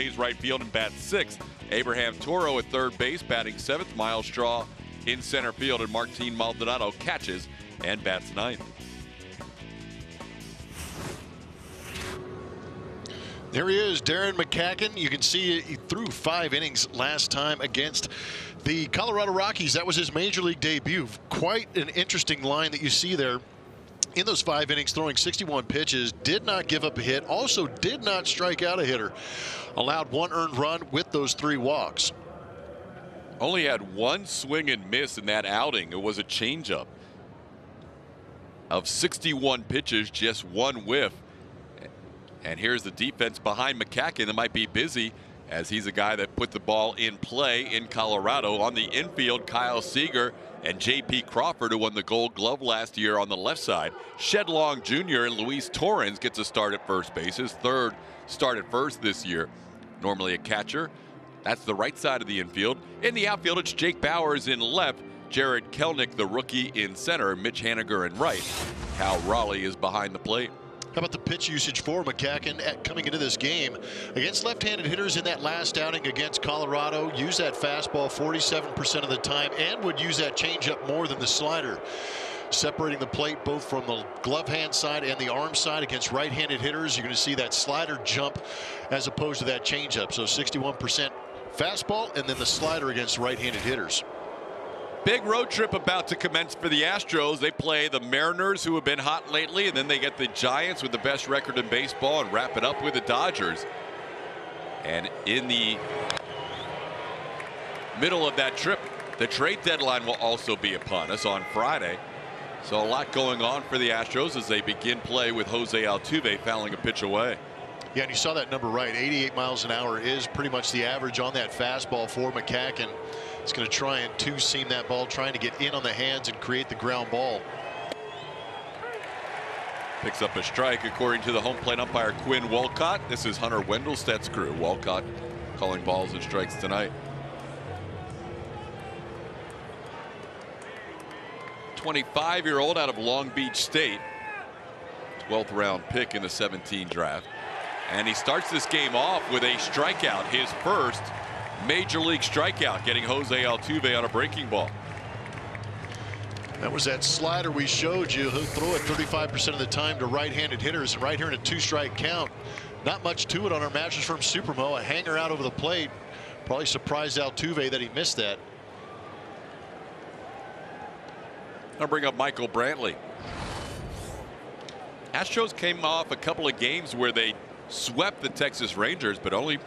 plays right field and bats 6th. Abraham Toro at third base, batting 7th. Miles Straw in center field, and Martin Maldonado catches and bats 9th. There he is, Darren McCacken. You can see he threw 5 innings last time against the Colorado Rockies. That was his major league debut. Quite an interesting line that you see there. In those 5 innings, throwing 61 pitches, did not give up a hit, also did not strike out a hitter. Allowed 1 earned run with those 3 walks. Only had 1 swing and miss in that outing. It was a changeup. Of 61 pitches, just 1 whiff. And here's the defense behind McCacken that might be busy, as he's a guy that put the ball in play in Colorado. On the infield, Kyle Seager and J.P. Crawford, who won the Gold Glove last year on the left side. Shed Long Jr. and Luis Torrens gets a start at first base. His 3rd start at first this year. Normally a catcher. That's the right side of the infield. In the outfield, it's Jake Bauers in left, Jared Kelnick, the rookie, in center, Mitch Haniger in right. Cal Raleigh is behind the plate. How about the pitch usage for McCacken coming into this game against left-handed hitters in that last outing against Colorado? Used that fastball 47% of the time and would use that changeup more than the slider. Separating the plate both from the glove hand side and the arm side against right-handed hitters. You're going to see that slider jump as opposed to that changeup. So 61% fastball and then the slider against right-handed hitters. Big road trip about to commence for the Astros. They play the Mariners, who have been hot lately, and then they get the Giants with the best record in baseball and wrap it up with the Dodgers. And in the middle of that trip, the trade deadline will also be upon us on Friday. So a lot going on for the Astros as they begin play with Jose Altuve fouling a pitch away. Yeah, and you saw that number right. 88 miles an hour is pretty much the average on that fastball for McCacken. He's going to try and 2-seam that ball, trying to get in on the hands and create the ground ball. Picks up a strike according to the home plate umpire Quinn Walcott. This is Hunter Wendelstedt's crew. Walcott calling balls and strikes tonight. 25-year-old out of Long Beach State. 12th round pick in the 17 draft. And he starts this game off with a strikeout, his first major league strikeout, getting Jose Altuve on a breaking ball. That was that slider we showed you. He'll throw it 35% of the time to right-handed hitters, and right here in a 2-strike count. Not much to it on our Mattress Firm Supermo. A hanger out over the plate. Probably surprised Altuve that he missed that. I'll bring up Michael Brantley. Astros came off a couple of games where they swept the Texas Rangers, but only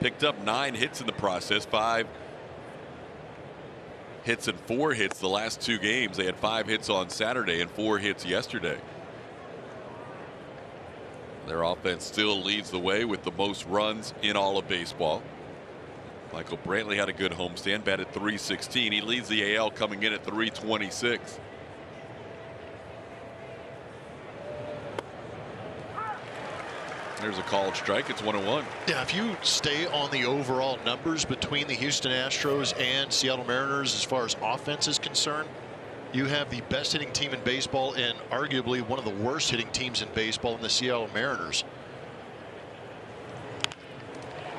picked up 9 hits in the process. 5 hits and 4 hits the last 2 games. They had 5 hits on Saturday and 4 hits yesterday. Their offense still leads the way with the most runs in all of baseball. Michael Brantley had a good homestand, batted .316. He leads the AL coming in at .326. There's a called strike. It's 1-1. Yeah, if you stay on the overall numbers between the Houston Astros and Seattle Mariners as far as offense is concerned, you have the best hitting team in baseball and arguably one of the worst hitting teams in baseball in the Seattle Mariners.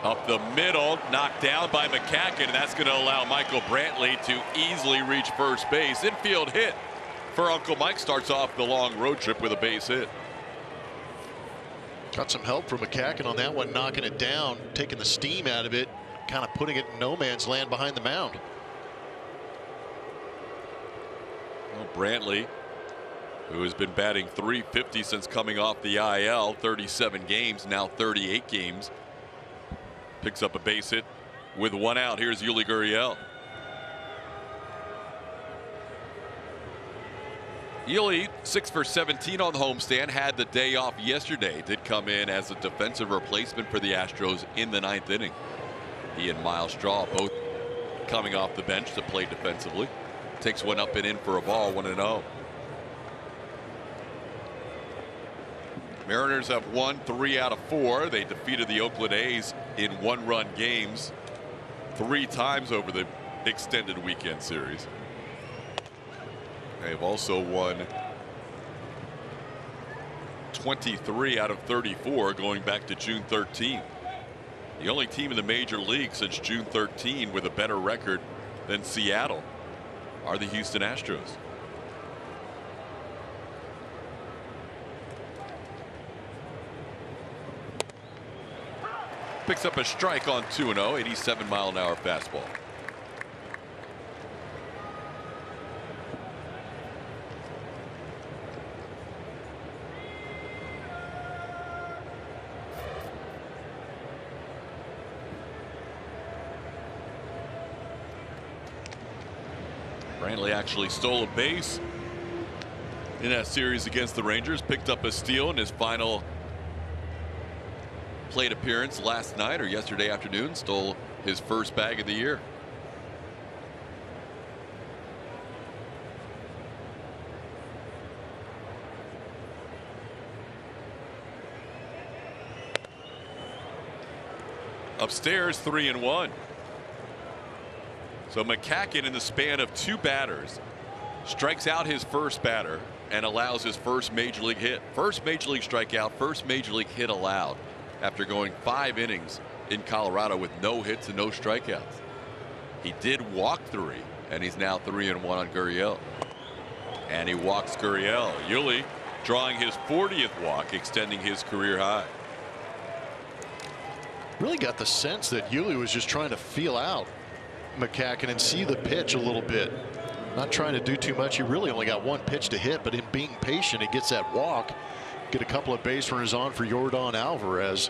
Up the middle, knocked down by McCacken, and that's going to allow Michael Brantley to easily reach first base. Infield hit for Uncle Mike. Starts off the long road trip with a base hit. Got some help from McCacken on that one, knocking it down, taking the steam out of it, kind of putting it in no man's land behind the mound. Well, Brantley, who has been batting .350 since coming off the IL, 37 games, now 38 games, picks up a base hit with 1 out. Here's Yuli Gurriel. Yuli, 6 for 17 on the homestand, had the day off yesterday. Did come in as a defensive replacement for the Astros in the 9th inning. He and Miles Straw both coming off the bench to play defensively. Takes one up and in for a ball, 1-0. Mariners have won 3 out of 4. They defeated the Oakland A's in 1-run games 3 times over the extended weekend series. They've also won 23 out of 34 going back to June 13th. The only team in the major league since June 13 with a better record than Seattle are the Houston Astros. Picks up a strike on 2-0, 87-mile-an-hour fastball. Brantley actually stole a base in that series against the Rangers, picked up a steal in his final plate appearance last night or yesterday afternoon, stole his first bag of the year. Upstairs, 3-1. So McCacken, in the span of 2 batters, strikes out his first batter and allows his first major league hit. First major league strikeout, first major league hit allowed after going 5 innings in Colorado with no hits and no strikeouts. He did walk 3, and he's now 3-1 on Gurriel. And he walks Gurriel. Yuli drawing his 40th walk, extending his career high. Really got the sense that Yuli was just trying to feel out McCacken and see the pitch a little bit. Not trying to do too much. He really only got 1 pitch to hit, but in being patient, he gets that walk. Get a couple of base runners on for Yordan Alvarez.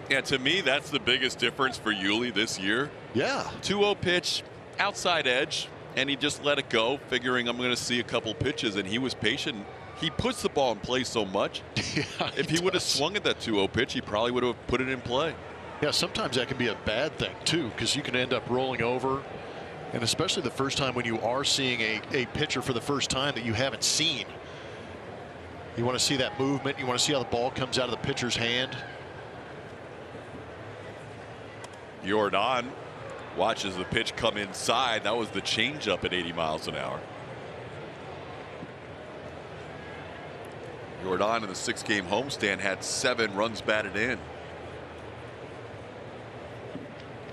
Yeah, to me, that's the biggest difference for Yuli this year. Yeah. 2-0 pitch, outside edge, and he just let it go, figuring I'm going to see a couple pitches, and he was patient. He puts the ball in play so much. Yeah, if he would have swung at that 2-0 pitch, he probably would have put it in play. Yeah, sometimes that can be a bad thing too, because you can end up rolling over, and especially the first time when you are seeing a pitcher for the first time that you haven't seen. You want to see that movement. You want to see how the ball comes out of the pitcher's hand. Yordan watches the pitch come inside. That was the changeup at 80 miles an hour. Yordan in the 6-game homestand had 7 runs batted in.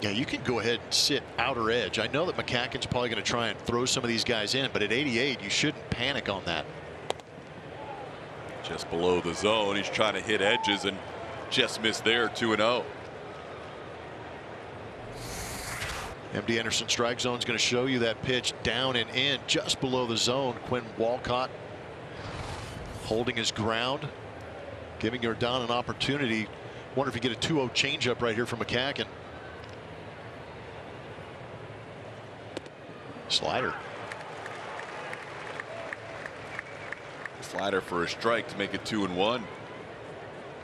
Yeah, you can go ahead and sit outer edge. I know that McCacken's probably going to try and throw some of these guys in, but at 88, you shouldn't panic on that. Just below the zone. He's trying to hit edges and just missed there. 2-0. MD Anderson strike zone is going to show you that pitch down and in just below the zone. Quinn Walcott holding his ground, giving Yordan an opportunity. Wonder if you get a 2-0 changeup right here from McCacken. Slider. Slider for a strike to make it 2-1.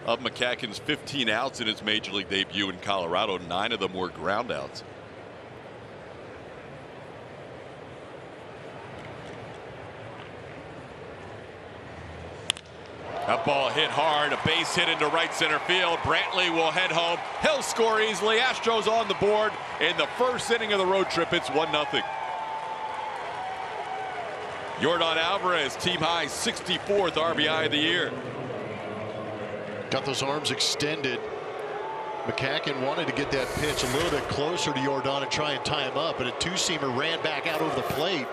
Of McCacken's 15 outs in his major league debut in Colorado, 9 of them were ground outs. That ball hit hard, a base hit into right center field. Brantley will head home. He'll score easily. Astros on the board in the first inning of the road trip. It's 1-0. Yordan Alvarez, team high 64th RBI of the year. Got those arms extended. McCacken wanted to get that pitch a little bit closer to Yordan and try and tie him up, but a 2-seamer ran back out over the plate,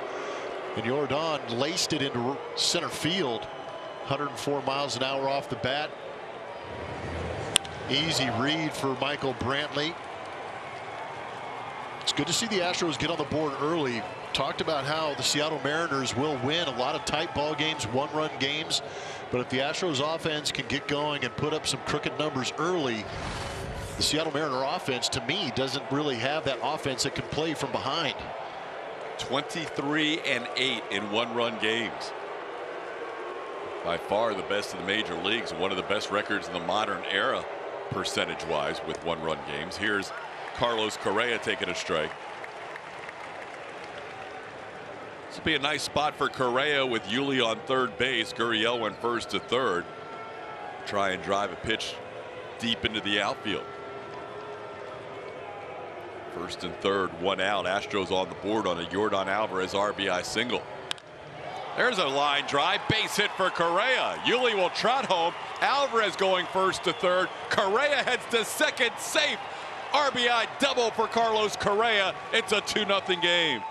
and Yordan laced it into center field. 104 miles an hour off the bat. Easy read for Michael Brantley. It's good to see the Astros get on the board early. Talked about how the Seattle Mariners will win a lot of tight ball games, 1-run games, but if the Astros offense can get going and put up some crooked numbers early, the Seattle Mariner offense, to me, doesn't really have that offense that can play from behind. 23-8 in 1-run games. By far the best in the major leagues, one of the best records in the modern era percentage-wise with 1-run games. Here's Carlos Correa taking a strike. This will be a nice spot for Correa with Yuli on third base. Gurriel went first to third. Try and drive a pitch deep into the outfield. First and third, 1 out. Astros on the board on a Yordan Alvarez RBI single. There's a line drive, base hit for Correa. Yuli will trot home. Alvarez going first to third. Correa heads to second, safe. RBI double for Carlos Correa. It's a 2-0 game.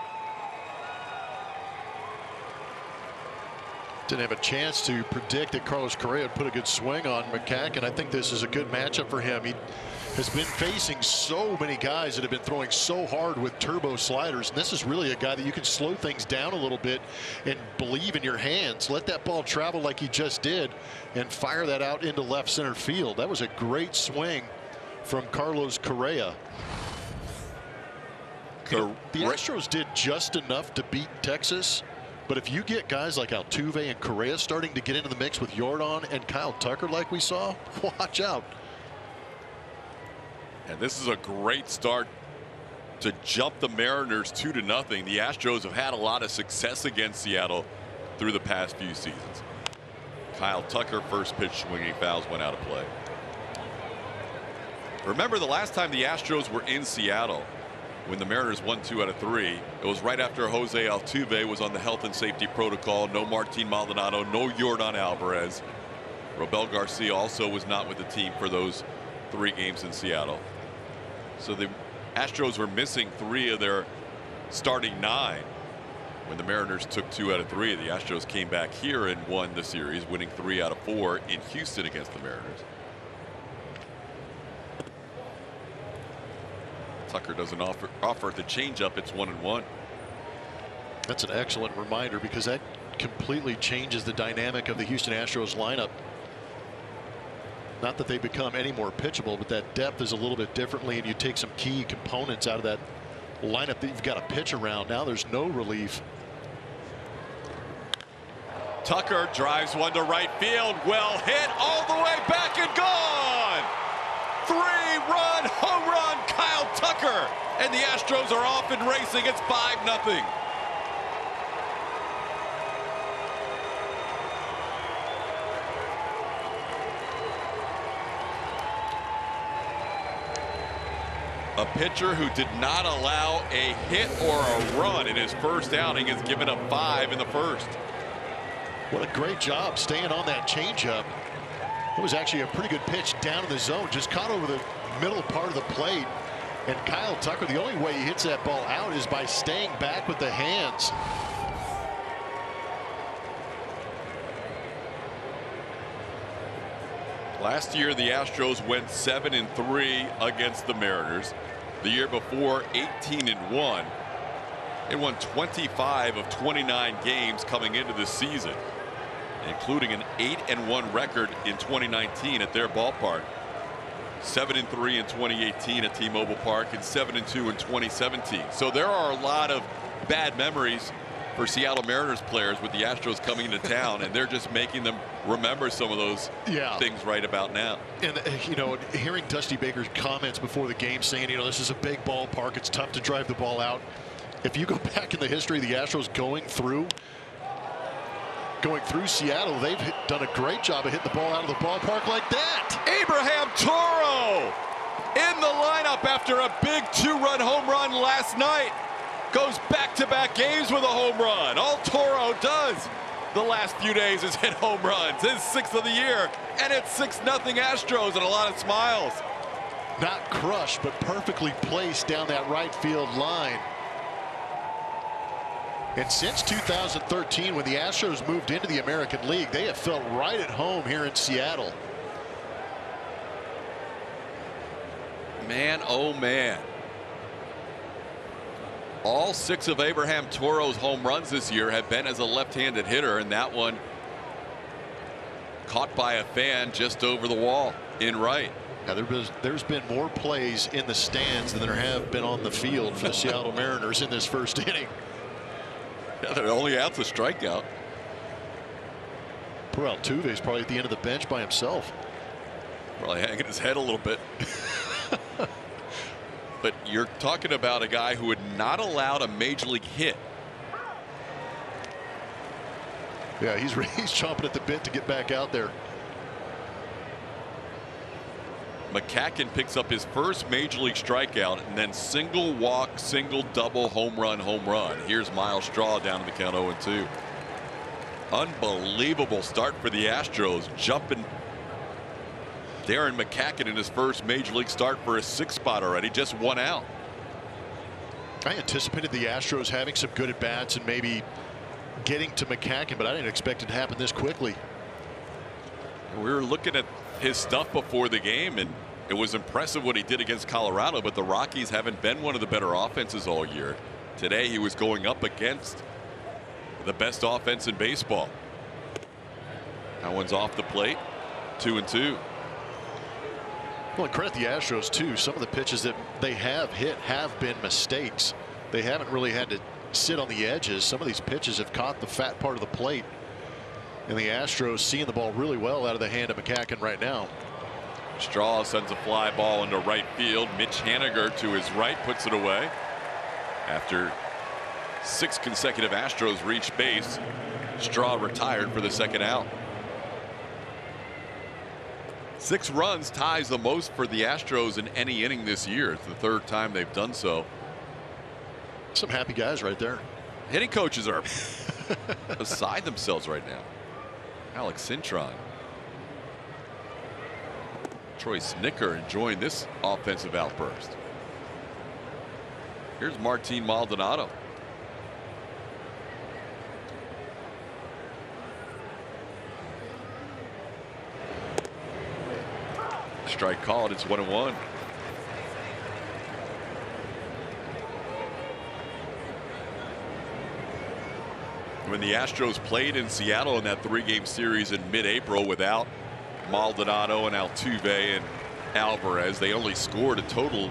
Didn't have a chance to predict that Carlos Correa would put a good swing on McCacken. I think this is a good matchup for him. He has been facing so many guys that have been throwing so hard with turbo sliders, and this is really a guy that you can slow things down a little bit and believe in your hands. Let that ball travel like he just did and fire that out into left center field. That was a great swing from Carlos Correa. The Astros did just enough to beat Texas, but if you get guys like Altuve and Correa starting to get into the mix with Yordan and Kyle Tucker like we saw, watch out. And this is a great start to jump the Mariners 2-0. The Astros have had a lot of success against Seattle through the past few seasons. Kyle Tucker, first pitch swinging, fouls, went out of play. Remember the last time the Astros were in Seattle when the Mariners won 2 out of 3. It was right after Jose Altuve was on the health and safety protocol. No Martin Maldonado, no Yordan Alvarez. Robel Garcia also was not with the team for those 3 games in Seattle. So the Astros were missing 3 of their starting 9 when the Mariners took 2 out of 3. The Astros came back here and won the series, winning 3 out of 4 in Houston against the Mariners. Tucker doesn't offer the changeup. It's 1-1. That's an excellent reminder because that completely changes the dynamic of the Houston Astros lineup. Not that they become any more pitchable, but that depth is a little bit differently, and you take some key components out of that lineup that you've got to pitch around. Now there's no relief. Tucker drives one to right field. Well hit all the way back and gone. 3-run home run, Kyle Tucker, and the Astros are off and racing. It's 5-0. A pitcher who did not allow a hit or a run in his first outing has given up 5 in the first. What a great job staying on that changeup. It was actually a pretty good pitch down in the zone, just caught over the middle part of the plate. And Kyle Tucker, the only way he hits that ball out is by staying back with the hands. Last year, the Astros went 7-3 against the Mariners. The year before, 18-1. They won 25 of 29 games coming into the season, including an 8-1 record in 2019 at their ballpark. 7-3 in 2018 at T-Mobile Park and 7-2 in 2017. So there are a lot of bad memories for Seattle Mariners players with the Astros coming into town, and they're just making them remember some of those things right about now. And you know, hearing Dusty Baker's comments before the game saying, you know, this is a big ballpark, it's tough to drive the ball out. If you go back in the history of the Astros going through Seattle, they've done a great job of hitting the ball out of the ballpark like that. Abraham Toro in the lineup after a big 2-run home run last night. Goes back-to-back games with a home run. All Toro does the last few days is hit home runs. His 6th of the year, and it's 6-0 Astros and a lot of smiles. Not crushed, but perfectly placed down that right field line. And since 2013, when the Astros moved into the American League, they have felt right at home here in Seattle. Man, oh man. All 6 of Abraham Toro's home runs this year have been as a left-handed hitter, and that one caught by a fan just over the wall in right. Now there's been more plays in the stands than there have been on the field for the Seattle Mariners in this first inning. Yeah, they're only out to strikeout. Poor Altuve is probably at the end of the bench by himself. Probably hanging his head a little bit. But you're talking about a guy who had not allowed a major league hit. Yeah, he's chomping at the bit to get back out there. McCacken picks up his first major league strikeout, and then single walk, single double, home run, home run. Here's Miles Straw down in the count 0-2. Unbelievable start for the Astros, jumping Darren McCacken in his first major league start for a 6th spot already, just 1 out. I anticipated the Astros having some good at bats and maybe getting to McCacken, but I didn't expect it to happen this quickly. We were looking at his stuff before the game, and it was impressive what he did against Colorado, but the Rockies haven't been one of the better offenses all year. Today he was going up against the best offense in baseball. That one's off the plate. 2-2. Well, and credit the Astros too. Some of the pitches that they have hit have been mistakes. They haven't really had to sit on the edges. Some of these pitches have caught the fat part of the plate, and the Astros seeing the ball really well out of the hand of McCacken right now. Straw sends a fly ball into right field. Mitch Haniger to his right puts it away. After 6 consecutive Astros reach base, Straw retired for the 2nd out. 6 runs ties the most for the Astros in any inning this year. It's the 3rd time they've done so. Some happy guys right there. Hitting coaches are beside themselves right now. Alex Cintron. Troy Snicker enjoying this offensive outburst. Here's Martin Maldonado. Strike called. It's 1-1. When the Astros played in Seattle in that 3-game series in mid-April without Maldonado and Altuve and Alvarez, they only scored a total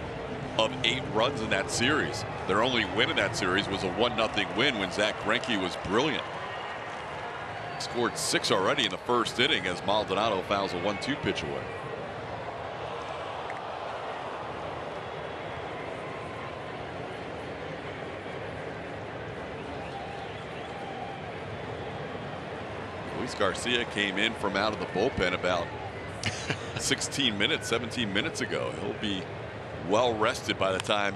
of 8 runs in that series. Their only win in that series was a 1-0 win when Zach Greinke was brilliant. Scored 6 already in the 1st inning as Maldonado fouls a 1-2 pitch away. Luis Garcia came in from out of the bullpen about 17 minutes ago. He'll be well rested by the time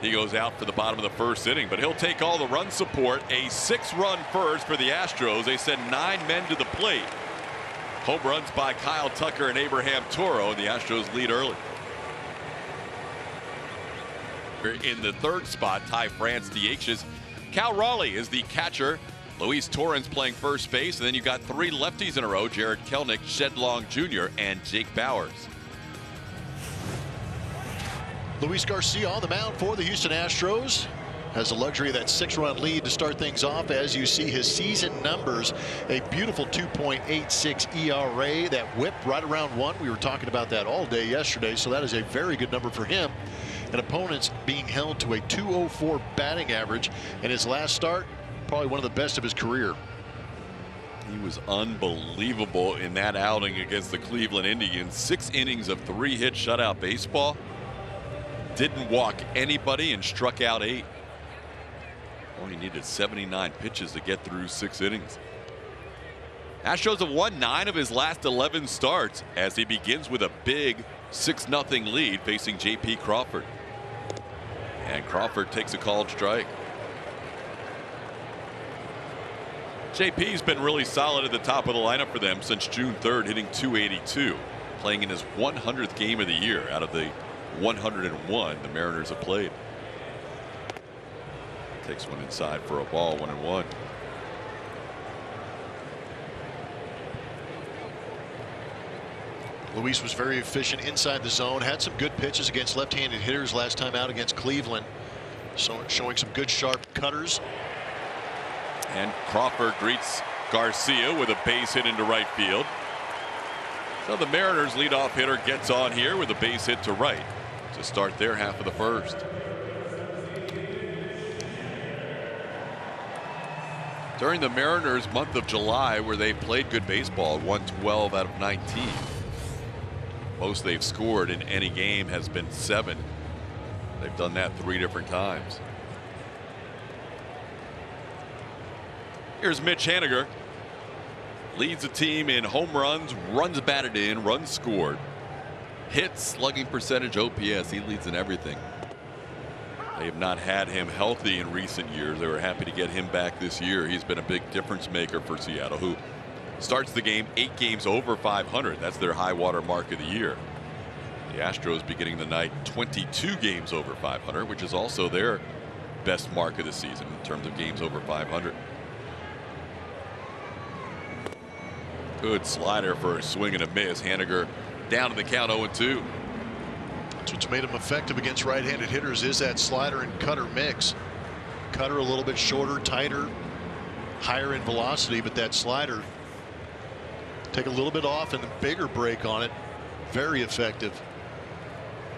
he goes out for the bottom of the 1st inning, but he'll take all the run support. A 6-run first for the Astros. They send 9 men to the plate. Home runs by Kyle Tucker and Abraham Toro, and the Astros lead early. In the 3rd spot, Ty France DHs. Cal Raleigh is the catcher. Luis Torrens playing first base, and then you got 3 lefties in a row: Jared Kelnick, Shed Long Jr., and Jake Bowers. Luis Garcia on the mound for the Houston Astros. Has the luxury of that 6-run lead to start things off. As you see his season numbers, a beautiful 2.86 ERA. That whip right around 1. We were talking about that all day yesterday, so that is a very good number for him. And opponents being held to a 204 batting average. And his last start, probably one of the best of his career. He was unbelievable in that outing against the Cleveland Indians. 6 innings of 3-hit shutout baseball. Didn't walk anybody and struck out 8. Only needed 79 pitches to get through 6 innings. Astros have won 9 of his last 11 starts as he begins with a big 6-0 lead facing J.P. Crawford. And Crawford takes a called strike. JP's been really solid at the top of the lineup for them since June 3rd, hitting .282, playing in his 100th game of the year out of the 101 the Mariners have played. Takes one inside for a ball, 1-1. Luis was very efficient inside the zone, had some good pitches against left-handed hitters last time out against Cleveland, so showing some good sharp cutters. And Crawford greets Garcia with a base hit into right field. So the Mariners leadoff hitter gets on here with a base hit to right to start their half of the 1st. During the Mariners month of July, where they played good baseball, 112 out of 19. Most they've scored in any game has been 7. They've done that 3 different times. Here's Mitch Haniger. Leads the team in home runs, runs batted in, runs scored, hits, slugging percentage, OPS. He leads in everything. They have not had him healthy in recent years. They were happy to get him back this year. He's been a big difference maker for Seattle, who starts the game 8 games over 500. That's their high water mark of the year. The Astros beginning the night 22 games over 500, which is also their best mark of the season in terms of games over 500. Good slider for a swing and a miss. Haniger down to the count 0-2. That's what's made him effective against right-handed hitters is that slider and cutter mix. Cutter a little bit shorter, tighter, higher in velocity, but that slider take a little bit off and a bigger break on it. Very effective.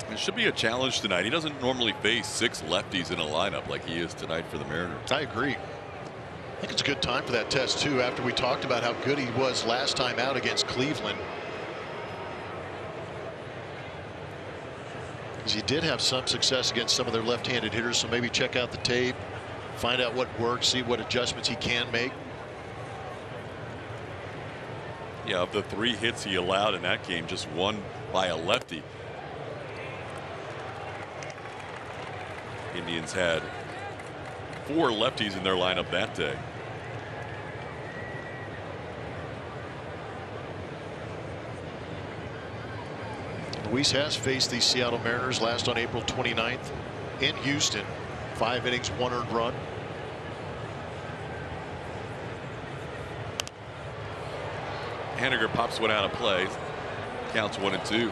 It should be a challenge tonight. He doesn't normally face 6 lefties in a lineup like he is tonight for the Mariners. I agree. I think it's a good time for that test too, after we talked about how good he was last time out against Cleveland. Because he did have some success against some of their left-handed hitters, so maybe check out the tape, find out what works, see what adjustments he can make. Yeah, of the 3 hits he allowed in that game, just 1 by a lefty. Indians had 4 lefties in their lineup that day. Luis has faced the Seattle Mariners last on April 29th in Houston. 5 innings, 1 earned run. Haniger pops one out of play. Counts 1-2.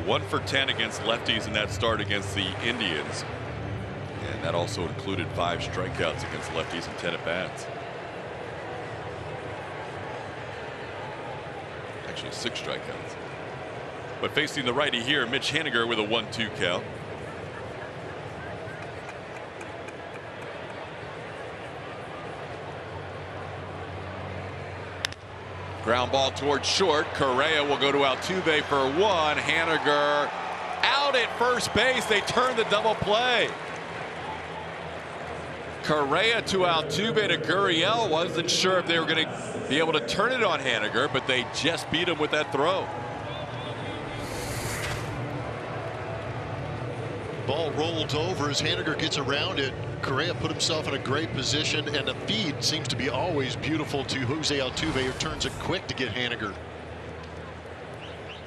1 for 10 against lefties in that start against the Indians. And that also included 5 strikeouts against lefties and 10 at-bats. Actually 6 strikeouts. But facing the righty here, Mitch Haniger with a 1-2 count. Ground ball towards short. Correa will go to Altuve for 1. Haniger out at first base. They turn the double play. Correa to Altuve to Gurriel. Wasn't sure if they were going to be able to turn it on Haniger, but they just beat him with that throw. Ball rolled over as Haniger gets around it. Correa put himself in a great position, and the feed seems to be always beautiful to Jose Altuve, who turns it quick to get Haniger.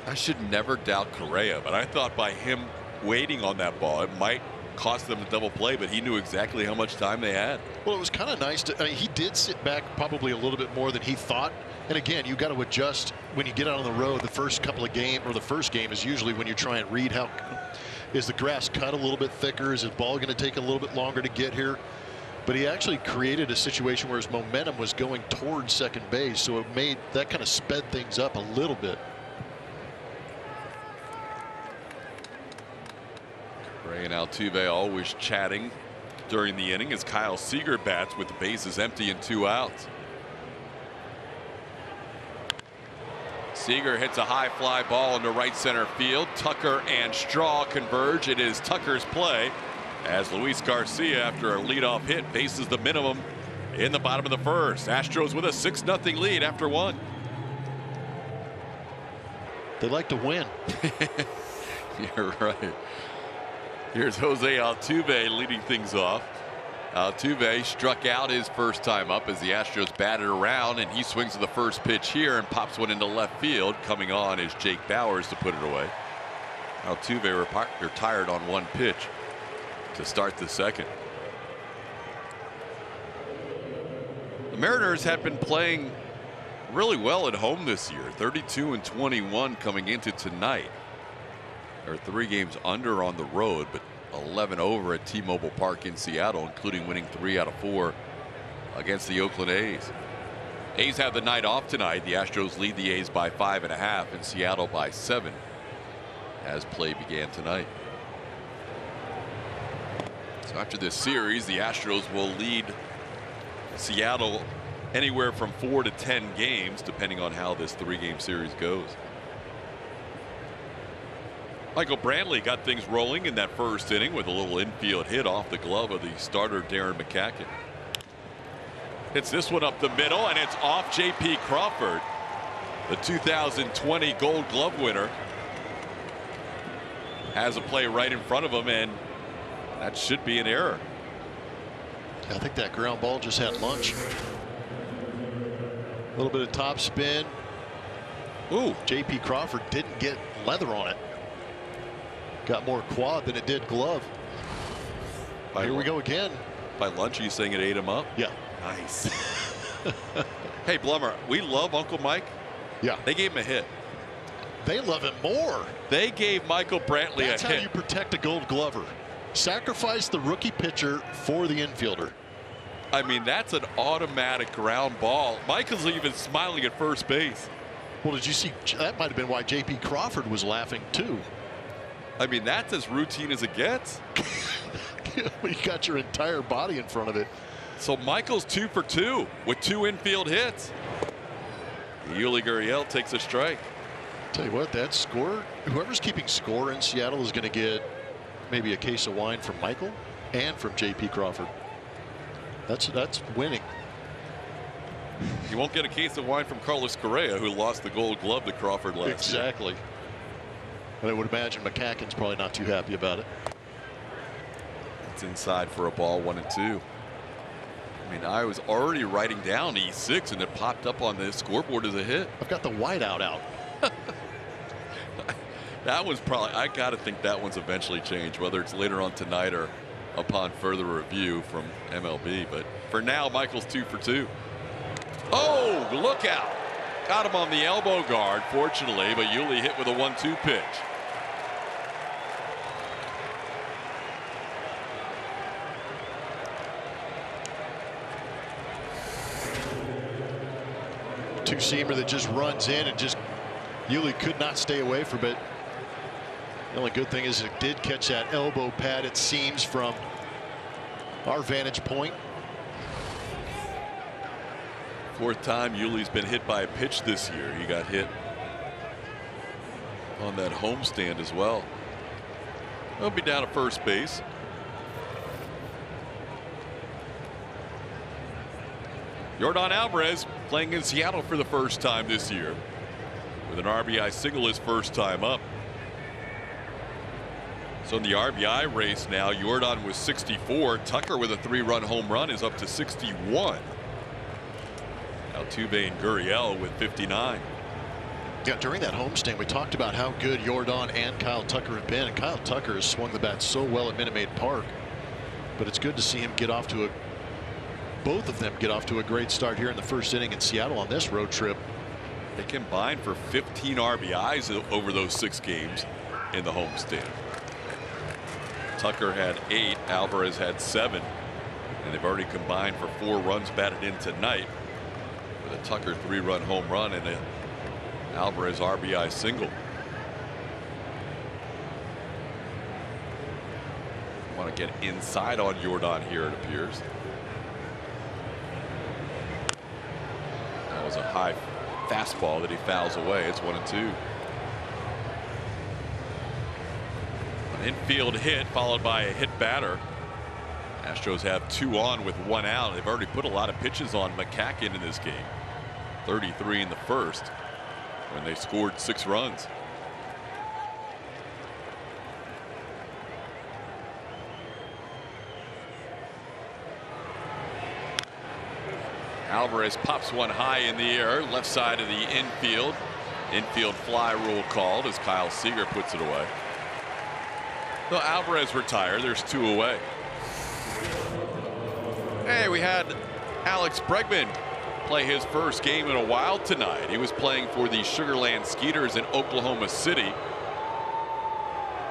I should never doubt Correa, but I thought by him waiting on that ball, it might cost them a double play, but he knew exactly how much time they had. Well, it was kind of nice to, I mean, he did sit back probably a little bit more than he thought. And again, you got to adjust when you get out on the road. The first couple of games, or the first game, is usually when you try and read how is the grass cut a little bit thicker, is the ball going to take a little bit longer to get here. But he actually created a situation where his momentum was going towards second base, so it made that kind of sped things up a little bit. Ray and Altuve always chatting during the inning as Kyle Seager bats with the bases empty and 2 outs. Seager hits a high fly ball into right center field. Tucker and Straw converge. It is Tucker's play as Luis Garcia, after a leadoff hit, faces the minimum in the bottom of the first. Astros with a 6-0 lead after 1. They like to win. You're right. Here's Jose Altuve leading things off. Altuve struck out his first time up as the Astros batted around, and he swings to the first pitch here and pops one into left field. Coming on is Jake Bauers to put it away. Altuve retired on 1 pitch to start the second. The Mariners have been playing really well at home this year. 32-21 coming into tonight. They're 3 games under on the road, but 11 over at T-Mobile Park in Seattle, including winning 3 out of 4 against the Oakland A's. A's have the night off tonight. The Astros lead the A's by 5.5 and Seattle by 7 as play began tonight. So after this series, the Astros will lead Seattle anywhere from 4 to 10 games, depending on how this 3-game series goes. Michael Brantley got things rolling in that first inning with a little infield hit off the glove of the starter Darren McCacken. Hits this one up the middle, and it's off J.P. Crawford, the 2020 Gold Glove winner. Has a play right in front of him, and That should be an error. I think that ground ball just had lunch. A little bit of top spin. Ooh. J.P. Crawford didn't get leather on it. Got more quad than it did glove. Here we go again. By lunch, are you saying it ate him up? Yeah. Nice. Hey, Blummer, we love Uncle Mike. Yeah. They gave him a hit. They love him more. They gave Michael Brantley a hit. That's how you protect a Gold Glover. Sacrifice the rookie pitcher for the infielder. I mean, that's an automatic ground ball. Michael's even smiling at first base. Well, did you see? That might have been why J.P. Crawford was laughing too. I mean, that's as routine as it gets. You got your entire body in front of it. So Michael's 2 for 2 with 2 infield hits. Yuli Gurriel takes a strike. Tell you what, that score, whoever's keeping score in Seattle is going to get maybe a case of wine from Michael and from J.P. Crawford. That's winning. You won't get a case of wine from Carlos Correa, who lost the Gold Glove to Crawford last year. Exactly. And I would imagine McCacken's probably not too happy about it. It's inside for a ball, 1-2. I mean, I was already writing down E6, and it popped up on the scoreboard as a hit. I've got the whiteout out. That was probably, I got to think that one's eventually changed, whether it's later on tonight or upon further review from MLB. But for now, Michael's 2 for 2. Oh, look out. Got him on the elbow guard, fortunately, but Yuli hit with a 1-2 pitch. Two-seamer that just runs in and just Yuli could not stay away from it. The only good thing is it did catch that elbow pad, it seems, from our vantage point. Fourth time Yuli's been hit by a pitch this year. He got hit on that homestand as well. He'll be down at first base. Yordan Alvarez playing in Seattle for the first time this year with an RBI single his first time up. So in the RBI race now, Yordan was 64. Tucker with a 3-run home run is up to 61. Altuve and Gurriel with 59. Yeah, during that homestand, we talked about how good Yordan and Kyle Tucker have been, and Kyle Tucker has swung the bat so well at Minute Maid Park. But it's good to see him get off to both of them get off to a great start here in the first inning in Seattle on this road trip. They combined for 15 RBIs over those 6 games in the homestand. Tucker had 8, Alvarez had 7, and they've already combined for 4 runs batted in tonight with a Tucker 3-run home run and a Alvarez RBI single. Want to get inside on Yordan here, it appears. That was a high fastball that he fouls away. It's 1-2. An infield hit followed by a hit batter. Astros have 2 on with 1 out. They've already put a lot of pitches on McCacken in this game. 33 in the first when they scored 6 runs. Alvarez pops one high in the air, left side of the infield. Infield fly rule called as Kyle Seager puts it away. So Alvarez retired. There's 2 away. Hey, we had Alex Bregman play his first game in a while tonight. He was playing for the Sugarland Skeeters in Oklahoma City.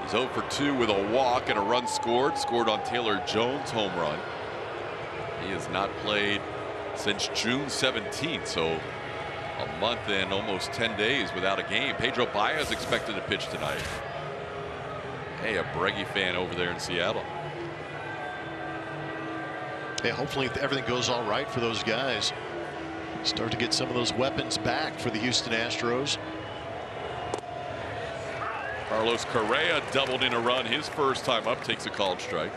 He's 0 for 2 with a walk and a run scored. Scored on Taylor Jones' home run. He has not played since June 17th, so a month and almost 10 days without a game. Pedro Baez expected to pitch tonight. Hey, a Breggy fan over there in Seattle. Hey, hopefully everything goes all right for those guys. Start to get some of those weapons back for the Houston Astros. Carlos Correa doubled in a run his first time up, takes a called strike.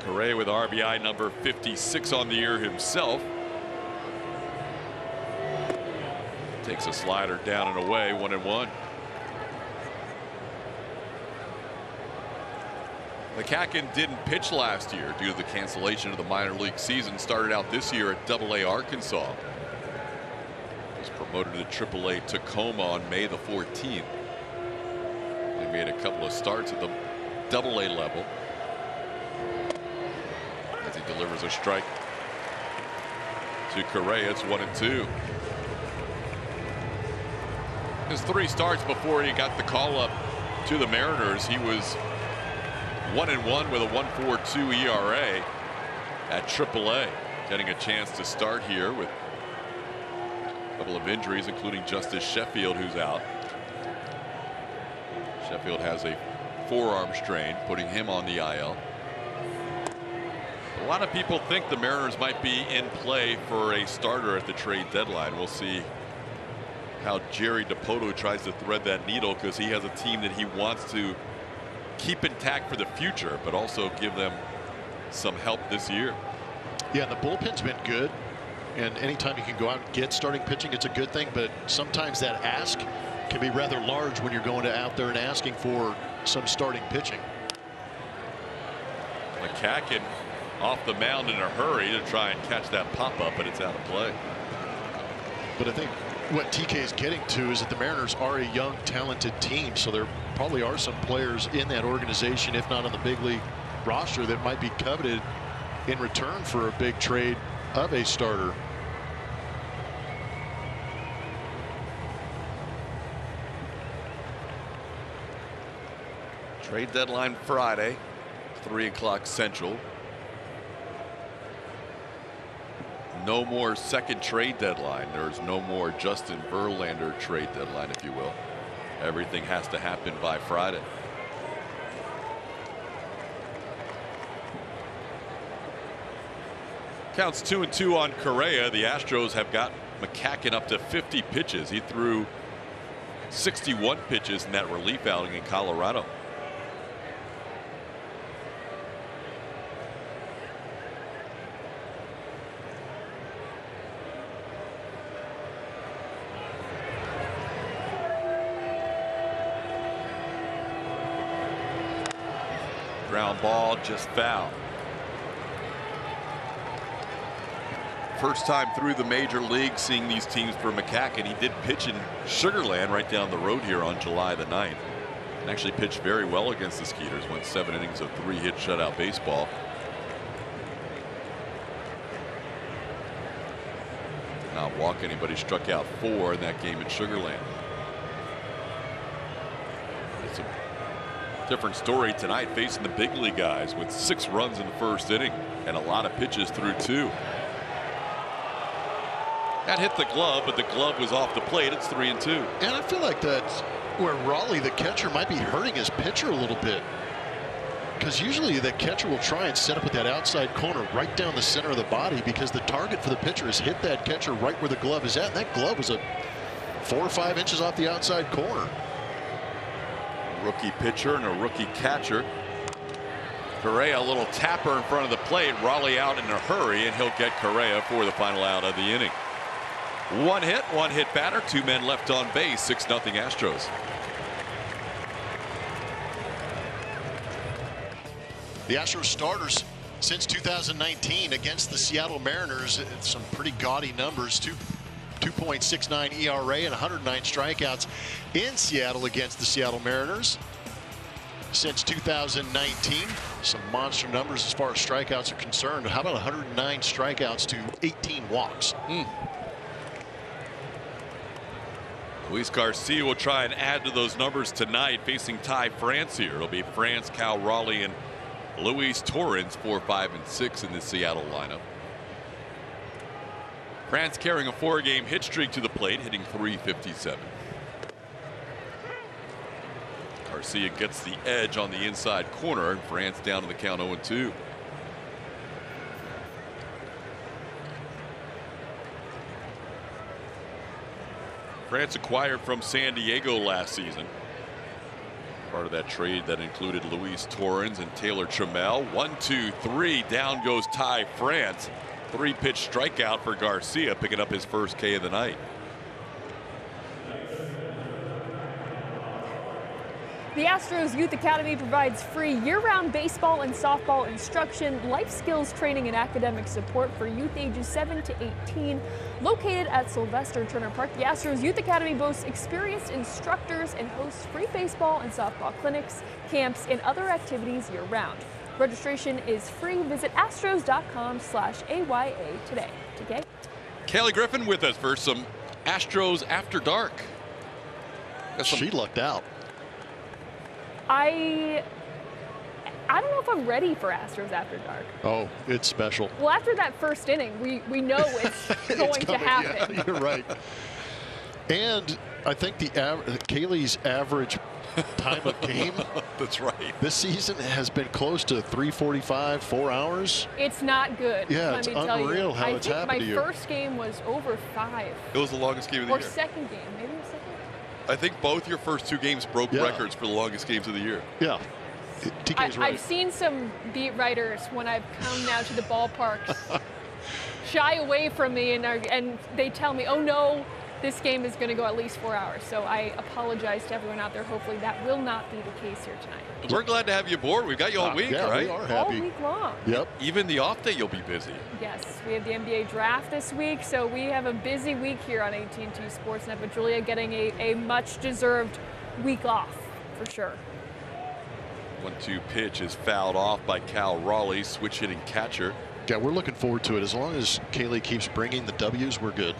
Correa with RBI number 56 on the year himself. Takes a slider down and away, 1-1. McCacken didn't pitch last year due to the cancellation of the minor league season. Started out this year at Double-A Arkansas. Was promoted to Triple-A Tacoma on May the 14th. He made a couple of starts at the Double-A level as he delivers a strike to Correa. It's 1-2. His 3 starts before he got the call up to the Mariners, he was 1-1 with a 1.42 ERA at AAA. Getting a chance to start here with a couple of injuries, including Justice Sheffield, who's out. Sheffield has a forearm strain, putting him on the IL. A lot of people think the Mariners might be in play for a starter at the trade deadline. We'll see how Jerry DiPoto tries to thread that needle, because he has a team that he wants to keep intact for the future, but also give them some help this year. Yeah, the bullpen's been good, and anytime you can go out and get starting pitching, it's a good thing, but sometimes that ask can be rather large when you're going out there and asking for some starting pitching. McCacken off the mound in a hurry to try and catch that pop-up, but it's out of play. But I think what TK is getting to is that the Mariners are a young, talented team, so there probably are some players in that organization, if not on the big league roster, that might be coveted in return for a big trade of a starter. Trade deadline Friday, 3 o'clock Central. No more second trade deadline. There's no more Justin Verlander trade deadline, if you will. Everything has to happen by Friday. Counts 2-2 on Correa. The Astros have got McCacken up to 50 pitches. He threw 61 pitches in that relief outing in Colorado. Ground ball, just foul. First time through the major league seeing these teams for McCacken. He did pitch in Sugar Land right down the road here on July the 9th. And actually pitched very well against the Skeeters. Went 7 innings of 3-hit shutout baseball. Did not walk anybody, struck out 4 in that game in Sugar Land. It's a different story tonight, facing the big league guys with 6 runs in the first inning and a lot of pitches through 2. That hit the glove, but the glove was off the plate. It's 3-2. And I feel like that's where Raleigh, the catcher, might be hurting his pitcher a little bit, because usually the catcher will try and set up with that outside corner right down the center of the body, because the target for the pitcher has hit that catcher right where the glove is at. And that glove was a 4 or 5 inches off the outside corner. Rookie pitcher and a rookie catcher. Correa, a little tapper in front of the plate. Raleigh out in a hurry, and he'll get Correa for the final out of the inning. 1 hit batter, 2 men left on base, 6-0 Astros. The Astros starters since 2019 against the Seattle Mariners, some pretty gaudy numbers. 2.69 ERA and 109 strikeouts in Seattle against the Seattle Mariners. Since 2019, some monster numbers as far as strikeouts are concerned. How about 109 strikeouts to 18 walks? Luis Garcia will try and add to those numbers tonight, facing Ty France here. It'll be France, Cal Raleigh, and Luis Torrens, 4, 5, and 6 in the Seattle lineup. France carrying a 4-game hit streak to the plate, hitting .357. Garcia gets the edge on the inside corner, and France down to the count 0-2. France acquired from San Diego last season. Part of that trade that included Luis Torrens and Taylor Trammell. 1-2-3, down goes Ty France. 3-pitch strikeout for Garcia, picking up his first K of the night. The Astros Youth Academy provides free year-round baseball and softball instruction, life skills training, and academic support for youth ages 7 to 18. Located at Sylvester Turner Park, the Astros Youth Academy boasts experienced instructors and hosts free baseball and softball clinics, camps, and other activities year-round. Registration is free. Visit astros.com/AYA today. TK? Kaylee Griffin with us for some Astros After Dark. She lucked out. I don't know if I'm ready for Astros After Dark. Oh, it's special. Well, after that first inning, we know it's going to happen. Yeah, you're right. And I think Kaylee's average time of game That's right. this season has been close to 3:45, 4 hours. It's not good. Yeah, let it's me tell unreal you. how it's happened to you. My first game was over 5. It was the longest game of the Or year. second game, maybe the second. I think both your first 2 games broke Yeah. records for the longest games of the year. Yeah. TK's right. I've seen some beat writers when I've come now to the ballparks shy away from me, and they tell me, oh no, this game is going to go at least 4 hours. So I apologize to everyone out there. Hopefully that will not be the case here tonight. We're glad to have you aboard. We've got you all week, yeah, right? we are All happy. week long. Yep. Even the off day, you'll be busy. Yes, we have the NBA draft this week, so we have a busy week here on AT&T Sportsnet, but Julia getting a much-deserved week off, for sure. 1-2 pitch is fouled off by Cal Raleigh, switch hitting catcher. Yeah, we're looking forward to it. As long as Kaylee keeps bringing the W's, we're good.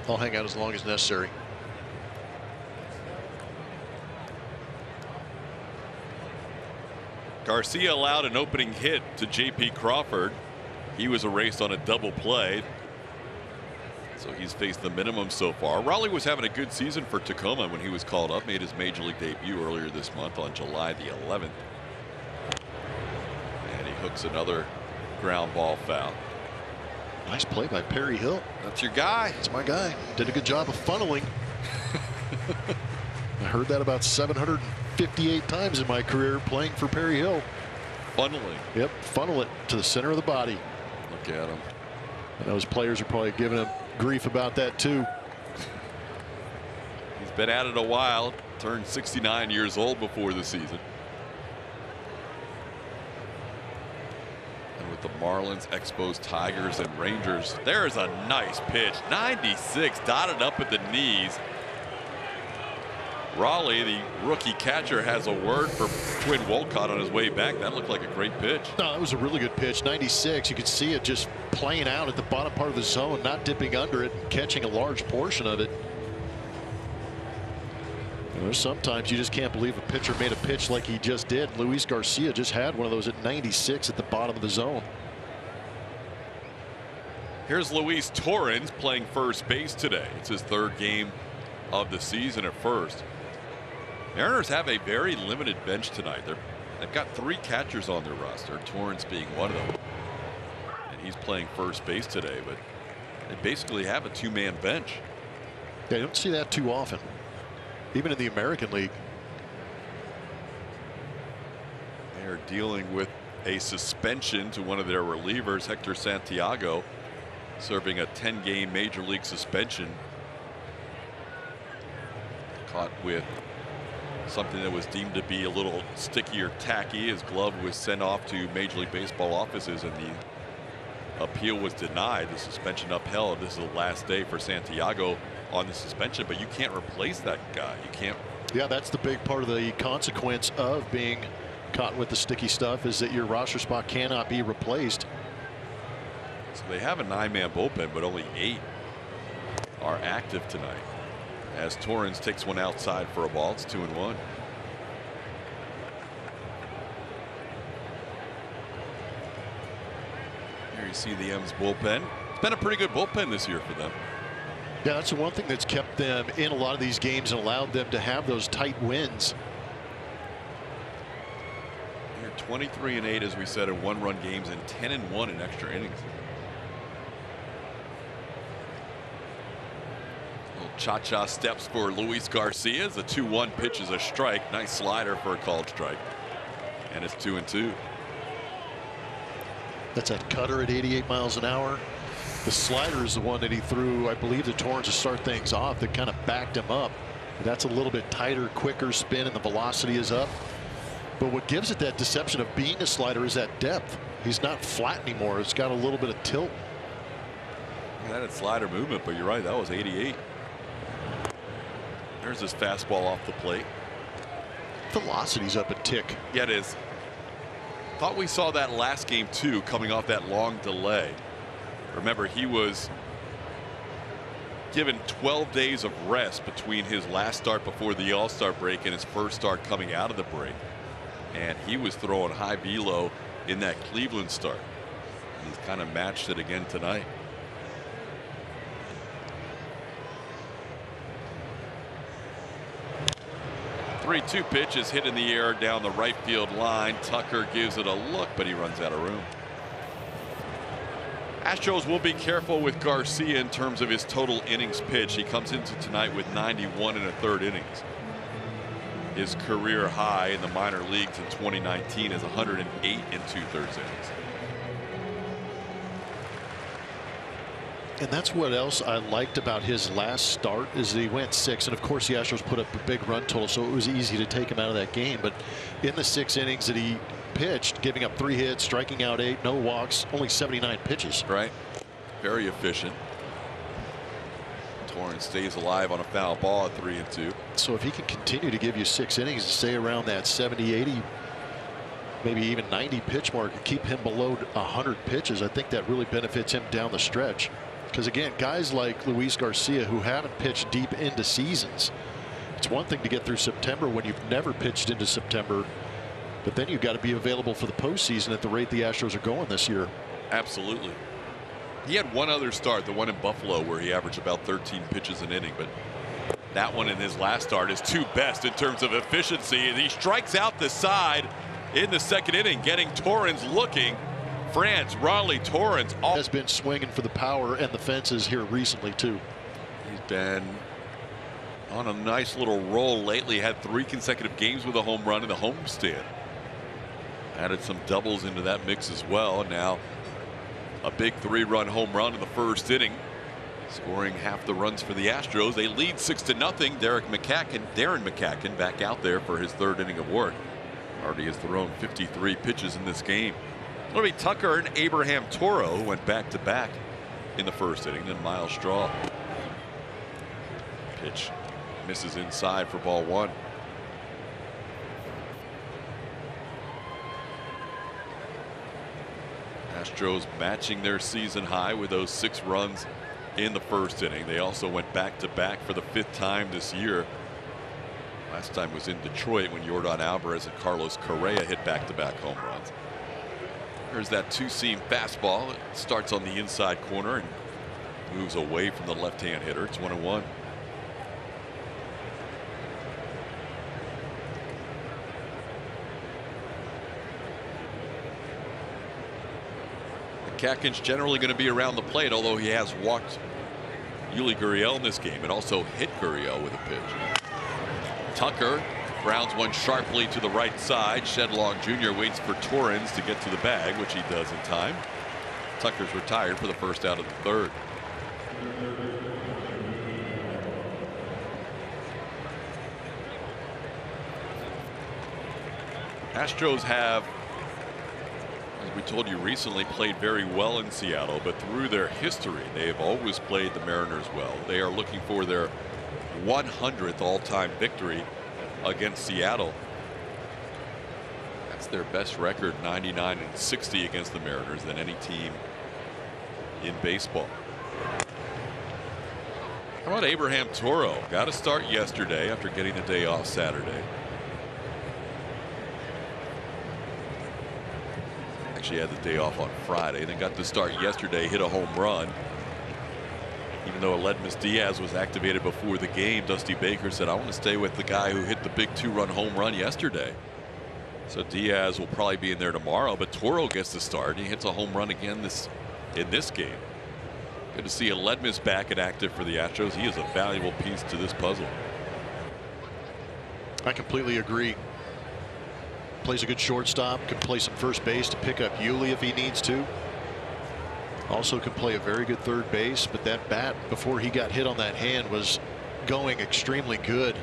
I'll hang out as long as necessary. Garcia allowed an opening hit to J.P. Crawford. He was erased on a double play, so he's faced the minimum so far. Raleigh was having a good season for Tacoma when he was called up. Made his major league debut earlier this month on July the 11th. And he hooks another ground ball foul. Nice play by Perry Hill. That's your guy. That's my guy. Did a good job of funneling. I heard that about 758 times in my career playing for Perry Hill. Funneling. Yep, funnel it to the center of the body. Look at him. And those players are probably giving him grief about that too. He's been at it a while. Turned 69 years old before the season. And with the Marlins, Expos, Tigers, and Rangers, there's a nice pitch. 96 dotted up at the knees. Raleigh, the rookie catcher, has a word for Quinn Wolcott on his way back. That looked like a great pitch. No, that was a really good pitch. 96. You could see it just playing out at the bottom part of the zone, not dipping under it and catching a large portion of it. There's sometimes you just can't believe a pitcher made a pitch like he just did. Luis Garcia just had one of those at 96 at the bottom of the zone. Here's Luis Torrens playing first base today. It's his 3rd game of the season at first. Mariners have a very limited bench tonight. They've got 3 catchers on their roster, Torrens being one of them. And he's playing first base today, but they basically have a 2-man bench. Yeah, you don't see that too often, even in the American League. They're dealing with a suspension to one of their relievers, Hector Santiago, serving a 10-game major league suspension. Caught with something that was deemed to be a little sticky or tacky. His glove was sent off to Major League Baseball offices, and the appeal was denied. The suspension upheld. This is the last day for Santiago on the suspension, but you can't replace that guy. You can't. Yeah, that's the big part of the consequence of being caught with the sticky stuff, is that your roster spot cannot be replaced. So they have a 9-man bullpen, but only 8 are active tonight. As Torrens takes one outside for a ball, it's 2-1. Here you see the M's bullpen. It's been a pretty good bullpen this year for them. Yeah, that's the one thing that's kept them in a lot of these games and allowed them to have those tight wins. They're 23-8, as we said, in 1-run games and 10-1 in extra innings. Little cha-cha steps for Luis Garcia. The 2-1 pitch is a strike. Nice slider for a called strike. And it's 2-2. That's that cutter at 88 miles an hour. The slider is the one that he threw, I believe, to Torrens to start things off that kind of backed him up. That's a little bit tighter, quicker spin, and the velocity is up. But what gives it that deception of being a slider is that depth. He's not flat anymore. It's got a little bit of tilt. That had slider movement, but you're right, that was 88. There's his fastball off the plate. Velocity's up a tick. Yeah, it is. Thought we saw that last game too, coming off that long delay. Remember, he was given 12 days of rest between his last start before the All-Star break and his first start coming out of the break. And he was throwing high velo in that Cleveland start. And he's kind of matched it again tonight. Three-two pitch is hit in the air down the right field line. Tucker gives it a look, but he runs out of room. Astros will be careful with Garcia in terms of his total innings pitched. He comes into tonight with 91 1/3 innings. His career high in the minor leagues in 2019 is 108 2/3 innings. And that's what else I liked about his last start is that he went 6, and of course the Astros put up a big run total, so it was easy to take him out of that game. But in the 6 innings that he pitched, giving up 3 hits, striking out 8, no walks, only 79 pitches. Right, very efficient. Torrens stays alive on a foul ball at 3-2. So if he can continue to give you 6 innings and stay around that 70, 80, maybe even 90 pitch mark and keep him below 100 pitches, I think that really benefits him down the stretch. Because again, guys like Luis Garcia who haven't pitched deep into seasons, it's one thing to get through September when you've never pitched into September, but then you've got to be available for the postseason at the rate the Astros are going this year. Absolutely. He had one other start, the one in Buffalo, where he averaged about 13 pitches an inning, but that one in his last start is 2 best in terms of efficiency, and he strikes out the side in the 2nd inning, getting Torrens looking. France, Raleigh, Torrens has been swinging for the power and the fences here recently too. He's been on a nice little roll lately. Had 3 consecutive games with a home run in the homestand. Added some doubles into that mix as well. Now a big 3-run home run in the 1st inning, scoring half the runs for the Astros. They lead 6-0. Darren McCacken back out there for his 3rd inning of work. Already has thrown 53 pitches in this game. It'll be Tucker and Abraham Toro, who went back-to-back in the 1st inning. Then Miles Straw. Pitch misses inside for ball 1. Astros matching their season high with those 6 runs in the 1st inning. They also went back-to-back for the 5th time this year. Last time was in Detroit when Yordan Alvarez and Carlos Correa hit back-to-back home runs. There's that 2-seam fastball. It starts on the inside corner and moves away from the left-hand hitter. It's 1-1. McCacken's generally going to be around the plate, although he has walked Yuli Gurriel in this game and also hit Gurriel with a pitch. Tucker grounds one sharply to the right side. Shedlong Jr. waits for Torrens to get to the bag, which he does in time. Tucker's retired for the 1st out of the 3rd. Astros have, as we told you recently, played very well in Seattle, but through their history, they have always played the Mariners well. They are looking for their 100th all-time victory against Seattle. That's their best record, 99-60 against the Mariners, than any team in baseball. How about Abraham Toro? Got to start yesterday after getting the day off Saturday. Actually had the day off on Friday, then got to start yesterday, hit a home run. Even though Aledmus Diaz was activated before the game, Dusty Baker said, I want to stay with the guy who hit the big 2-run home run yesterday. So Diaz will probably be in there tomorrow, but Toro gets the start. He hits a home run again in this game. Good to see Aledmus back and active for the Astros. He is a valuable piece to this puzzle. I completely agree. Plays a good shortstop, can play some first base to pick up Yuli if he needs to. Also can play a very good 3rd base, but that bat before he got hit on that hand was going extremely good.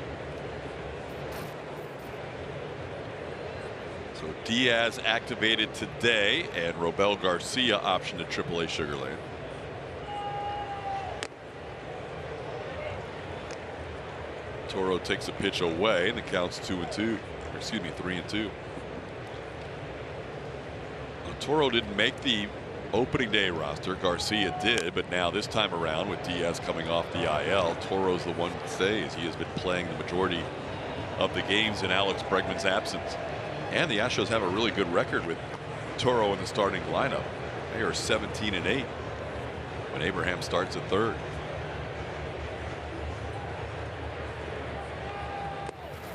So Diaz activated today, and Robel Garcia optioned to AAA Sugar Land. Toro takes a pitch away, and the count's 2-2. Or excuse me, 3-2. Well, Toro didn't make the opening day roster. Garcia did, but now this time around, with Diaz coming off the IL, Toro's the one that stays. He has been playing the majority of the games in Alex Bregman's absence. And the Astros have a really good record with Toro in the starting lineup. They are 17-8 when Abraham starts at third.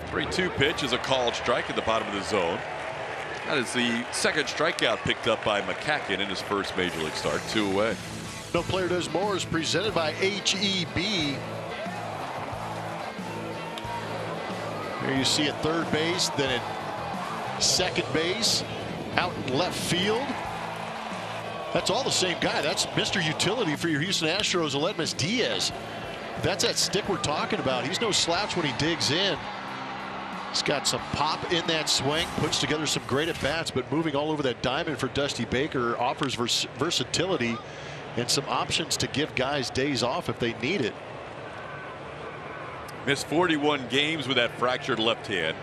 The 3-2 pitch is a called strike at the bottom of the zone. That is the second strikeout picked up by McCacken in his first major league start. 2 away. No Player Does More is presented by HEB. Here you see at third base, then at second base, out in left field. That's all the same guy. That's Mr. Utility for your Houston Astros, Aledmys Diaz. That's that stick we're talking about. He's no slouch when he digs in. He's got some pop in that swing, puts together some great at-bats, but moving all over that diamond for Dusty Baker offers versatility and some options to give guys days off if they need it. Missed 41 games with that fractured left hand.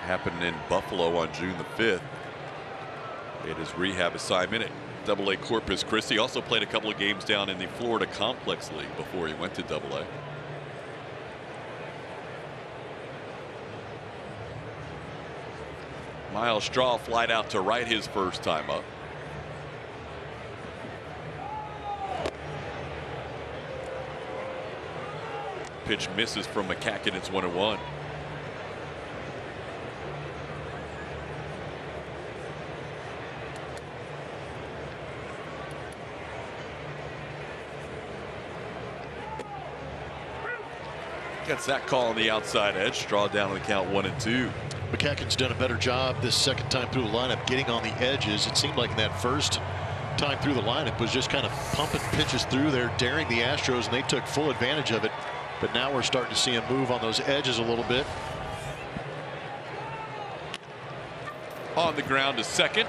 Happened in Buffalo on June the 5th. It is rehab assignment at AA Corpus Christi. Also played a couple of games down in the Florida Complex League before he went to AA. Miles Straw flied out to right his first time up. Pitch misses from McCacken. It's 1-1. Gets that call on the outside edge. Straw down on the count 1-2. McCacken's done a better job this second time through the lineup getting on the edges. It seemed like in that first time through the lineup was just kind of pumping pitches through there, daring the Astros, and they took full advantage of it. But now we're starting to see him move on those edges a little bit. On the ground to second.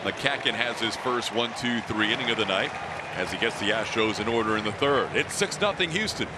McCacken has his first 1-2-3 inning of the night as he gets the Astros in order in the third. It's 6-0 Houston.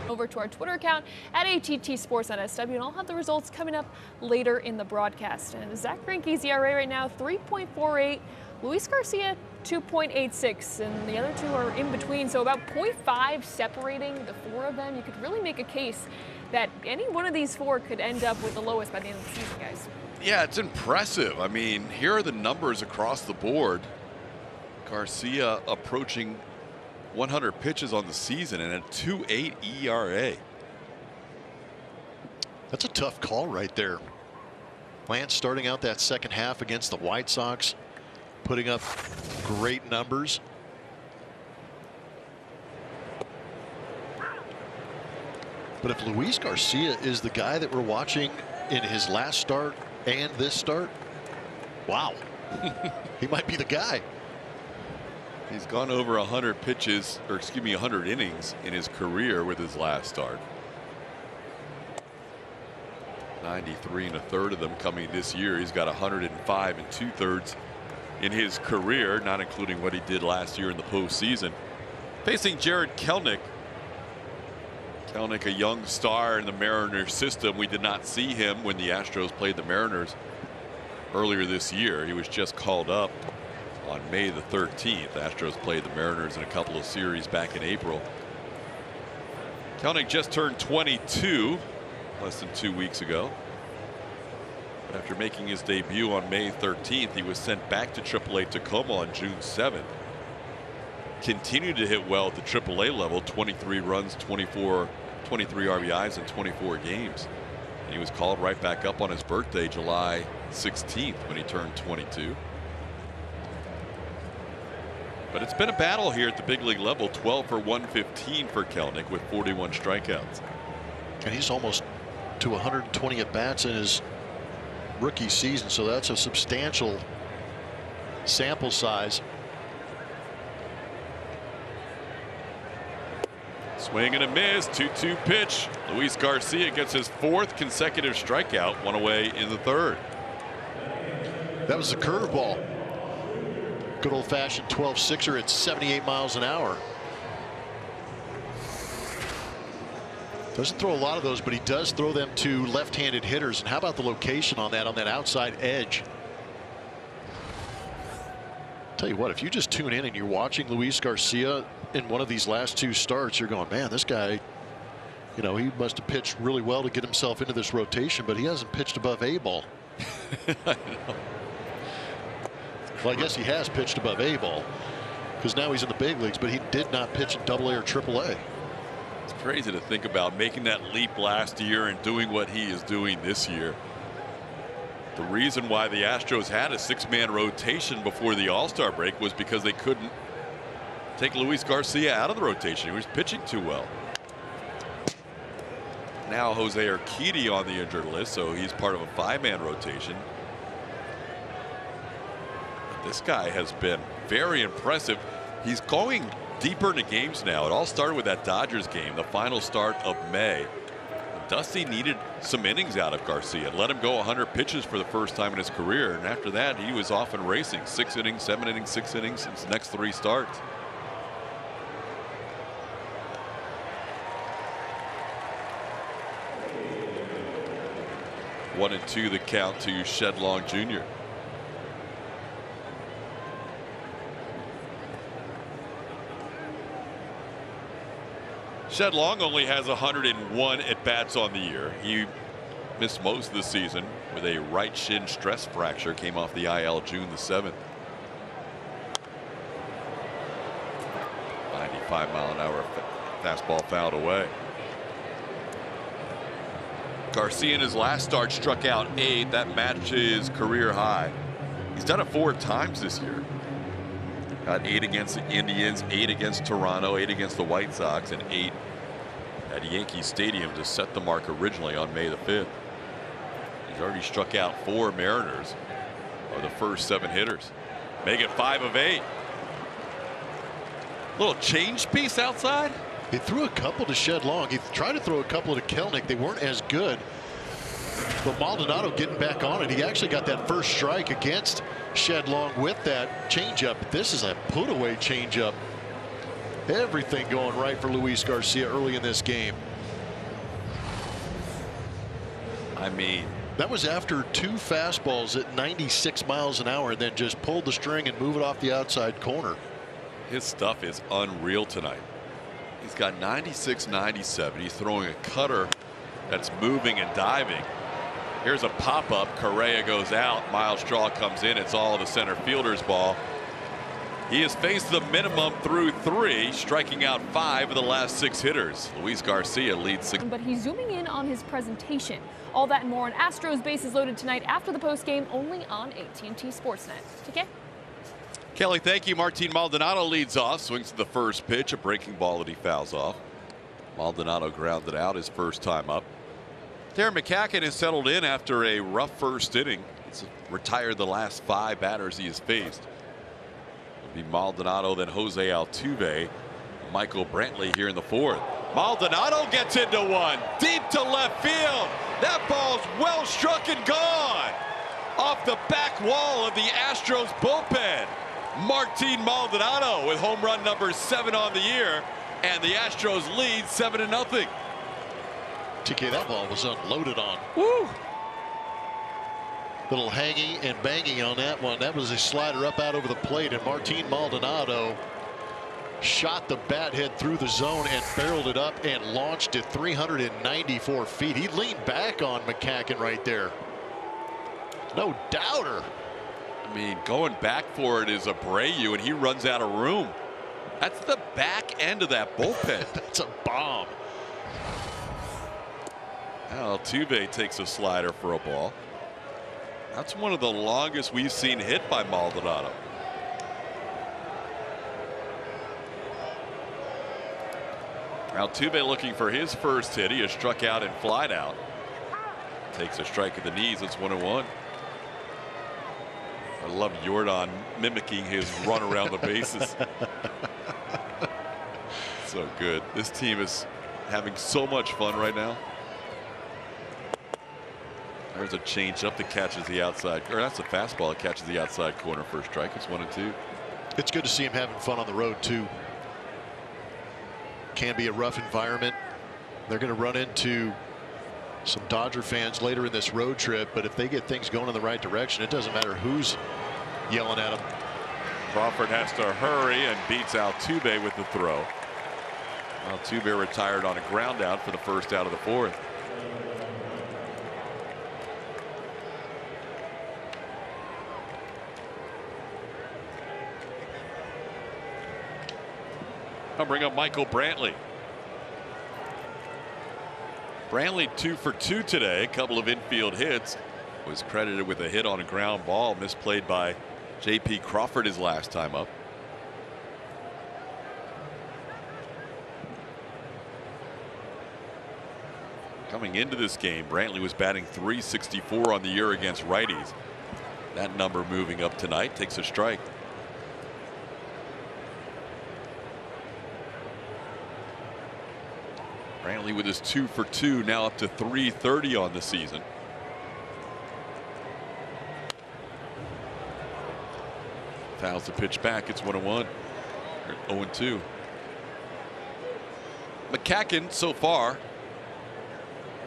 Over to our Twitter account at ATT Sports on SW, and I'll have the results coming up later in the broadcast. And Zach Greinke's ERA right now 3.48, Luis Garcia 2.86, and the other two are in between, so about 0.5 separating the four of them. You could really make a case that any one of these four could end up with the lowest by the end of the season, guys. Yeah, it's impressive. I mean, here are the numbers across the board. Garcia approaching 100 pitches on the season and a 2.8 ERA. That's a tough call right there. Lance starting out that second half against the White Sox, putting up great numbers. But if Luis Garcia is the guy that we're watching in his last start and this start, wow, he might be the guy. He's gone over 100 pitches, or excuse me, 100 innings in his career with his last start. 93 1/3 of them coming this year. He's got 105 2/3 in his career, not including what he did last year in the postseason. Facing Jared Kelenic. Kelenic, a young star in the Mariners system. We did not see him when the Astros played the Mariners earlier this year. He was just called up on May the 13th. The Astros played the Mariners in a couple of series back in April. Kelenic just turned 22 less than 2 weeks ago. After making his debut on May 13th, he was sent back to AAA Tacoma on June 7th. Continued to hit well at the AAA level, 23 runs, 23 RBIs in 24 games. And he was called right back up on his birthday, July 16th, when he turned 22. But it's been a battle here at the big league level. 12 for 115 for Kelenic with 41 strikeouts. And he's almost to 120 at bats in his rookie season, so that's a substantial sample size. Swing and a miss. 2-2 pitch. Luis Garcia gets his 4th consecutive strikeout, one away in the 3rd. That was the curveball. Good old-fashioned 12-6er at 78 miles an hour. Doesn't throw a lot of those, but he does throw them to left-handed hitters. And how about the location on that outside edge? Tell you what, if you just tune in and you're watching Luis Garcia in one of these last 2 starts, you're going, man, this guy, you know, he must have pitched really well to get himself into this rotation, but he hasn't pitched above A ball. I know. Well, I guess he has pitched above A ball because now he's in the big leagues, but he did not pitch in AA or AAA. It's crazy to think about making that leap last year and doing what he is doing this year. The reason why the Astros had a 6-man rotation before the All-Star break was because they couldn't take Luis Garcia out of the rotation. He was pitching too well. Now Jose Urquidy on the injured list, so he's part of a 5-man rotation. This guy has been very impressive. He's going deeper into games now. It all started with that Dodgers game, the final start of May. Dusty needed some innings out of Garcia and let him go 100 pitches for the first time in his career. And after that, he was off and racing. 6 innings, 7 innings, 6 innings since the next 3 starts. One and 2 the count to Shedlong Jr. Shedlong only has 101 at-bats on the year. He missed most of the season with a right shin stress fracture. Came off the IL June the 7th. 95-mile-an-hour fastball fouled away. Garcia in his last start struck out 8. That matched his career high. He's done it 4 times this year. Got 8 against the Indians, 8 against Toronto, 8 against the White Sox, and 8 at Yankee Stadium to set the mark originally on May the 5th. He's already struck out 4 Mariners, or the first 7 hitters. Make it 5 of 8. Little change piece outside. He threw a couple to Shedlong. He tried to throw a couple to Kelnick. They weren't as good. But Maldonado getting back on it. He actually got that first strike against Shedlong with that changeup. This is a put-away changeup. Everything going right for Luis Garcia early in this game. I mean, that was after 2 fastballs at 96 miles an hour and then just pulled the string and move it off the outside corner. His stuff is unreal tonight. He's got 96, 97. He's throwing a cutter that's moving and diving. Here's a pop-up. Correa goes out. Miles Straw comes in. It's all the center fielder's ball. He has faced the minimum through 3, striking out 5 of the last 6 hitters. Luis Garcia leads 6. But he's zooming in on his presentation. All that and more on Astros bases loaded tonight after the postgame, only on AT&T Sportsnet. TK? Kelly, thank you. Martin Maldonado leads off, swings to the first pitch, a breaking ball that he fouls off. Maldonado grounded out his first time up. Darren McCacken has settled in after a rough first inning. He's retired the last 5 batters he has faced. It'll be Maldonado, then Jose Altuve, Michael Brantley here in the 4th. Maldonado gets into one, deep to left field. That ball's well struck and gone. Off the back wall of the Astros bullpen. Martin Maldonado with home run number 7 on the year, and the Astros lead 7-0. TK, that ball was unloaded on. Woo! Little hanging and banging on that one. That was a slider up out over the plate, and Martin Maldonado shot the bat head through the zone and barreled it up and launched it 394 feet. He leaned back on McCacken right there. No doubter. I mean, going back for it is Abreu, and he runs out of room. That's the back end of that bullpen. That's a bomb. Altuve takes a slider for a ball. That's one of the longest we've seen hit by Maldonado. Altuve looking for his first hit. He has struck out and flied out. Takes a strike at the knees. It's 1-1. I love Jordan mimicking his run around the bases. So good. This team is having so much fun right now. There's a changeup that catches the outside, or that's a fastball that catches the outside corner for a strike. It's 1-2. It's good to see him having fun on the road too. Can be a rough environment. They're going to run into some Dodger fans later in this road trip, but if they get things going in the right direction, it doesn't matter who's yelling at them. Crawford has to hurry and beats Altuve with the throw. Altuve retired on a ground out for the first out of the fourth. I'll bring up Michael Brantley. Brantley 2 for 2 today. A couple of infield hits. Was credited with a hit on a ground ball misplayed by J.P. Crawford his last time up. Coming into this game, Brantley was batting .364 on the year against righties. That number moving up tonight. Takes a strike. Brantley with his 2 for 2, now up to .330 on the season. Fouls the pitch back. It's 1-1. 0-2. McCacken so far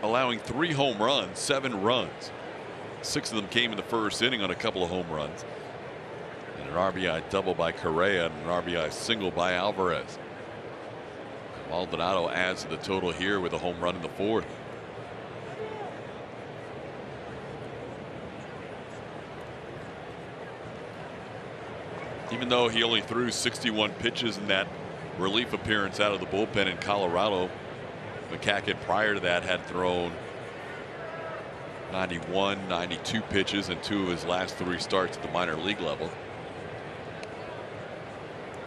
allowing 3 home runs, 7 runs. 6 of them came in the first inning on a couple of home runs. And an RBI double by Correa and an RBI single by Alvarez. Maldonado adds to the total here with a home run in the fourth. Even though he only threw 61 pitches in that relief appearance out of the bullpen in Colorado, McCacken prior to that had thrown 91, 92 pitches in 2 of his last 3 starts at the minor league level.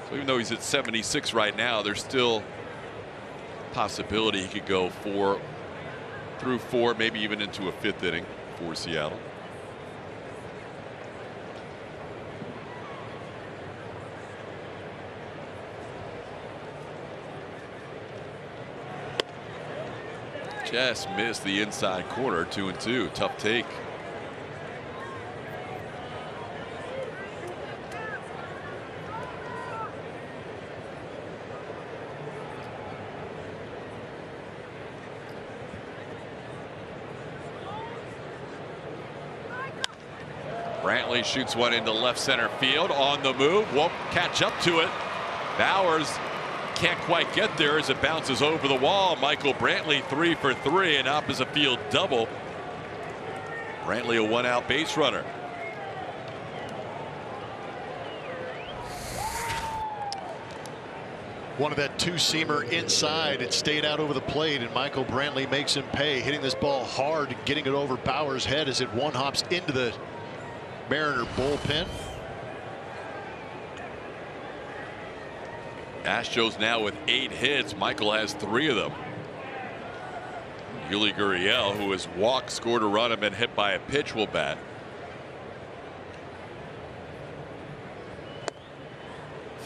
So even though he's at 76 right now, there's still possibility he could go 4 through 4, maybe even into a 5th inning for Seattle. Just missed the inside corner. 2-2. Tough take. Brantley shoots one into left center field. On the move, won't catch up to it. Bowers can't quite get there as it bounces over the wall. Michael Brantley 3 for 3, an opposite field double. Brantley a 1-out base runner. One of that 2-seamer inside. It stayed out over the plate, and Michael Brantley makes him pay, hitting this ball hard and getting it over Bauer's head as it one-hops into the Mariner bullpen. Astros now with 8 hits. Michael has 3 of them. Yuli Gurriel, who has walked, scored a run, and been hit by a pitch, will bat.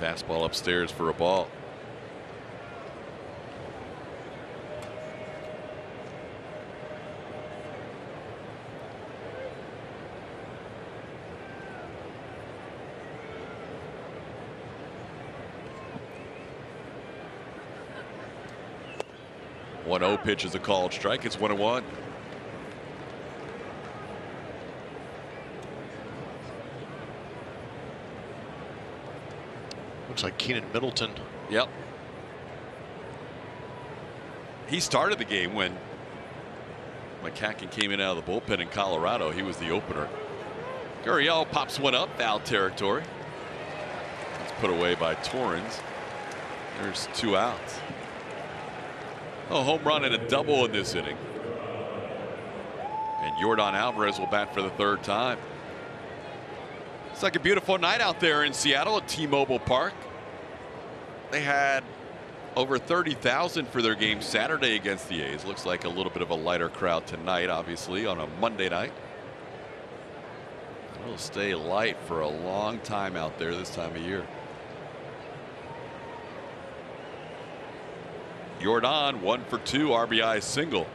Fastball upstairs for a ball. One 0 pitch is a called strike. It's 1-1. Looks like Keenan Middleton. Yep. He started the game when McCacken came in out of the bullpen in Colorado. He was the opener. Gurriel pops one up, foul territory. It's put away by Torrens. There's 2 outs. A home run and a double in this inning. And Yordan Alvarez will bat for the 3rd time. It's like a beautiful night out there in Seattle at T-Mobile Park. They had over 30,000 for their game Saturday against the A's. Looks like a little bit of a lighter crowd tonight, obviously, on a Monday night. It'll stay light for a long time out there this time of year. Jordan 1 for 2 RBI single.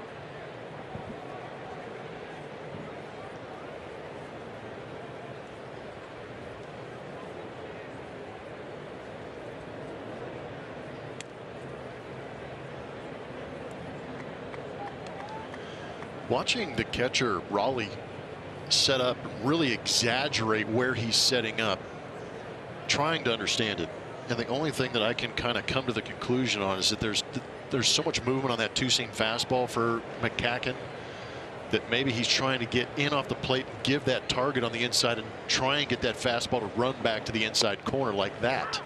Watching the catcher Raleigh set up, really exaggerate where he's setting up, trying to understand it. And the only thing that I can kind of come to the conclusion on is that there's so much movement on that two-seam fastball for McCacken that maybe he's trying to get in off the plate and give that target on the inside and try and get that fastball to run back to the inside corner like that.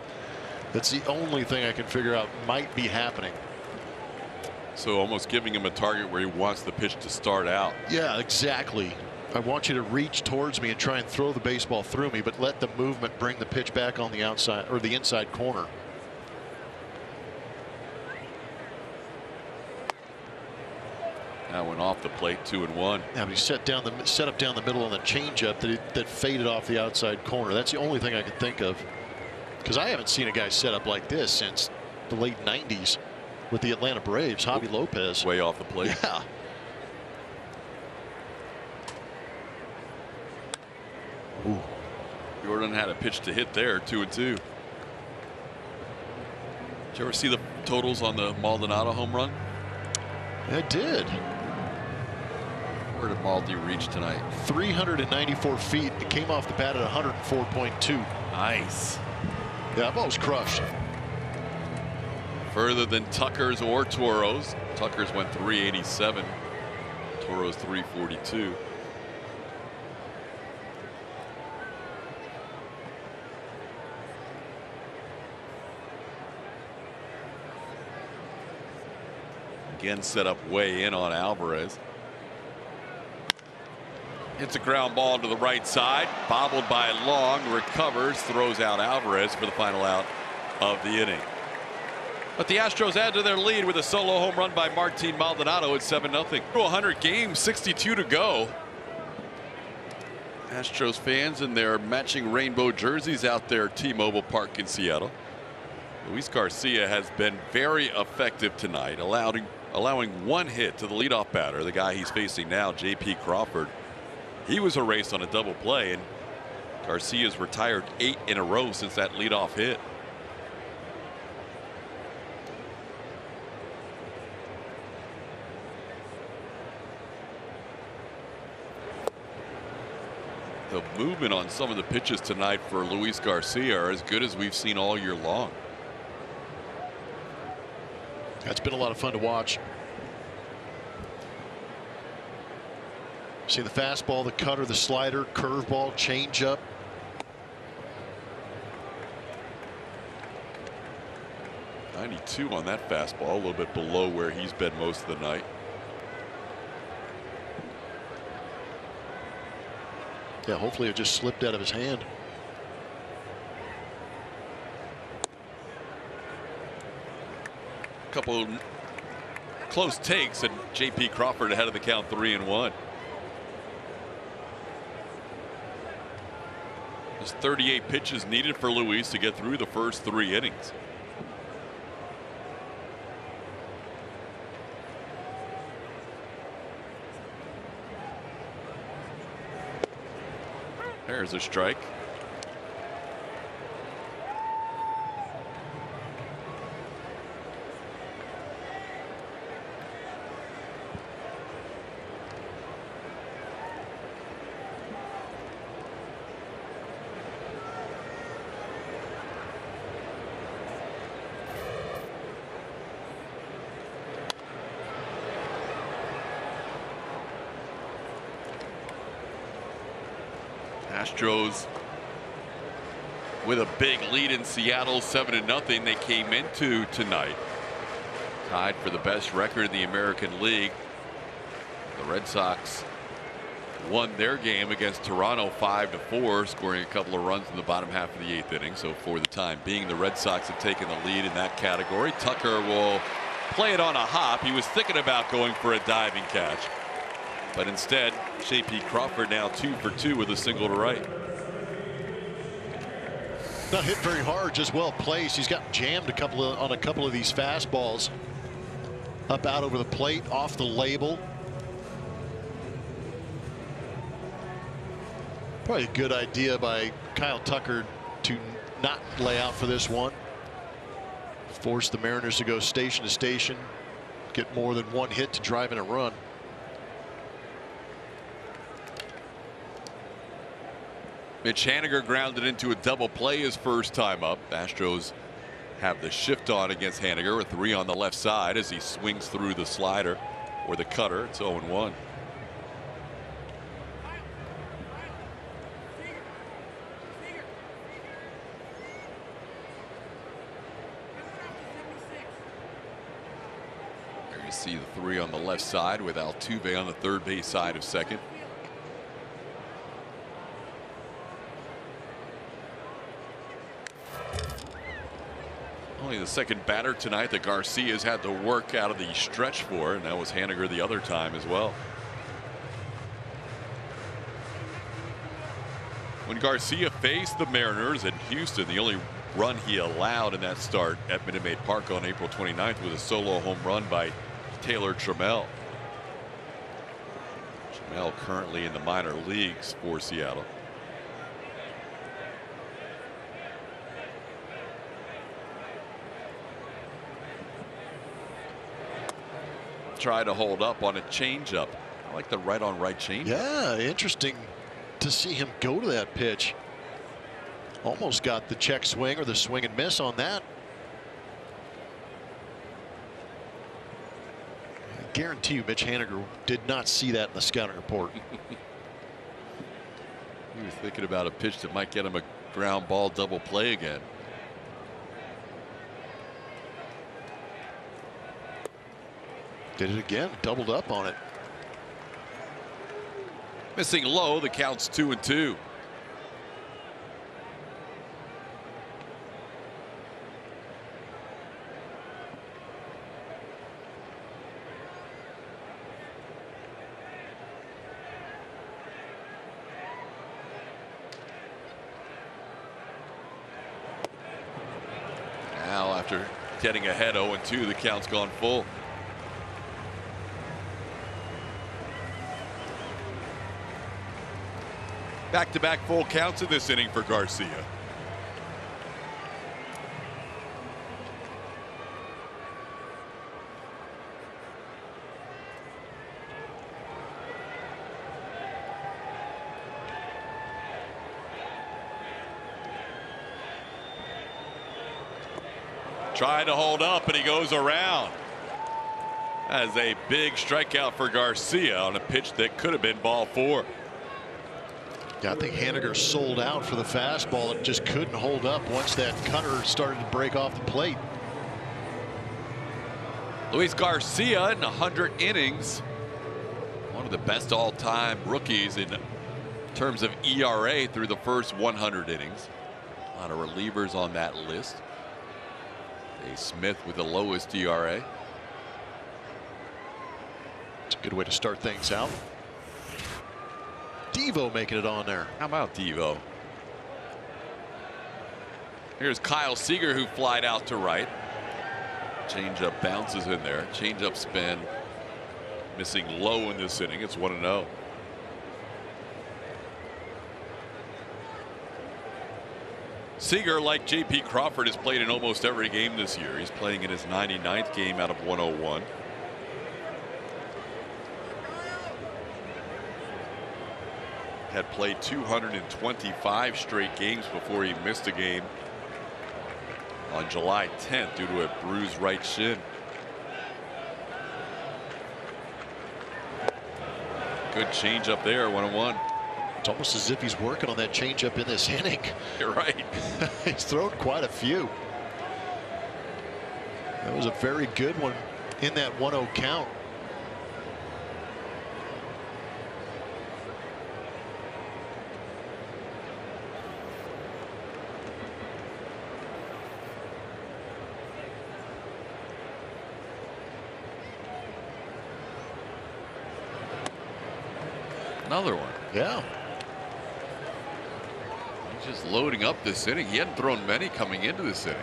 That's the only thing I can figure out might be happening. So almost giving him a target where he wants the pitch to start out. Yeah, exactly. I want you to reach towards me and try and throw the baseball through me, but let the movement bring the pitch back on the outside or the inside corner. That went off the plate, 2-1. Yeah, but he set up down the middle on the changeup that faded off the outside corner. That's the only thing I can think of, because I haven't seen a guy set up like this since the late 90s with the Atlanta Braves. Javi Lopez. Way off the plate. Yeah. Ooh. Jordan had a pitch to hit there, 2-2. Did you ever see the totals on the Maldonado home run? I did. Where did Maldi reach tonight? 394 feet. It came off the bat at 104.2. Nice. Yeah, that ball was crushed. Further than Tucker's or Toro's. Tucker's went 387. Toro's 342. Again, set up way in on Alvarez. Hits a ground ball to the right side, bobbled by Long, recovers, throws out Alvarez for the final out of the inning. But the Astros add to their lead with a solo home run by Martin Maldonado at 7-0. Through 100 games, 62 to go. Astros fans in their matching rainbow jerseys out there at T-Mobile Park in Seattle. Luis Garcia has been very effective tonight, allowing one hit to the leadoff batter, the guy he's facing now, J.P. Crawford. He was erased on a double play, and Garcia's retired 8 in a row since that leadoff hit. The movement on some of the pitches tonight for Luis Garcia are as good as we've seen all year long. That's been a lot of fun to watch. See the fastball, the cutter, the slider, curveball, changeup. .92 on that fastball, a little bit below where he's been most of the night. Yeah, hopefully it just slipped out of his hand. Couple close takes, and J.P. Crawford ahead of the count, 3-1. There's 38 pitches needed for Luis to get through the first 3 innings. There's a strike. Astros with a big lead in Seattle, 7-0. They came into tonight tied for the best record in the American League. The Red Sox won their game against Toronto 5-4, scoring a couple of runs in the bottom half of the 8th inning. So for the time being, the Red Sox have taken the lead in that category. Tucker will play it on a hop. He was thinking about going for a diving catch, but instead J.P. Crawford now 2 for 2 with a single to right. Not hit very hard, just well placed. He's got jammed on a couple of these fastballs. Up out over the plate, off the label. Probably a good idea by Kyle Tucker to not lay out for this one. Force the Mariners to go station to station, get more than one hit to drive in a run. Mitch Haniger grounded into a double play his first time up. Astros have the shift on against Haniger with 3 on the left side as he swings through the slider or the cutter. It's 0-1. There you see the 3 on the left side with Altuve on the third base side of second. Only the second batter tonight that Garcia's had to work out of the stretch for, and that was Haniger the other time as well. When Garcia faced the Mariners in Houston, the only run he allowed in that start at Minute Maid Park on April 29th was a solo home run by Taylor Trammell. Trammell currently in the minor leagues for Seattle. Try to hold up on a changeup. I like the right on right changeup. Yeah, interesting to see him go to that pitch. Almost got the check swing or the swing and miss on that. I guarantee you Mitch Haniger did not see that in the scouting report. He was thinking about a pitch that might get him a ground ball double play again. Did it again, doubled up on it. Missing low, the count's 2-2. Now after getting ahead 0-2, the count's gone full. Back-to-back full counts in this inning for Garcia. Trying to hold up, and he goes around. That is a big strikeout for Garcia on a pitch that could have been ball 4. Yeah, I think Haniger sold out for the fastball. It just couldn't hold up once that cutter started to break off the plate. Luis Garcia in 100 innings. One of the best all-time rookies in terms of ERA through the first 100 innings. A lot of relievers on that list. A Smith with the lowest ERA. It's a good way to start things out. Devo making it on there. How about Devo? Here's Kyle Seager, who flied out to right. Changeup bounces in there. Changeup spin. Missing low in this inning. It's 1-0. Seager, like J.P. Crawford, has played in almost every game this year. He's playing in his 99th game out of 101. Had played 225 straight games before he missed a game on July 10th due to a bruised right shin. Good change up there, 1-1. It's almost as if he's working on that changeup in this inning. You're right. He's thrown quite a few. That was a very good one in that 1-0 count. Another one. Yeah. He's just loading up this inning. He hadn't thrown many coming into this inning.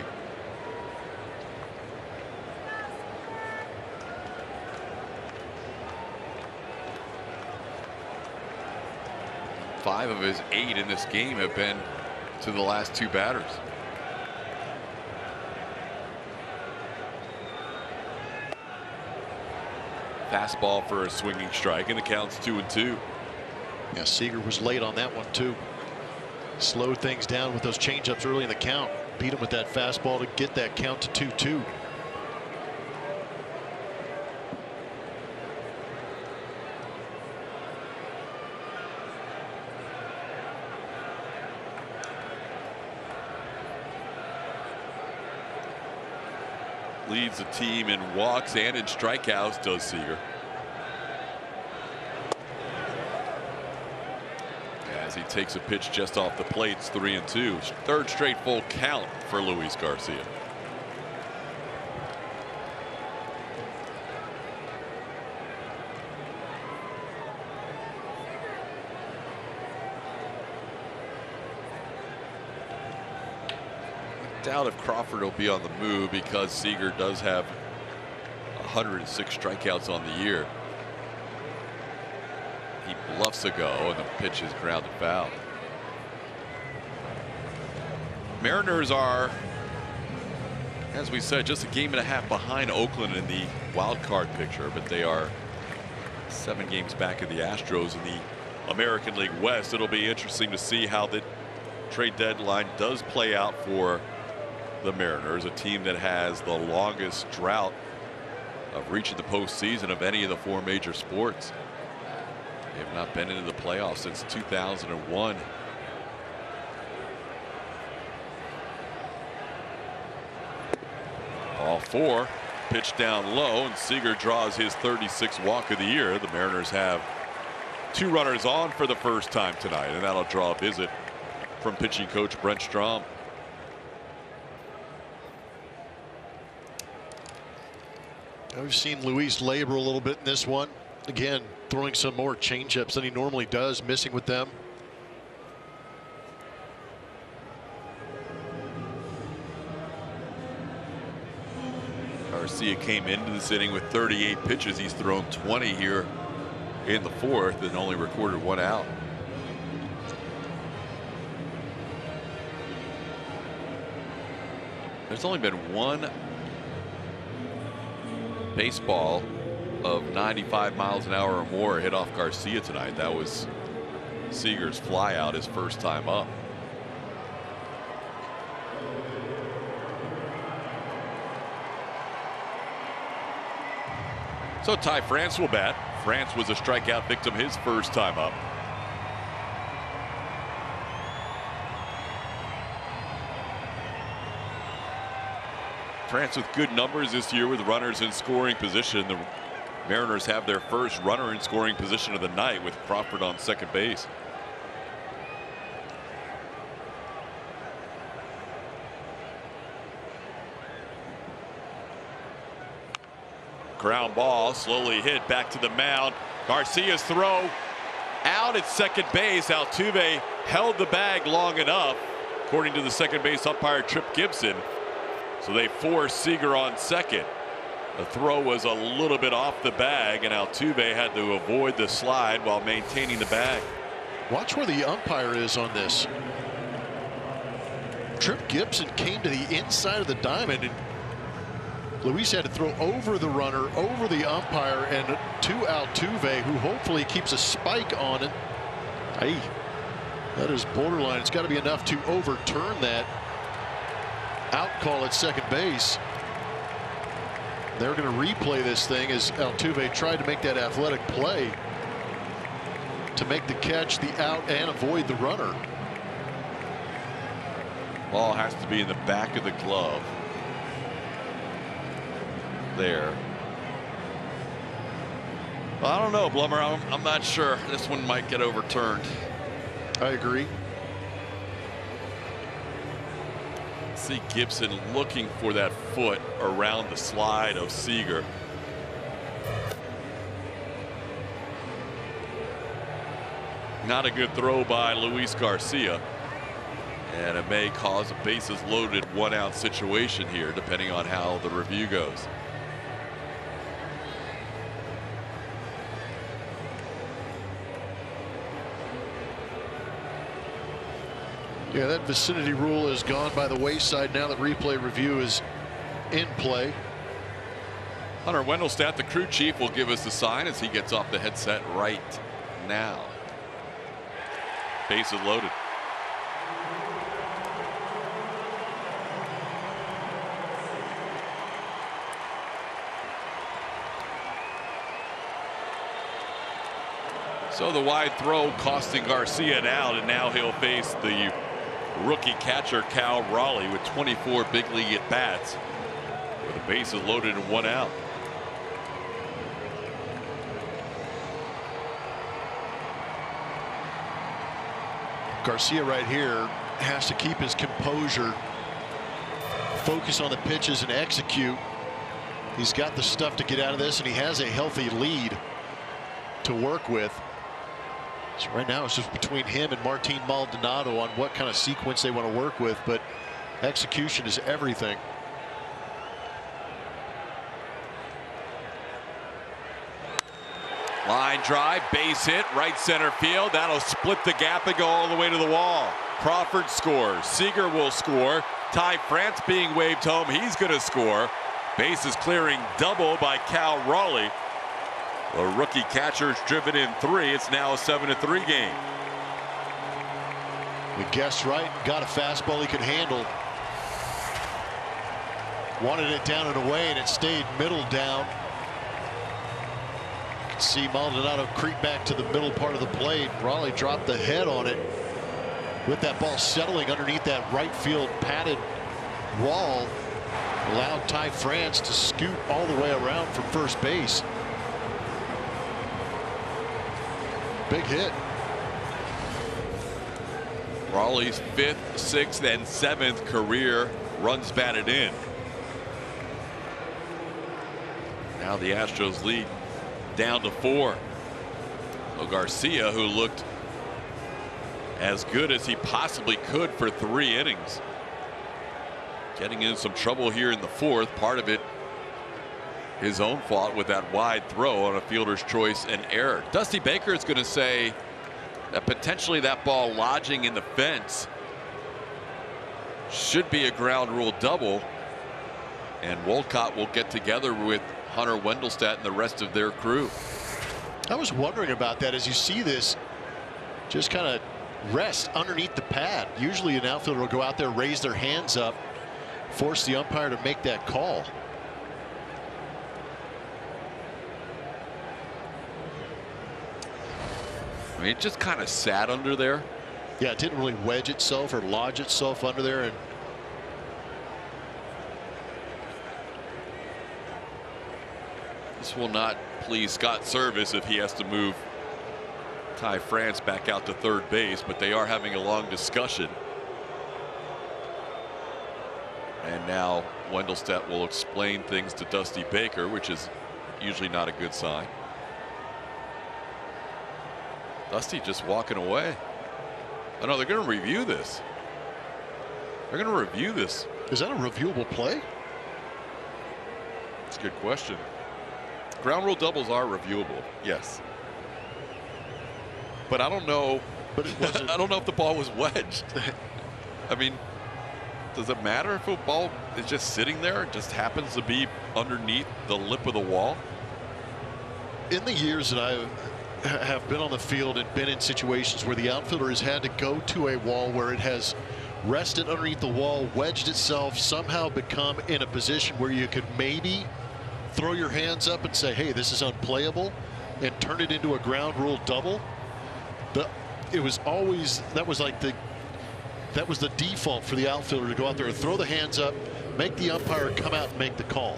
5 of his 8 in this game have been to the last 2 batters. Fastball for a swinging strike, and the count's 2-2. Yeah, Seager was late on that one too. Slowed things down with those changeups early in the count. Beat him with that fastball to get that count to 2-2. Leads the team in walks and in strikeouts, does Seager. As he takes a pitch just off the plate, it's 3-2. Third straight full count for Luis Garcia. Doubt if Crawford will be on the move because Seager does have 106 strikeouts on the year. He bluffs a go, and the pitch is grounded foul. Mariners are, as we said, just a game and a half behind Oakland in the wild card picture, but they are 7 games back of the Astros in the American League West. It'll be interesting to see how the trade deadline does play out for the Mariners, a team that has the longest drought of reaching the postseason of any of the 4 major sports. They have not been into the playoffs since 2001. All 4 pitch down low, and Seager draws his 36th walk of the year. The Mariners have 2 runners on for the first time tonight, and that'll draw a visit from pitching coach Brent Strom. We've seen Luis labor a little bit in this one. Again, throwing some more changeups than he normally does, missing with them. Garcia came into this inning with 38 pitches. He's thrown 20 here in the 4th and only recorded 1 out. There's only been 1 baseball of 95 miles an hour or more hit off Garcia tonight. That was Seager's flyout, his first time up. So Ty France will bat. France was a strikeout victim his first time up. France with good numbers this year with runners in scoring position. The Mariners have their first runner in scoring position of the night with Crawford on second base. Ground ball slowly hit back to the mound. Garcia's throw out at second base. Altuve held the bag long enough, according to the second base umpire Trip Gibson. So they force Seager on second. The throw was a little bit off the bag, and Altuve had to avoid the slide while maintaining the bag. Watch where the umpire is on this. Trip Gibson came to the inside of the diamond, and Luis had to throw over the runner, over the umpire, and to Altuve, who hopefully keeps a spike on it. Hey, that is borderline. It's got to be enough to overturn that out call at second base. They're going to replay this thing as Altuve tried to make that athletic play to make the catch, the out, and avoid the runner. Ball has to be in the back of the glove. There. Well, I don't know, Blummer. I'm not sure. This one might get overturned. I agree. See Gibson looking for that foot around the slide of Seager. Not a good throw by Luis Garcia, and it may cause a bases loaded 1-out situation here, depending on how the review goes. Yeah, that vicinity rule is gone by the wayside now that replay review is in play. Hunter Wendelstedt, the crew chief, will give us the sign as he gets off the headset right now. Bases loaded. So the wide throw costing Garcia an out, and now he'll face the rookie catcher Cal Raleigh with 24 big league at bats, with the bases loaded and 1 out. Garcia right here has to keep his composure, focus on the pitches, and execute. He's got the stuff to get out of this, and he has a healthy lead to work with. So right now it's just between him and Martin Maldonado on what kind of sequence they want to work with, but execution is everything. Line drive, base hit, right center field. That'll split the gap and go all the way to the wall. Crawford scores. Seager will score. Ty France being waved home. He's going to score. Bases clearing double by Cal Raleigh. The rookie catcher's driven in 3. It's now a 7-3 game. We guessed right. Got a fastball he could handle. Wanted it down and away, and it stayed middle down. You can see Maldonado creep back to the middle part of the plate. Raleigh dropped the head on it with that ball settling underneath that right field padded wall. Allowed Ty France to scoot all the way around from first base. Big hit. Raleigh's 5th, 6th, and 7th career runs batted in. Now the Astros lead down to 4. So Garcia, who looked as good as he possibly could for 3 innings, getting in some trouble here in the 4th. Part of it his own fault with that wide throw on a fielder's choice and error. Dusty Baker is going to say that potentially that ball lodging in the fence should be a ground rule double, and Wolcott will get together with Hunter Wendelstedt and the rest of their crew. I was wondering about that as you see this just kind of rest underneath the pad. Usually an outfielder will go out there, raise their hands up, force the umpire to make that call. I mean, it just kind of sat under there. Yeah, it didn't really wedge itself or lodge itself under there. And this will not please Scott Service if he has to move Ty France back out to third base, but they are having a long discussion. And now Wendelstedt will explain things to Dusty Baker, which is usually not a good sign. Dusty just walking away. Oh no, they're going to review this. They're going to review this. Is that a reviewable play? That's a good question. Ground rule doubles are reviewable, yes. But I don't know. But it wasn't. I don't know if the ball was wedged. I mean, does it matter if a ball is just sitting there and just happens to be underneath the lip of the wall? In the years that I have been on the field and been in situations where the outfielder has had to go to a wall where it has rested underneath the wall, wedged itself, somehow become in a position where you could maybe throw your hands up and say, hey, this is unplayable, and turn it into a ground rule double. It was always, that was the default for the outfielder to go out there and throw the hands up, make the umpire come out and make the call.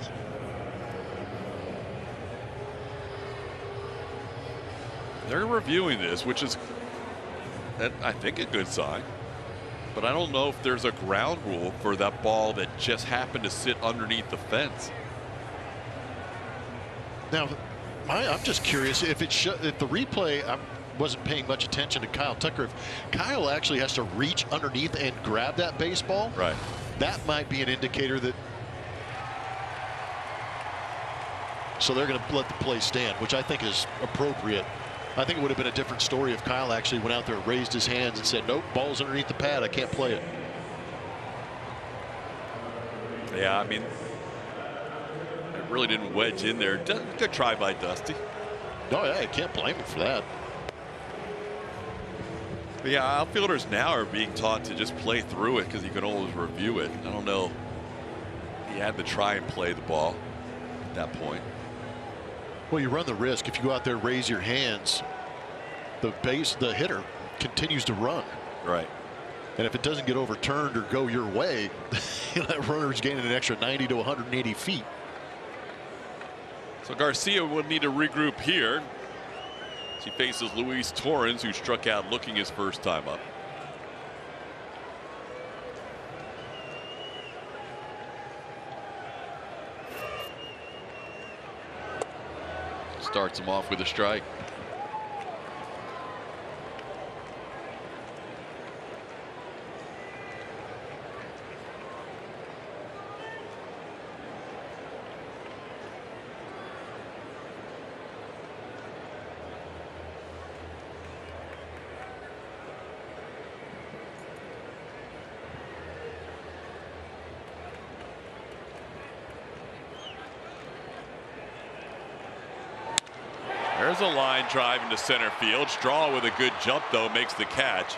They're reviewing this, which is, I think, a good sign. But I don't know if there's a ground rule for that ball that just happened to sit underneath the fence. Now, I'm just curious if the replay. I wasn't paying much attention to Kyle Tucker. If Kyle actually has to reach underneath and grab that baseball, right, that might be an indicator that. So they're going to let the play stand, which I think is appropriate. I think it would have been a different story if Kyle actually went out there, raised his hands, and said, "Nope, ball's underneath the pad. I can't play it." Yeah, I mean, it really didn't wedge in there. Good try by Dusty. No, yeah, I can't blame him for that. But yeah, outfielders now are being taught to just play through it because you can always review it. I don't know. He had to try and play the ball at that point. Well, you run the risk if you go out there, raise your hands. The hitter continues to run. Right. And if it doesn't get overturned or go your way, that runner's gaining an extra 90 to 180 feet. So Garcia will need to regroup here. He faces Luis Torrens, who struck out looking his first time up. Starts him off with a strike. There's a line drive into center field. Straw with a good jump, though, makes the catch.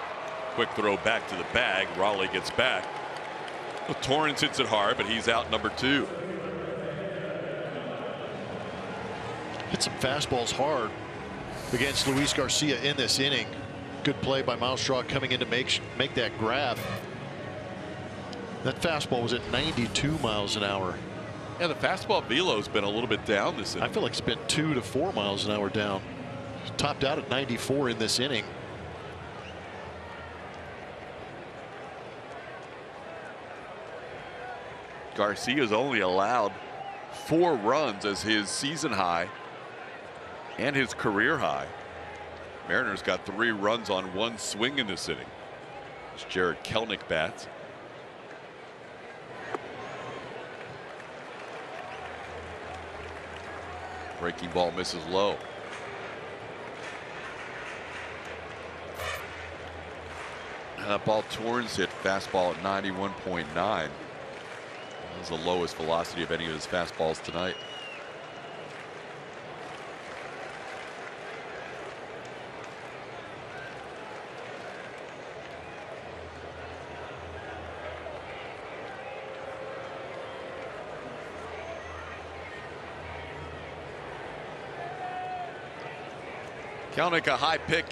Quick throw back to the bag. Raleigh gets back. Well, Torrens hits it hard, but he's out number 2. Hit some fastballs hard against Luis Garcia in this inning. Good play by Miles Straw coming in to make that grab. That fastball was at 92 miles an hour. Yeah, the fastball velo's been a little bit down this inning. I feel like it's been 2 to 4 miles an hour down. Topped out at 94 in this inning. Garcia's only allowed 4 runs as his season high and his career high. Mariners got 3 runs on 1 swing in this inning. As Jared Kelenic bats. Breaking ball misses low. That ball Torrens hit fastball at 91.9. That was the lowest velocity of any of his fastballs tonight. Kelenic, a high pick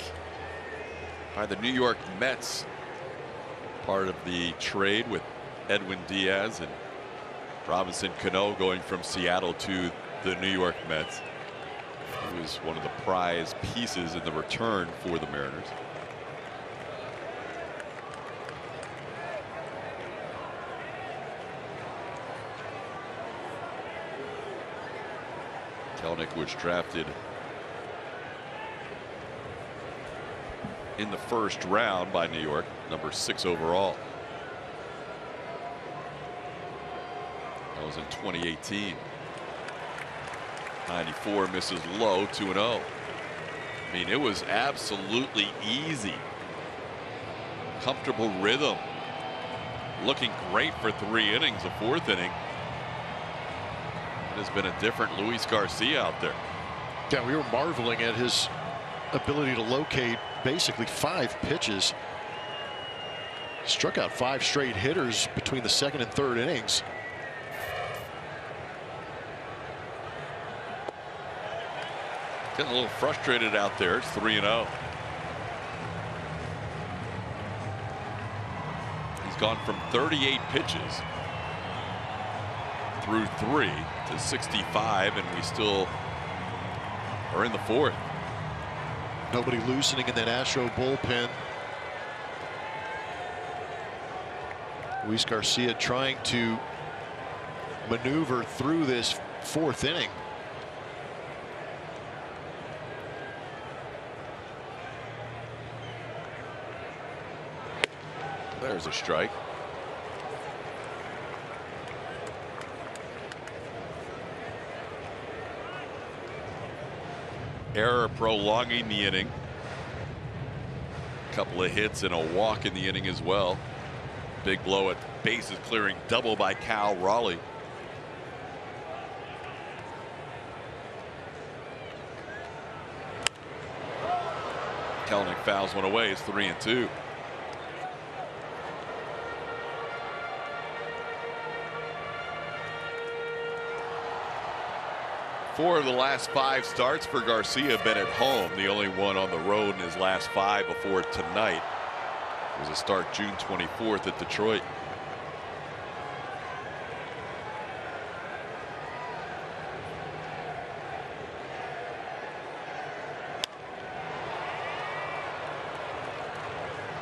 by the New York Mets. Part of the trade with Edwin Diaz and Robinson Cano going from Seattle to the New York Mets. He was one of the prize pieces in the return for the Mariners. Kelenic was drafted in the first round by New York, number 6 overall. That was in 2018. 94 misses low, 2-0. I mean, it was absolutely easy. Comfortable rhythm. Looking great for 3 innings, a 4th inning. It has been a different Luis Garcia out there. Yeah, we were marveling at his ability to locate basically 5 pitches. Struck out 5 straight hitters between the 2nd and 3rd innings. Getting a little frustrated out there. It's 3-0. He's gone from 38 pitches through 3 to 65, and we still are in the 4th. Nobody loosening in that Astro bullpen. Luis Garcia trying to maneuver through this 4th inning. There's a strike. error prolonging the inning. A couple of hits and a walk in the inning as well. Big blow at bases clearing double by Cal Raleigh. Kelenic fouls one away. It's 3-2. Four of the last 5 starts for Garcia have been at home. The only one on the road in his last 5 before tonight was a start June 24th at Detroit.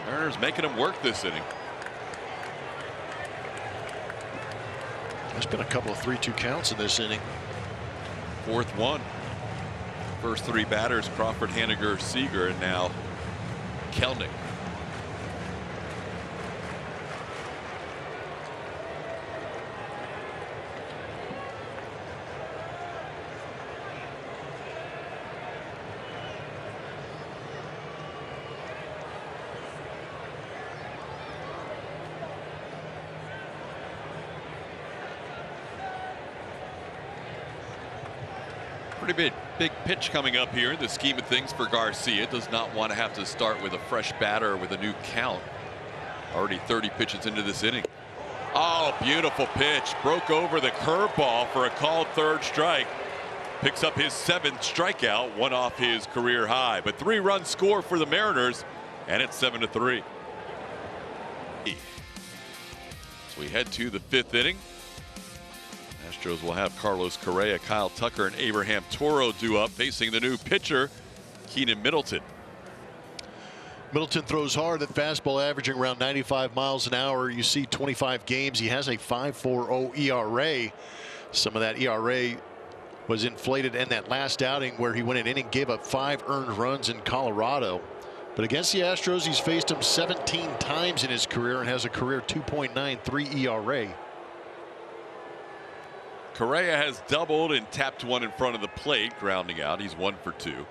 Mariners making him work this inning. There's been a couple of 3-2 counts in this inning. 4th one. First 3 batters, Crawford, Haniger, Seager, and now Kelenic. Pretty big pitch coming up here in the scheme of things for Garcia. Does not want to have to start with a fresh batter with a new count. Already 30 pitches into this inning. Oh, beautiful pitch. Broke over the curveball for a called 3rd strike. Picks up his 7th strikeout, one off his career high. But 3-run score for the Mariners, and it's 7-3. So we head to the 5th inning. Astros will have Carlos Correa, Kyle Tucker, and Abraham Toro due up, facing the new pitcher, Keenan Middleton. Middleton throws hard. That fastball averaging around 95 miles an hour. You see 25 games. He has a 5.40 ERA. Some of that ERA was inflated in that last outing where he went an inning, gave up 5 earned runs in Colorado. But against the Astros, he's faced him 17 times in his career and has a career 2.93 ERA. Correa has doubled and tapped one in front of the plate, grounding out. He's 1 for 2.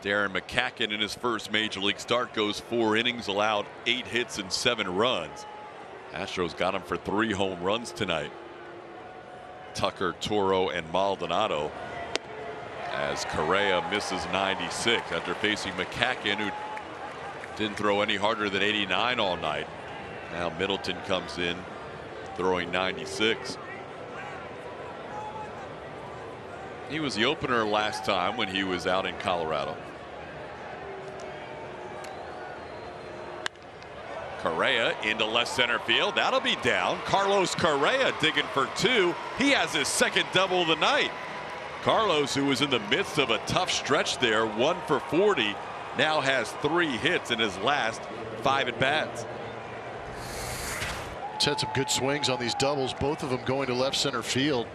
Darren McCacken in his first major league start goes 4 innings, allowed 8 hits and 7 runs. Astros got him for 3 home runs tonight. Tucker, Toro, and Maldonado, as Correa misses 96 after facing McCacken, who didn't throw any harder than 89 all night. Now Middleton comes in throwing 96. He was the opener last time when he was out in Colorado. Correa into left center field. That'll be down. Carlos Correa digging for 2. He has his 2nd double of the night. Carlos, who was in the midst of a tough stretch there, 1 for 40, now has 3 hits in his last 5 at bats. He's had some good swings on these doubles, both of them going to left center field.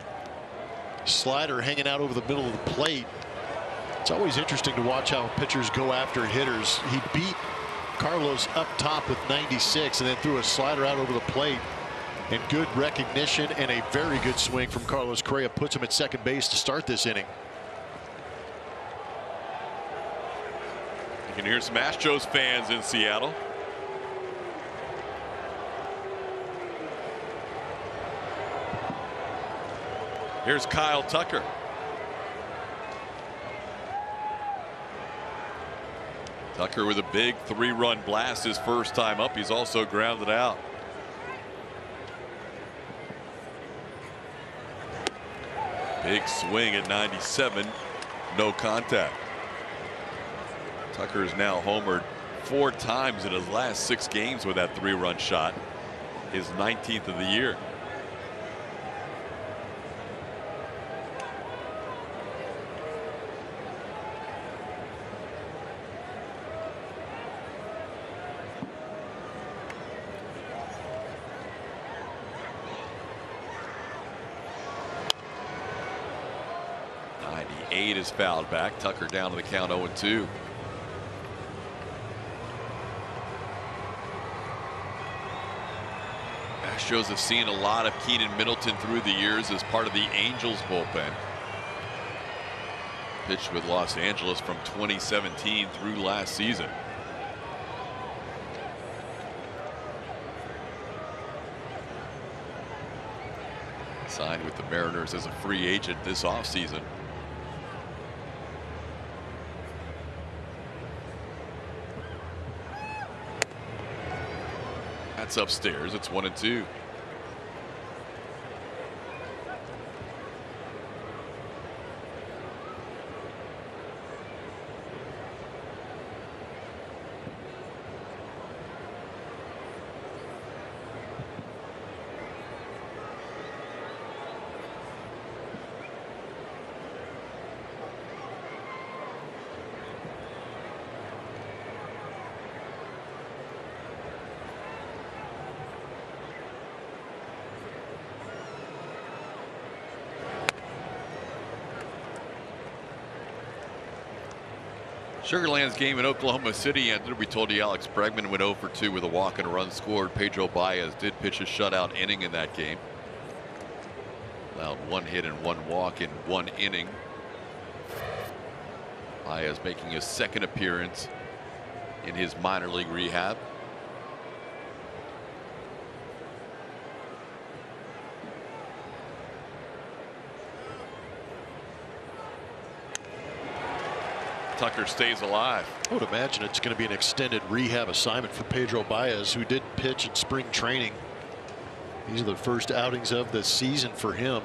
Slider hanging out over the middle of the plate. It's always interesting to watch how pitchers go after hitters. He beat Carlos up top with 96 and then threw a slider out over the plate. And good recognition and a very good swing from Carlos Correa puts him at second base to start this inning. You can hear some Astros fans in Seattle. Here's Kyle Tucker. Tucker with a big 3-run blast his first time up. He's also grounded out. Big swing at 97. No contact. Tucker is now homered 4 times in his last 6 games with that 3-run shot. His 19th of the year. Is fouled back. Tucker down to the count 0-2. Astros have seen a lot of Keenan Middleton through the years as part of the Angels bullpen. Pitched with Los Angeles from 2017 through last season. Signed with the Mariners as a free agent this offseason. That's upstairs. It's 1-2. Sugarland's game in Oklahoma City ended. We told you Alex Bregman went 0 for 2 with a walk and a run scored. Pedro Baez did pitch a shutout inning in that game. Allowed 1 hit and 1 walk in 1 inning. Baez making his 2nd appearance in his minor league rehab. Tucker stays alive. I would imagine it's going to be an extended rehab assignment for Pedro Baez, who did pitch in spring training. These are the first outings of the season for him.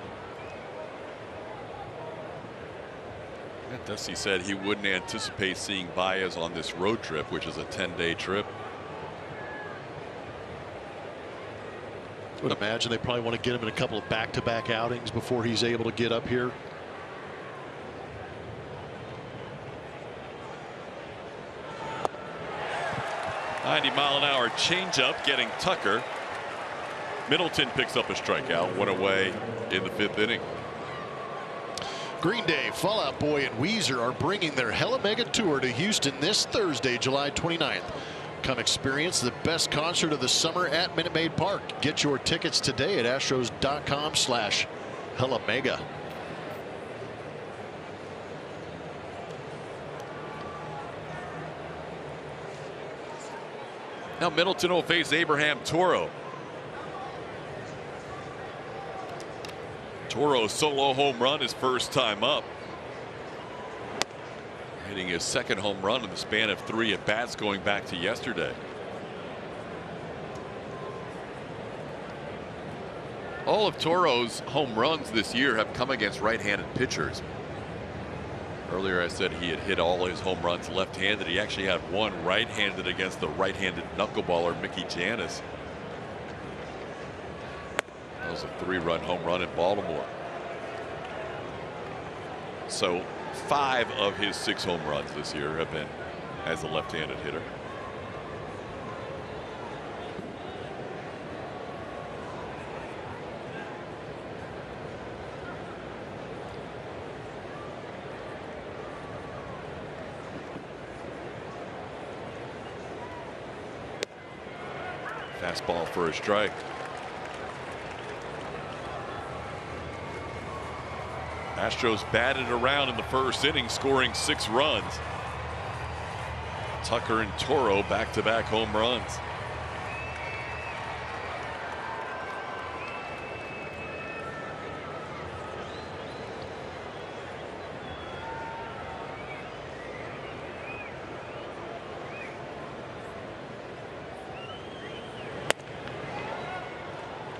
Dusty said he wouldn't anticipate seeing Baez on this road trip, which is a 10-day trip. I would imagine they probably want to get him in a couple of back-to-back outings before he's able to get up here. .90-mile-an-hour changeup getting Tucker. Middleton picks up a strikeout, 1 away in the 5th inning. Green Day, Fall Out Boy, and Weezer are bringing their Hella Mega Tour to Houston this Thursday, July 29th. Come experience the best concert of the summer at Minute Maid Park. Get your tickets today at astros.com/HellaMega. Now Middleton will face Abraham Toro. Toro's solo home run his first time up. Hitting his 2nd home run in the span of 3 at bats going back to yesterday. All of Toro's home runs this year have come against right-handed pitchers. Earlier I said he had hit all his home runs left-handed. He actually had 1 right-handed against the right-handed knuckleballer Mickey Janis. That was a 3-run home run in Baltimore. So 5 of his 6 home runs this year have been as a left-handed hitter. Fastball for a strike. Astros batted around in the 1st inning, scoring 6 runs. Tucker and Toro back-to-back home runs.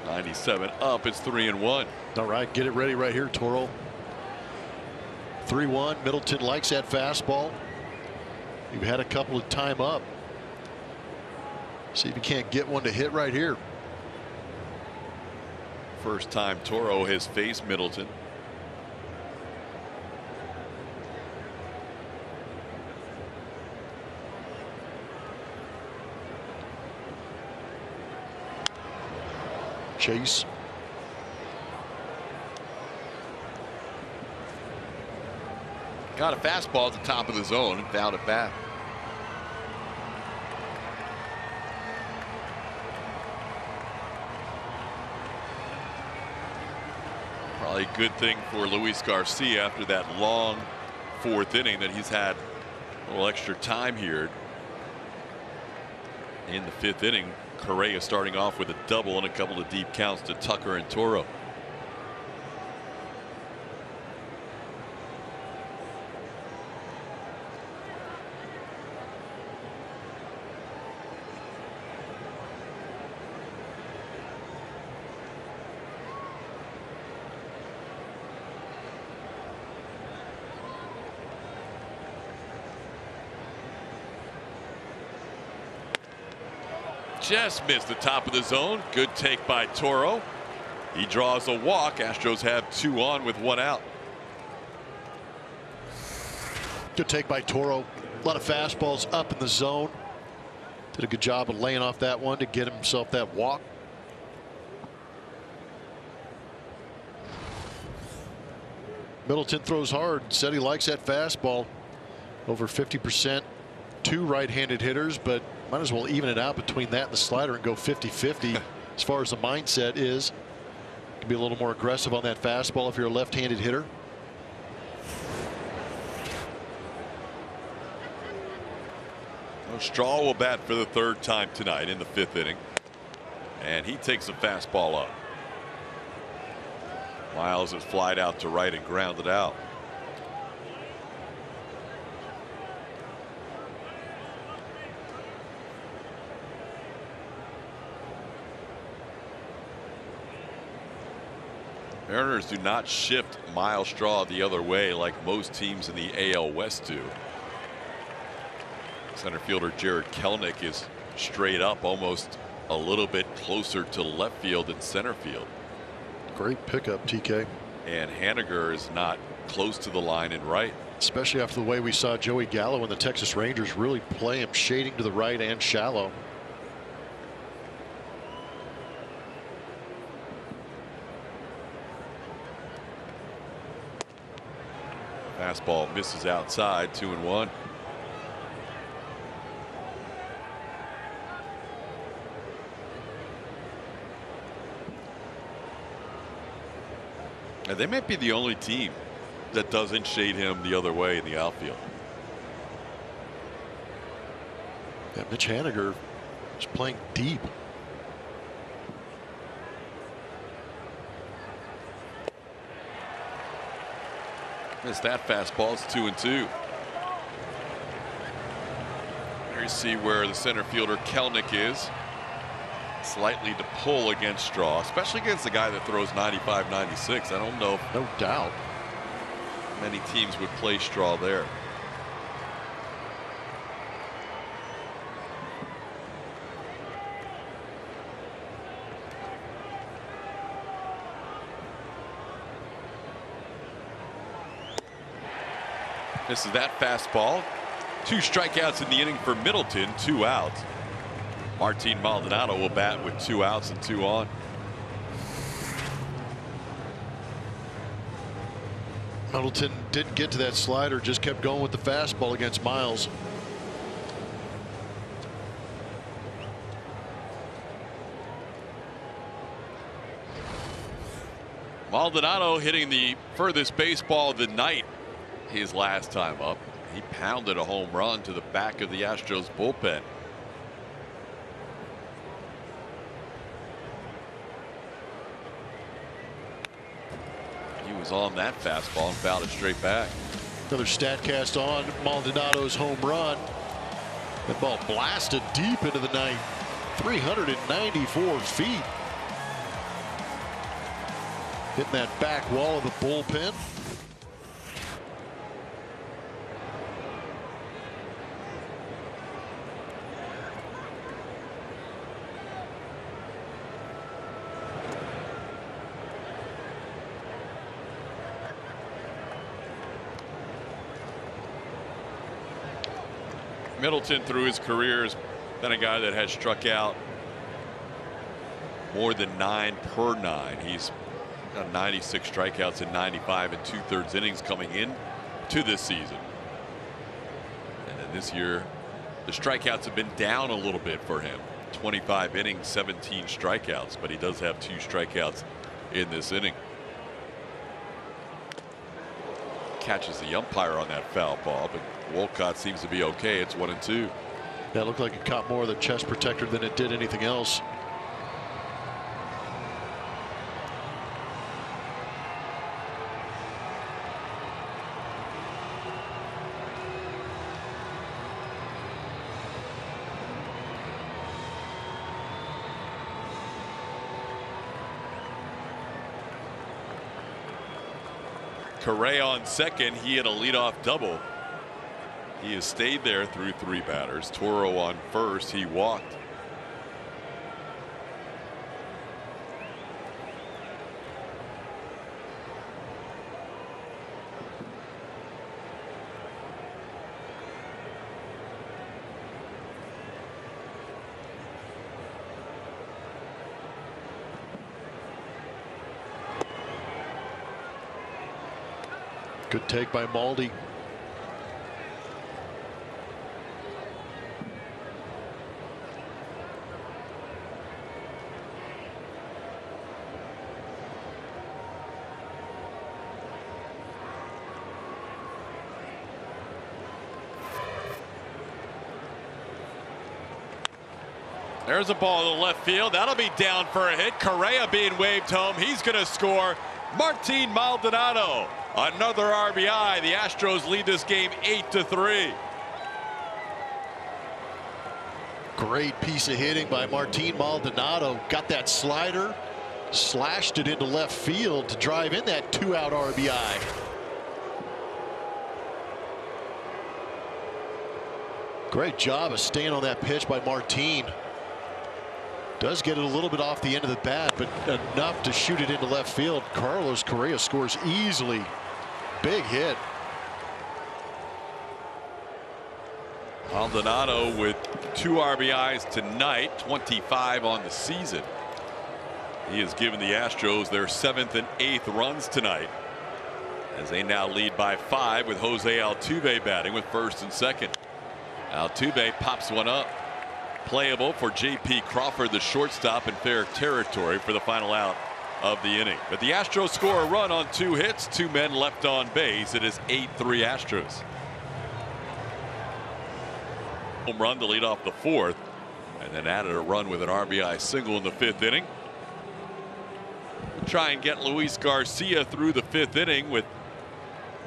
.97 up. It's 3-1. All right, get it ready right here, Toro. 3-1. Middleton likes that fastball. You've had a couple of time up. See if you can't get one to hit right here. First time Toro has faced Middleton. Chase. Got a fastball at the top of the zone and fouled it back. Probably a good thing for Luis Garcia after that long 4th inning that he's had a little extra time here. In the 5th inning, Correa starting off with a double and a couple of deep counts to Tucker and Toro. Just missed the top of the zone. Good take by Toro. He draws a walk. Astros have 2 on with 1 out. Good take by Toro. A lot of fastballs up in the zone. Did a good job of laying off that one to get himself that walk. Middleton throws hard. Said he likes that fastball. Over 50% to right-handed hitters, but might as well even it out between that and the slider and go 50-50 as far as the mindset is. Can be a little more aggressive on that fastball if you're a left-handed hitter. Well, Straw will bat for the 3rd time tonight in the 5th inning, and he takes a fastball up. Miles is flied out to right and grounded out. Mariners do not shift Miles Straw the other way like most teams in the AL West do. Center fielder Jared Kelenic is straight up, almost a little bit closer to left field than center field. Great pickup, TK. And Haniger is not close to the line in right. Especially after the way we saw Joey Gallo and the Texas Rangers really play him shading to the right and shallow. Fastball misses outside, 2-1. And they might be the only team that doesn't shade him the other way in the outfield. Yeah, Mitch Haniger is playing deep. Missed that fastball. It's 2-2. Here you see where the center fielder Kelenic is. Slightly to pull against Straw, especially against a guy that throws 95-96. I don't know if no doubt many teams would play Straw there. This is that fastball. 2 strikeouts in the inning for Middleton, 2 outs. Martin Maldonado will bat with 2 outs and 2 on. Middleton didn't get to that slider, just kept going with the fastball against Miles. Maldonado hitting the furthest baseball of the night his last time up. He pounded a home run to the back of the Astros bullpen. He was on that fastball and fouled it straight back. Another StatCast on Maldonado's home run. That ball blasted deep into the night. 394 feet. Hitting that back wall of the bullpen. Middleton through his career has been a guy that has struck out more than 9 per 9. He's got 96 strikeouts in 95 and 2/3 innings coming in to this season. And then this year the strikeouts have been down a little bit for him. 25 innings, 17 strikeouts, but he does have 2 strikeouts in this inning. catches the umpire on that foul ball, but Wolcott seems to be okay. It's 1-2. That looked like it caught more of the chest protector than it did anything else. Correa on second. He had a leadoff double. He has stayed there through 3 batters. Toro on first. He walked. Good take by Maldi. There's a ball to left field. That'll be down for a hit. Correa being waved home. He's going to score. Martin Maldonado. Another RBI. The Astros lead this game 8-3. Great piece of hitting by Martin Maldonado. Got that slider, slashed it into left field to drive in that 2-out RBI. Great job of staying on that pitch by Martin. Does get it a little bit off the end of the bat, but enough to shoot it into left field. Carlos Correa scores easily. Big hit. Maldonado with 2 RBIs tonight, 25 on the season. He has given the Astros their 7th and 8th runs tonight, as they now lead by 5 with Jose Altuve batting with first and second. Altuve pops one up. Playable for J.P. Crawford, the shortstop, in fair territory for the final out of the inning. But the Astros score a run on 2 hits, 2 men left on base. It is 8-3 Astros. Home run to lead off the 4th, and then added a run with an RBI single in the 5th inning. Try and get Luis Garcia through the 5th inning with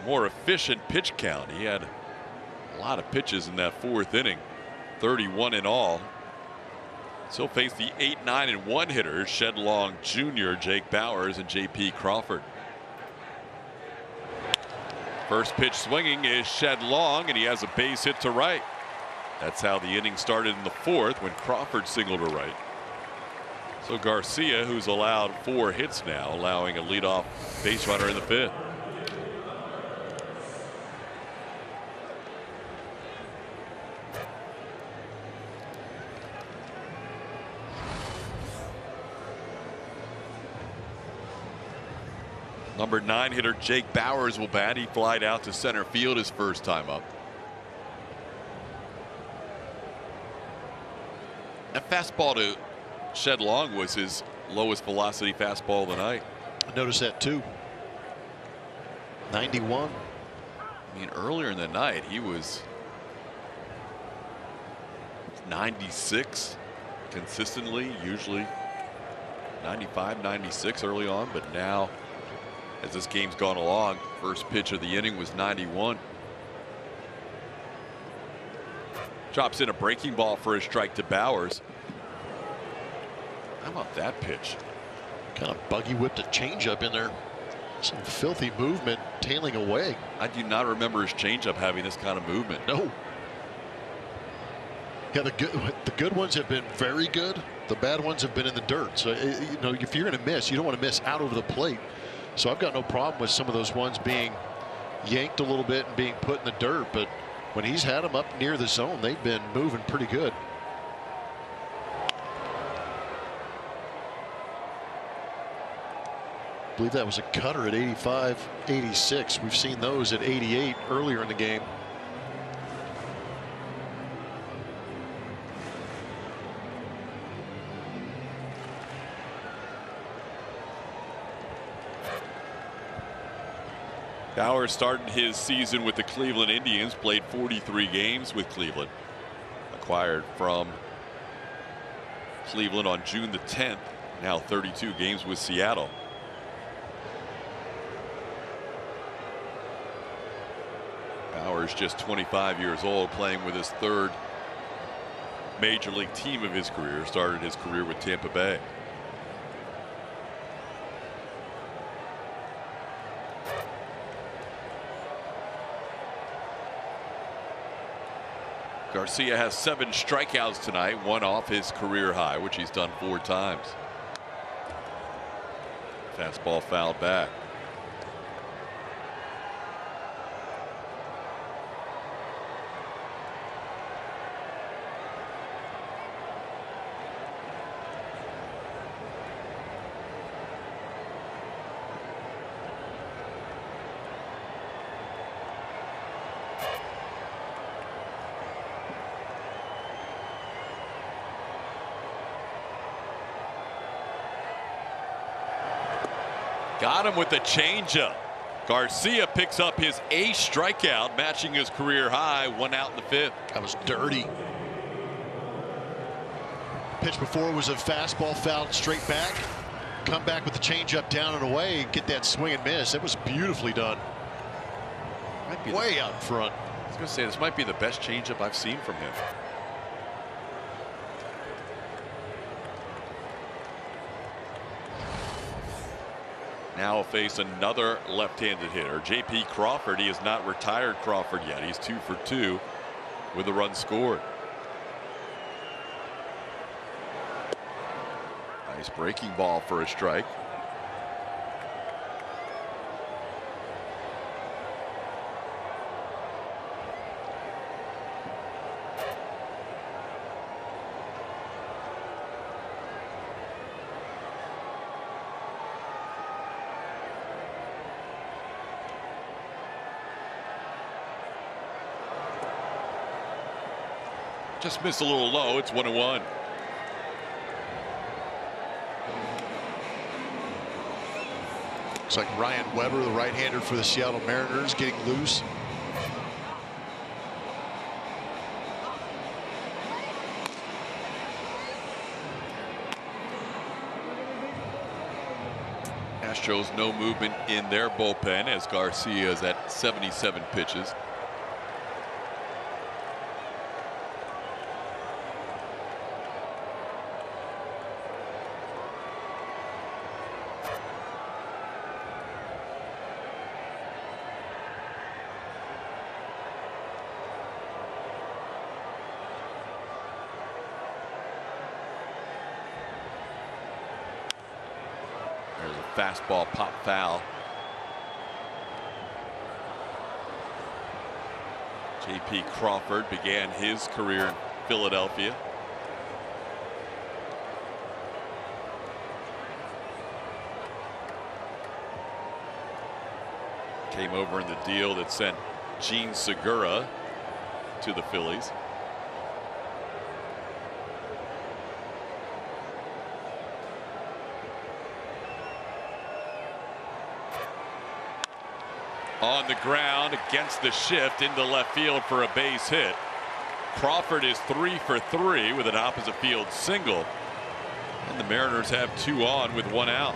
more efficient pitch count. He had a lot of pitches in that 4th inning, 31 in all. So face the 8, 9, and 1 hitters, Shed Long Jr., Jake Bauers, and J.P. Crawford. First pitch swinging is Shed Long, and he has a base hit to right. That's how the inning started in the 4th when Crawford singled to right. So Garcia, who's allowed 4 hits now, allowing a leadoff base runner in the 5th. Number 9 hitter Jake Bauers will bat. He flied out to center field his first time up. That fastball to Shed Long was his lowest velocity fastball of the night. I noticed that too. 91. I mean, earlier in the night he was 96 consistently, usually 95, 96 early on, but now, as this game's gone along, first pitch of the inning was 91. Drops in a breaking ball for a strike to Bauers. How about that pitch? Kind of buggy whipped a changeup in there. Some filthy movement, tailing away. I do not remember his changeup having this kind of movement. No. Yeah, the good ones have been very good. The bad ones have been in the dirt. So you know, if you're going to miss, you don't want to miss out over the plate. So I've got no problem with some of those ones being yanked a little bit and being put in the dirt. But when he's had them up near the zone, they've been moving pretty good. I believe that was a cutter at 85, 86. We've seen those at 88 earlier in the game. Bauer started his season with the Cleveland Indians, played 43 games with Cleveland. Acquired from Cleveland on June the 10th. Now 32 games with Seattle. Bauer's just 25 years old, playing with his third major league team of his career. Started his career with Tampa Bay. Garcia has 7 strikeouts tonight, 1 off his career high, which he's done 4 times. Fastball fouled back. Got him with the changeup. Garcia picks up his 8th strikeout, matching his career high. 1 out in the 5th. That was dirty. Pitch before was a fastball fouled straight back. Come back with the changeup down and away, get that swing and miss. It was beautifully done. Might be way out in front. I was going to say, this might be the best changeup I've seen from him. Now will face another left-handed hitter, J.P. Crawford. He has not retired Crawford yet. He's 2 for 2 with a run scored. Nice breaking ball for a strike. Just missed a little low. It's 1-1. Looks like Ryan Weber, the right-hander for the Seattle Mariners, getting loose. Astros no movement in their bullpen as Garcia is at 77 pitches. There's a fastball pop foul. J.P. Crawford began his career in Philadelphia. Came over in the deal that sent Gene Segura to the Phillies. On the ground against the shift into left field for a base hit. Crawford is 3 for 3 with an opposite field single. And the Mariners have 2 on with 1 out.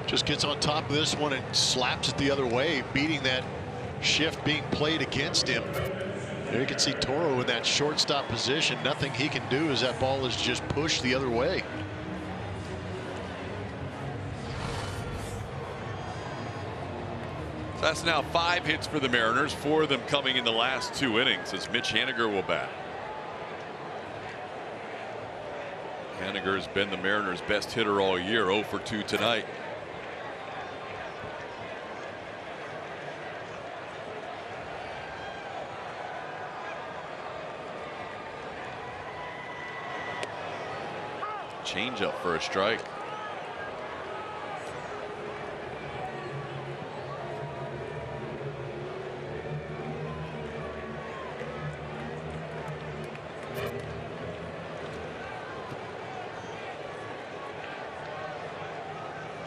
Just gets on top of this one and slaps it the other way, beating that shift being played against him. There you can see Toro in that shortstop position. Nothing he can do as that ball is just pushed the other way. That's now 5 hits for the Mariners, 4 of them coming in the last 2 innings as Mitch Haniger will bat. Haniger has been the Mariners' best hitter all year, 0 for 2 tonight. Changeup for a strike.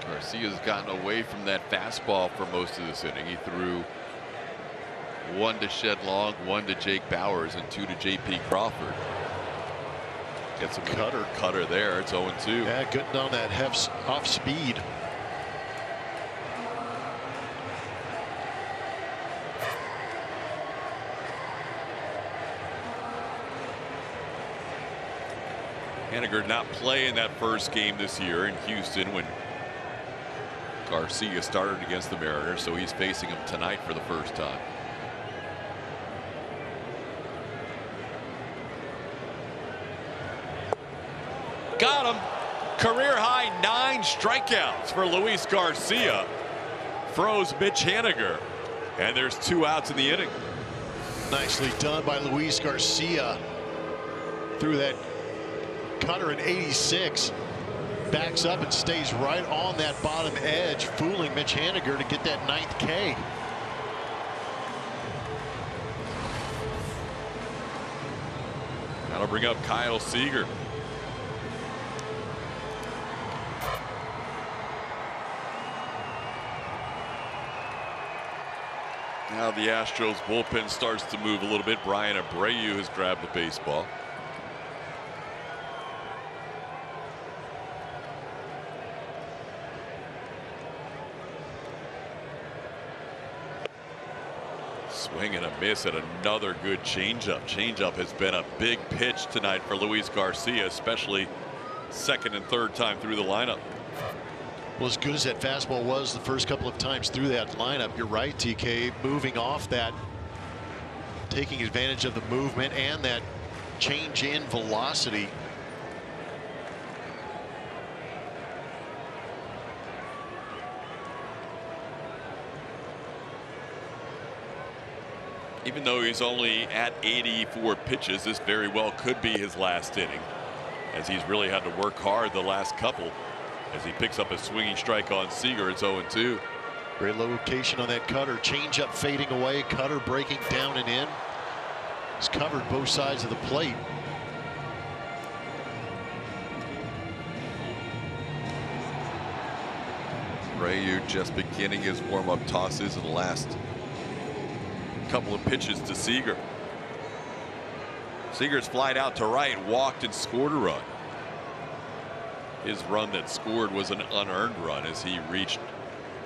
Garcia's gotten away from that fastball for most of this inning. He threw one to Shed Long, one to Jake Bowers, and two to J.P. Crawford. Gets a cutter there. It's 0-2. Yeah, getting down that off speed. Haniger not playing that first game this year in Houston when Garcia started against the Mariners, so he's facing him tonight for the first time. Got him. Career high 9 strikeouts for Luis Garcia. Froze Mitch Haniger. And there's 2 outs in the inning. Nicely done by Luis Garcia. Threw that cutter at 86. Backs up and stays right on that bottom edge, fooling Mitch Haniger to get that 9th K. That'll bring up Kyle Seager. Now the Astros bullpen starts to move a little bit. Brian Abreu has grabbed the baseball. Swing and a miss at another good changeup. Changeup has been a big pitch tonight for Luis Garcia, especially second and third time through the lineup. Well, as good as that fastball was the first couple of times through that lineup, you're right, TK, moving off that, taking advantage of the movement and that change in velocity. Even though he's only at 84 pitches, this very well could be his last inning, as he's really had to work hard the last couple. As he picks up a swinging strike on Seager, it's 0-2. Great location on that cutter. Changeup fading away, cutter breaking down and in. He's covered both sides of the plate. Abreu just beginning his warm-up tosses in the last couple of pitches to Seager. Seager's flied out to right, walked and scored a run. His run that scored was an unearned run as he reached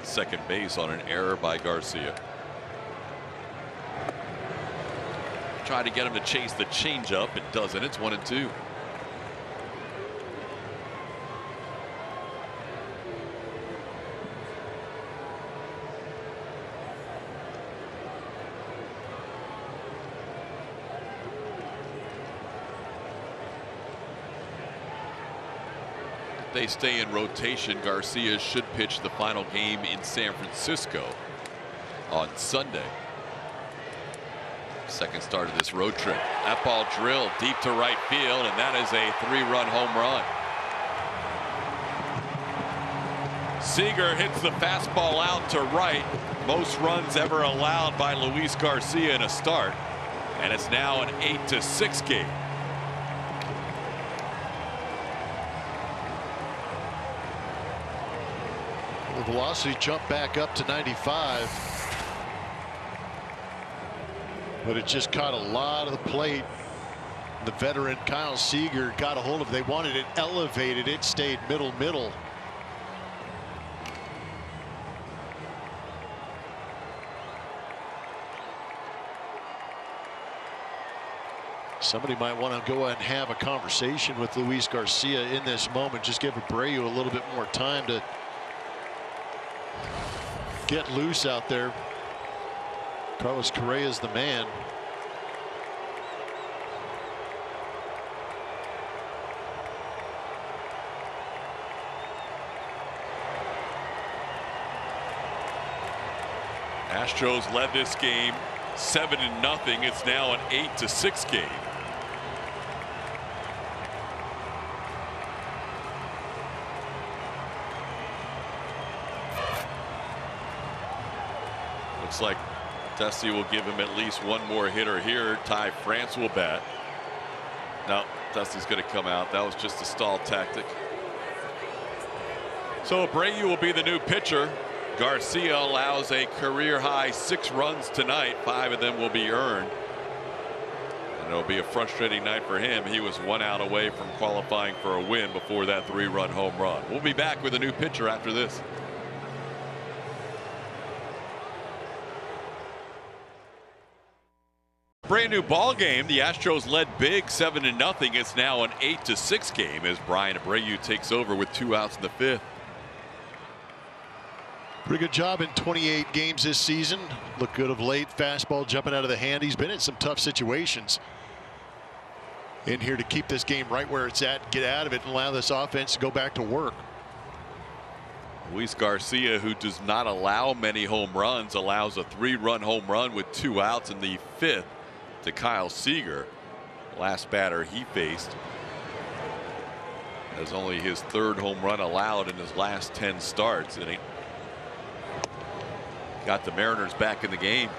second base on an error by Garcia. Tried to get him to chase the changeup. It doesn't. It's 1-2. They stay in rotation. Garcia should pitch the final game in San Francisco on Sunday. Second start of this road trip. That ball drilled deep to right field, and that is a 3-run home run. Seager hits the fastball out to right. Most runs ever allowed by Luis Garcia in a start, and it's now an 8-6 game. The velocity jumped back up to 95, but it just caught a lot of the plate. The veteran Kyle Seager got a hold of it. They wanted it elevated. It stayed middle. Somebody might want to go and have a conversation with Luis Garcia in this moment. Just give Abreu a little bit more time to get loose out there. Carlos Correa's the man. Astros led this game 7-0. It's now an 8-6 game. Looks like Dusty will give him at least one more hitter here. Ty France will bat. No, Dusty's going to come out. That was just a stall tactic. So Abreu will be the new pitcher. Garcia allows a career high 6 runs tonight. 5 of them will be earned. And it'll be a frustrating night for him. He was 1 out away from qualifying for a win before that 3-run home run. We'll be back with a new pitcher after this. Brand new ball game. The Astros led big 7-0. It's now an 8-6 game as Brian Abreu takes over with 2 outs in the 5th. Pretty good job in 28 games this season. Looked good of late. Fastball jumping out of the hand. He's been in some tough situations in here to keep this game right where it's at, get out of it, and allow this offense to go back to work. Luis Garcia, who does not allow many home runs, allows a 3-run home run with 2 outs in the 5th to Kyle Seager. Last batter he faced. That's only his 3rd home run allowed in his last 10 starts, and he got the Mariners back in the game.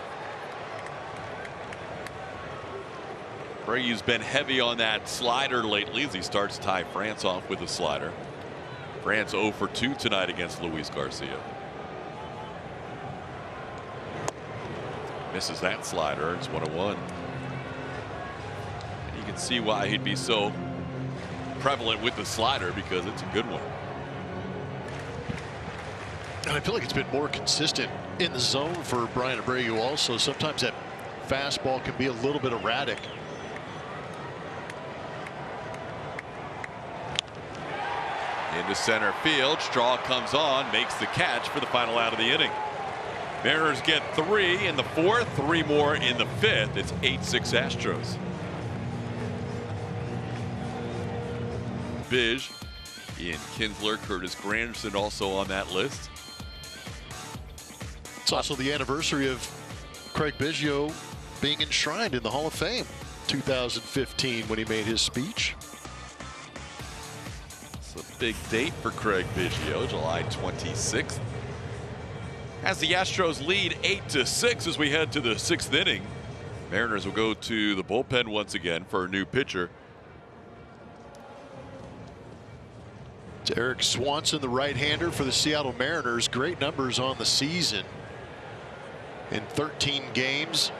Abreu's been heavy on that slider lately as he starts Ty France off with a slider. France 0 for 2 tonight against Luis Garcia. Misses that slider. It's 1-1. You can see why he'd be so prevalent with the slider, because it's a good one. I feel like it's been more consistent in the zone for Brian Abreu also. Sometimes that fastball can be a little bit erratic. Into center field. Straw comes on, makes the catch for the final out of the inning. Mariners get 3 in the 4th, 3 more in the 5th. It's 8-6 Astros. Bish, Ian Kinsler, Curtis Granderson also on that list. It's also the anniversary of Craig Biggio being enshrined in the Hall of Fame. 2015 when he made his speech. It's a big date for Craig Biggio, July 26th. As the Astros lead 8-6 as we head to the 6th inning. Mariners will go to the bullpen once again for a new pitcher. It's Eric Swanson, the right-hander for the Seattle Mariners. Great numbers on the season. In 13 games,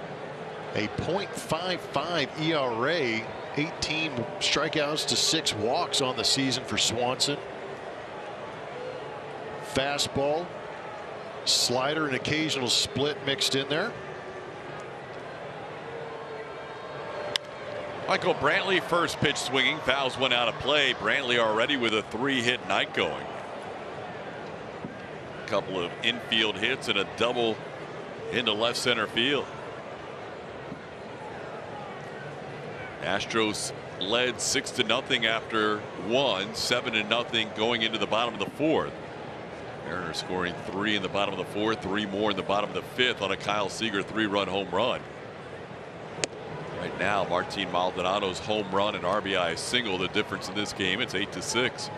a .55 ERA, 18 strikeouts to 6 walks on the season for Swanson. Fastball, slider, and occasional split mixed in there. Michael Brantley, first pitch swinging, fouls one out of play. Brantley already with a 3-hit night going. A couple of infield hits and a double into left center field. Astros led 6-0 after 1, 7-0 going into the bottom of the 4th. Mariners scoring 3 in the bottom of the 4th, 3 more in the bottom of the 5th on a Kyle Seager 3-run home run. Right now, Martin Maldonado's home run and RBI single the difference in this game. It's 8-6.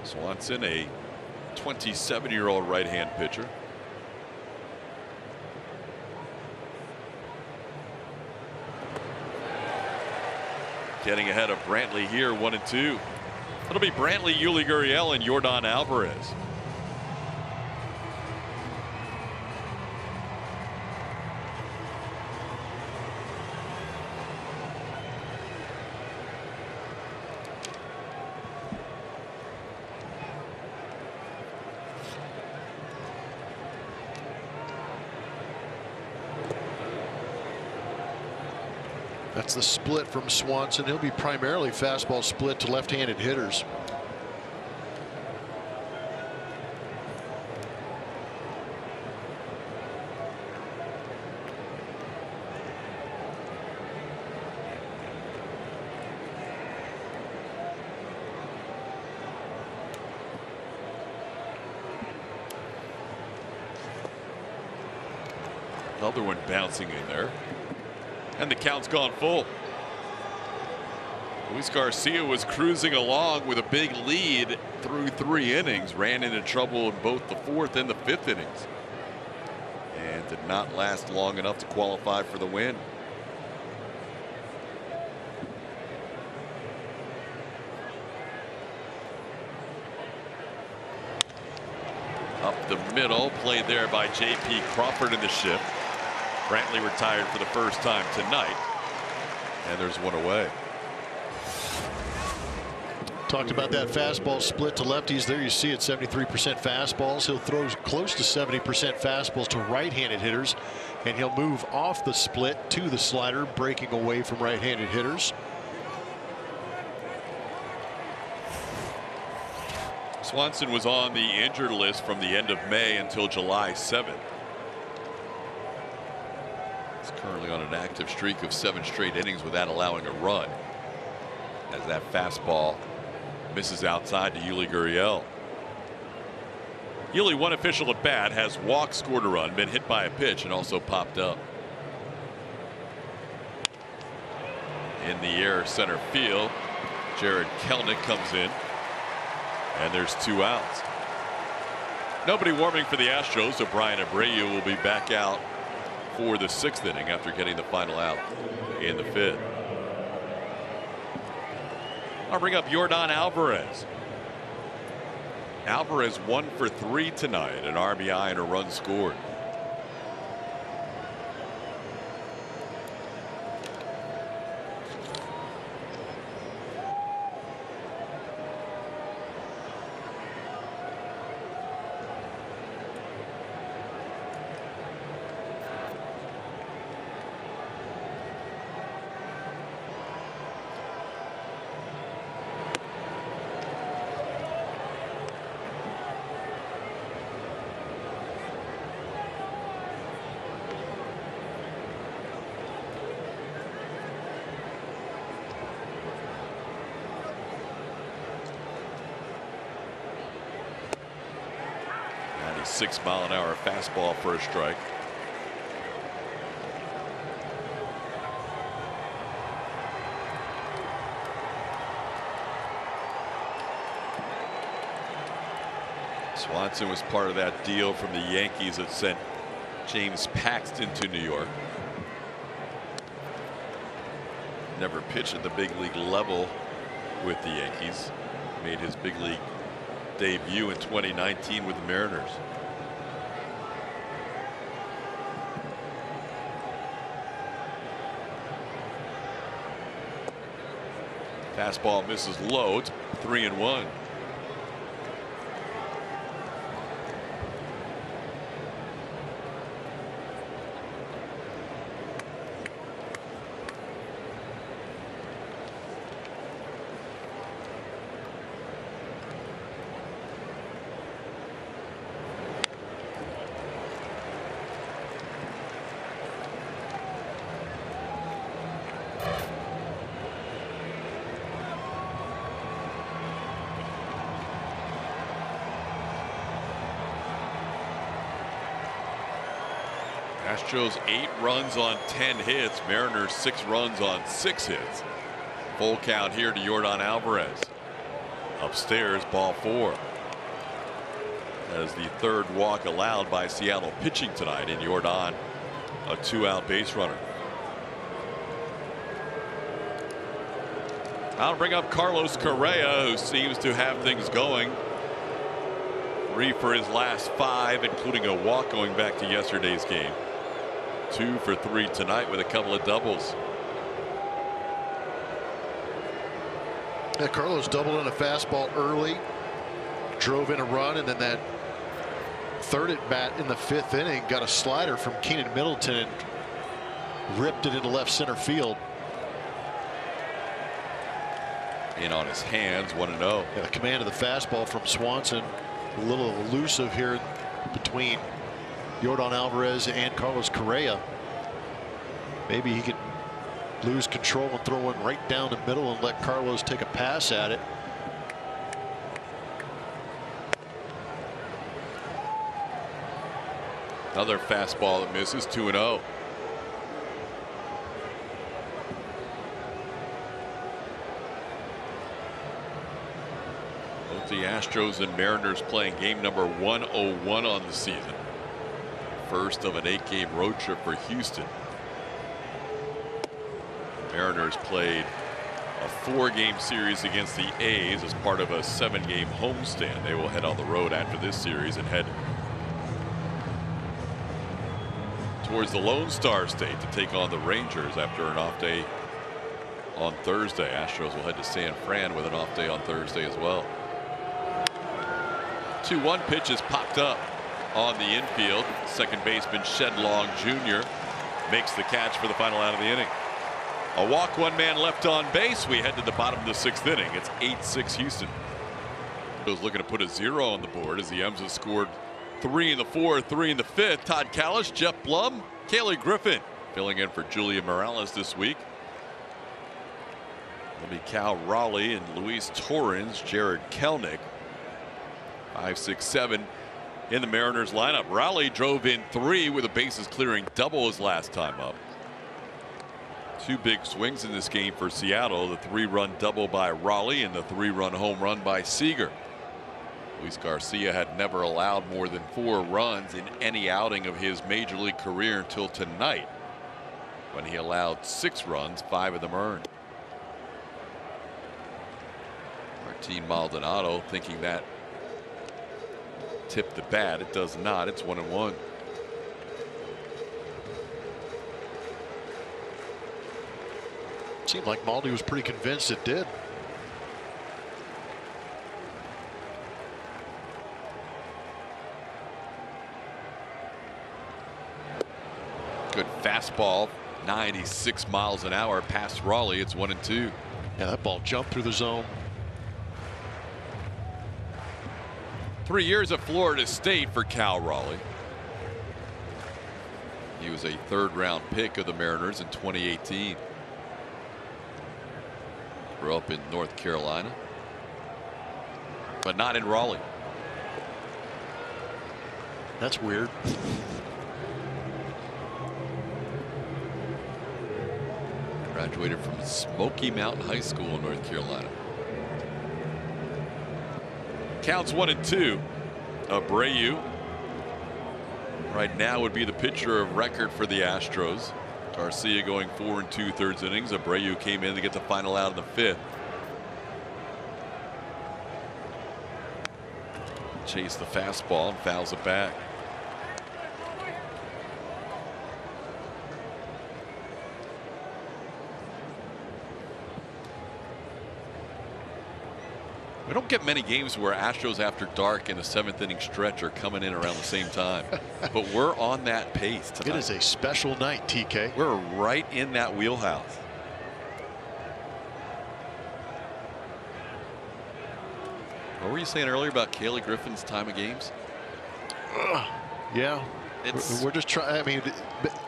Swanson, a 27-year-old right-hand pitcher. Getting ahead of Brantley here, 1-2. It'll be Brantley, Yuli Gurriel, and Yordan Alvarez. That's the split from Swanson. He'll be primarily fastball split to left-handed hitters. Another one bouncing in there. And the count's gone full. Luis Garcia was cruising along with a big lead through 3 innings. Ran into trouble in both the 4th and the 5th innings. And did not last long enough to qualify for the win. Up the middle, played there by J.P. Crawford in the shift. Brantley retired for the first time tonight, and there's one away. Talked about that fastball split to lefties. There you see it, 73% fastballs. He'll throw close to 70% fastballs to right-handed hitters, and he'll move off the split to the slider, breaking away from right-handed hitters. Swanson was on the injured list from the end of May until July 7th. He's currently on an active streak of 7 straight innings without allowing a run, as that fastball misses outside to Yuli Gurriel. Yuli, one official at bat, has walked, scored a run, been hit by a pitch, and also popped up. In the air center field, Jared Kelnick comes in, and there's 2 outs. Nobody warming for the Astros, so Brian Abreu will be back out for the 6th inning after getting the final out in the 5th. I'll bring up Yordan Alvarez. Alvarez 1 for 3 tonight, an RBI and a run scored. .6-mile-an-hour fastball for a strike. Swanson was part of that deal from the Yankees that sent James Paxton to New York. Never pitched at the big league level with the Yankees. Made his big league debut in 2019 with the Mariners. Fastball misses low. It's 3-1. Astros 8 runs on 10 hits. Mariners 6 runs on 6 hits. Full count here to Yordan Alvarez. Upstairs, ball 4. As the 3rd walk allowed by Seattle pitching tonight, in Yordan, a 2-out base runner. I'll bring up Carlos Correa, who seems to have things going. 3 for his last 5, including a walk going back to yesterday's game. 2 for 3 tonight with a couple of doubles. Yeah, Carlos doubled on a fastball early, drove in a run, and then that 3rd at bat in the 5th inning got a slider from Keenan Middleton and ripped it into left center field. In on his hands, 1-0. Yeah, the command of the fastball from Swanson, a little elusive here between Yordan Alvarez and Carlos Correa. Maybe he could lose control and throw one right down the middle and let Carlos take a pass at it. Another fastball that misses, 2-0. Both the Astros and Mariners playing game number 101 on the season. First of an 8-game road trip for Houston. Mariners played a 4-game series against the A's as part of a 7-game homestand. They will head on the road after this series and head towards the Lone Star State to take on the Rangers after an off day on Thursday. Astros will head to San Fran with an off day on Thursday as well. 2-1 pitch is popped up on the infield. Second baseman Shed Long Jr. makes the catch for the final out of the inning. A walk, one man left on base. We head to the bottom of the 6th inning. It's 8-6 Houston. Was looking to put a 0 on the board as the M's have scored 3 in the 4th, 3 in the 5th. Todd Callis, Jeff Blum, Kaylee Griffin filling in for Julia Morales this week. It'll be Cal Raleigh and Luis Torrens, Jared Kelnick. 5, 6, 7 in the Mariners lineup. Raleigh drove in 3 with a bases clearing double his last time up. 2 big swings in this game for Seattle. The 3-run double by Raleigh and the 3-run home run by Seager. Luis Garcia had never allowed more than 4 runs in any outing of his major league career until tonight, when he allowed 6 runs, 5 of them earned. Martin Maldonado thinking that tipped the bat. It does not. It's 1-1. Seemed like Maldi was pretty convinced it did. Good fastball, 96 miles an hour past Raleigh. It's 1-2. Yeah, that ball jumped through the zone. 3 years at Florida State for Cal Raleigh. He was a 3rd-round pick of the Mariners in 2018. Grew up in North Carolina, but not in Raleigh. That's weird. Graduated from Smoky Mountain High School in North Carolina. Counts 1-2. Abreu right now would be the pitcher of record for the Astros. Garcia going 4 2/3 innings. Abreu came in to get the final out in the 5th. Chased the fastball and fouls it back. We don't get many games where Astros after dark in the 7th inning stretch are coming in around the same time. But we're on that pace tonight. It is a special night, TK. We're right in that wheelhouse. What were you saying earlier about Kaylee Griffin's time of games? Yeah. We're just trying. I mean,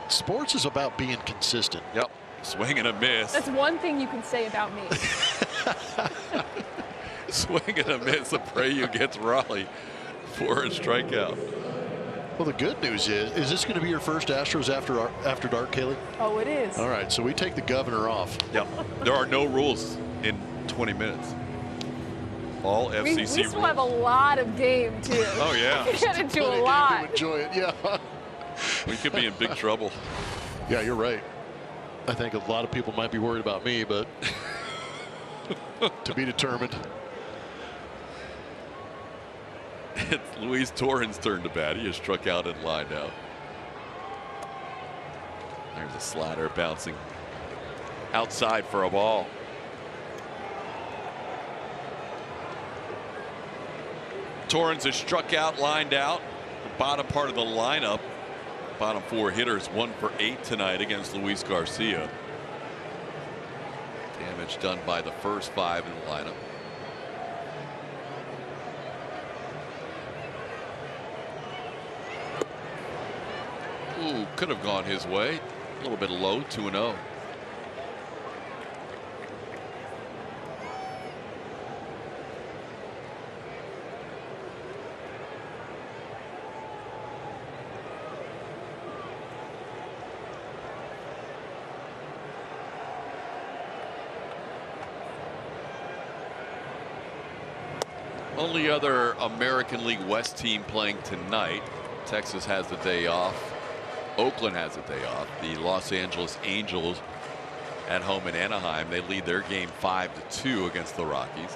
sports is about being consistent. Yep. Swing and a miss. That's one thing you can say about me. Swing and a miss. Abreu gets Raleigh for a strikeout. Well, the good news is this going to be your first Astros after dark, Kaylee? Oh, it is. All right, so we take the governor off. Yep. There are no rules in 20 minutes. All FCC rules. We still have a lot of game too. Oh yeah. We get into a lot. To enjoy it, yeah. We could be in big trouble. Yeah, you're right. I think a lot of people might be worried about me, but to be determined. It's Luis Torrens' turn to bat. He is struck out and lined out. There's a slider bouncing outside for a ball. Torrens is struck out, lined out. The bottom part of the lineup. Bottom 4 hitters 1 for 8 tonight against Luis Garcia. Damage done by the first 5 in the lineup. Ooh, could have gone his way. A little bit low, 2-0. Only other American League West team playing tonight. Texas has the day off. Oakland has a day off. The Los Angeles Angels at home in Anaheim. They lead their game 5-2 against the Rockies.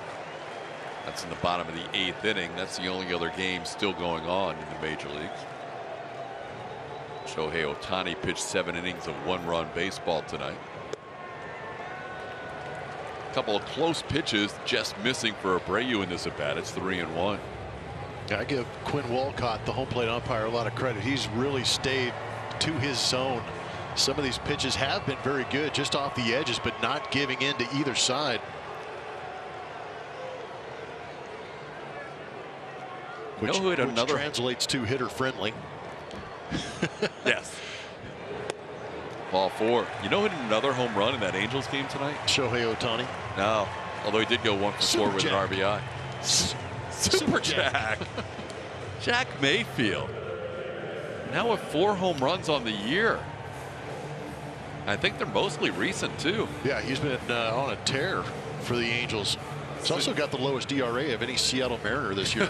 That's in the bottom of the 8th inning. That's the only other game still going on in the major leagues. Shohei Ohtani pitched 7 innings of 1-run baseball tonight. A couple of close pitches just missing for Abreu in this at bat. It's 3-1. I give Quinn Walcott, the home plate umpire, a lot of credit. He's really stayed to his zone. Some of these pitches have been very good, just off the edges, but not giving in to either side. Which translates to hitter friendly. Yes. Ball 4. You know who hit another home run in that Angels game tonight? Shohei Ohtani. No, although he did go 1 for 4 with an RBI. Super Jack. Jack Mayfield. Now with 4 home runs on the year. I think they're mostly recent too. Yeah, he's been on a tear for the Angels. He's also got the lowest ERA of any Seattle Mariner this year.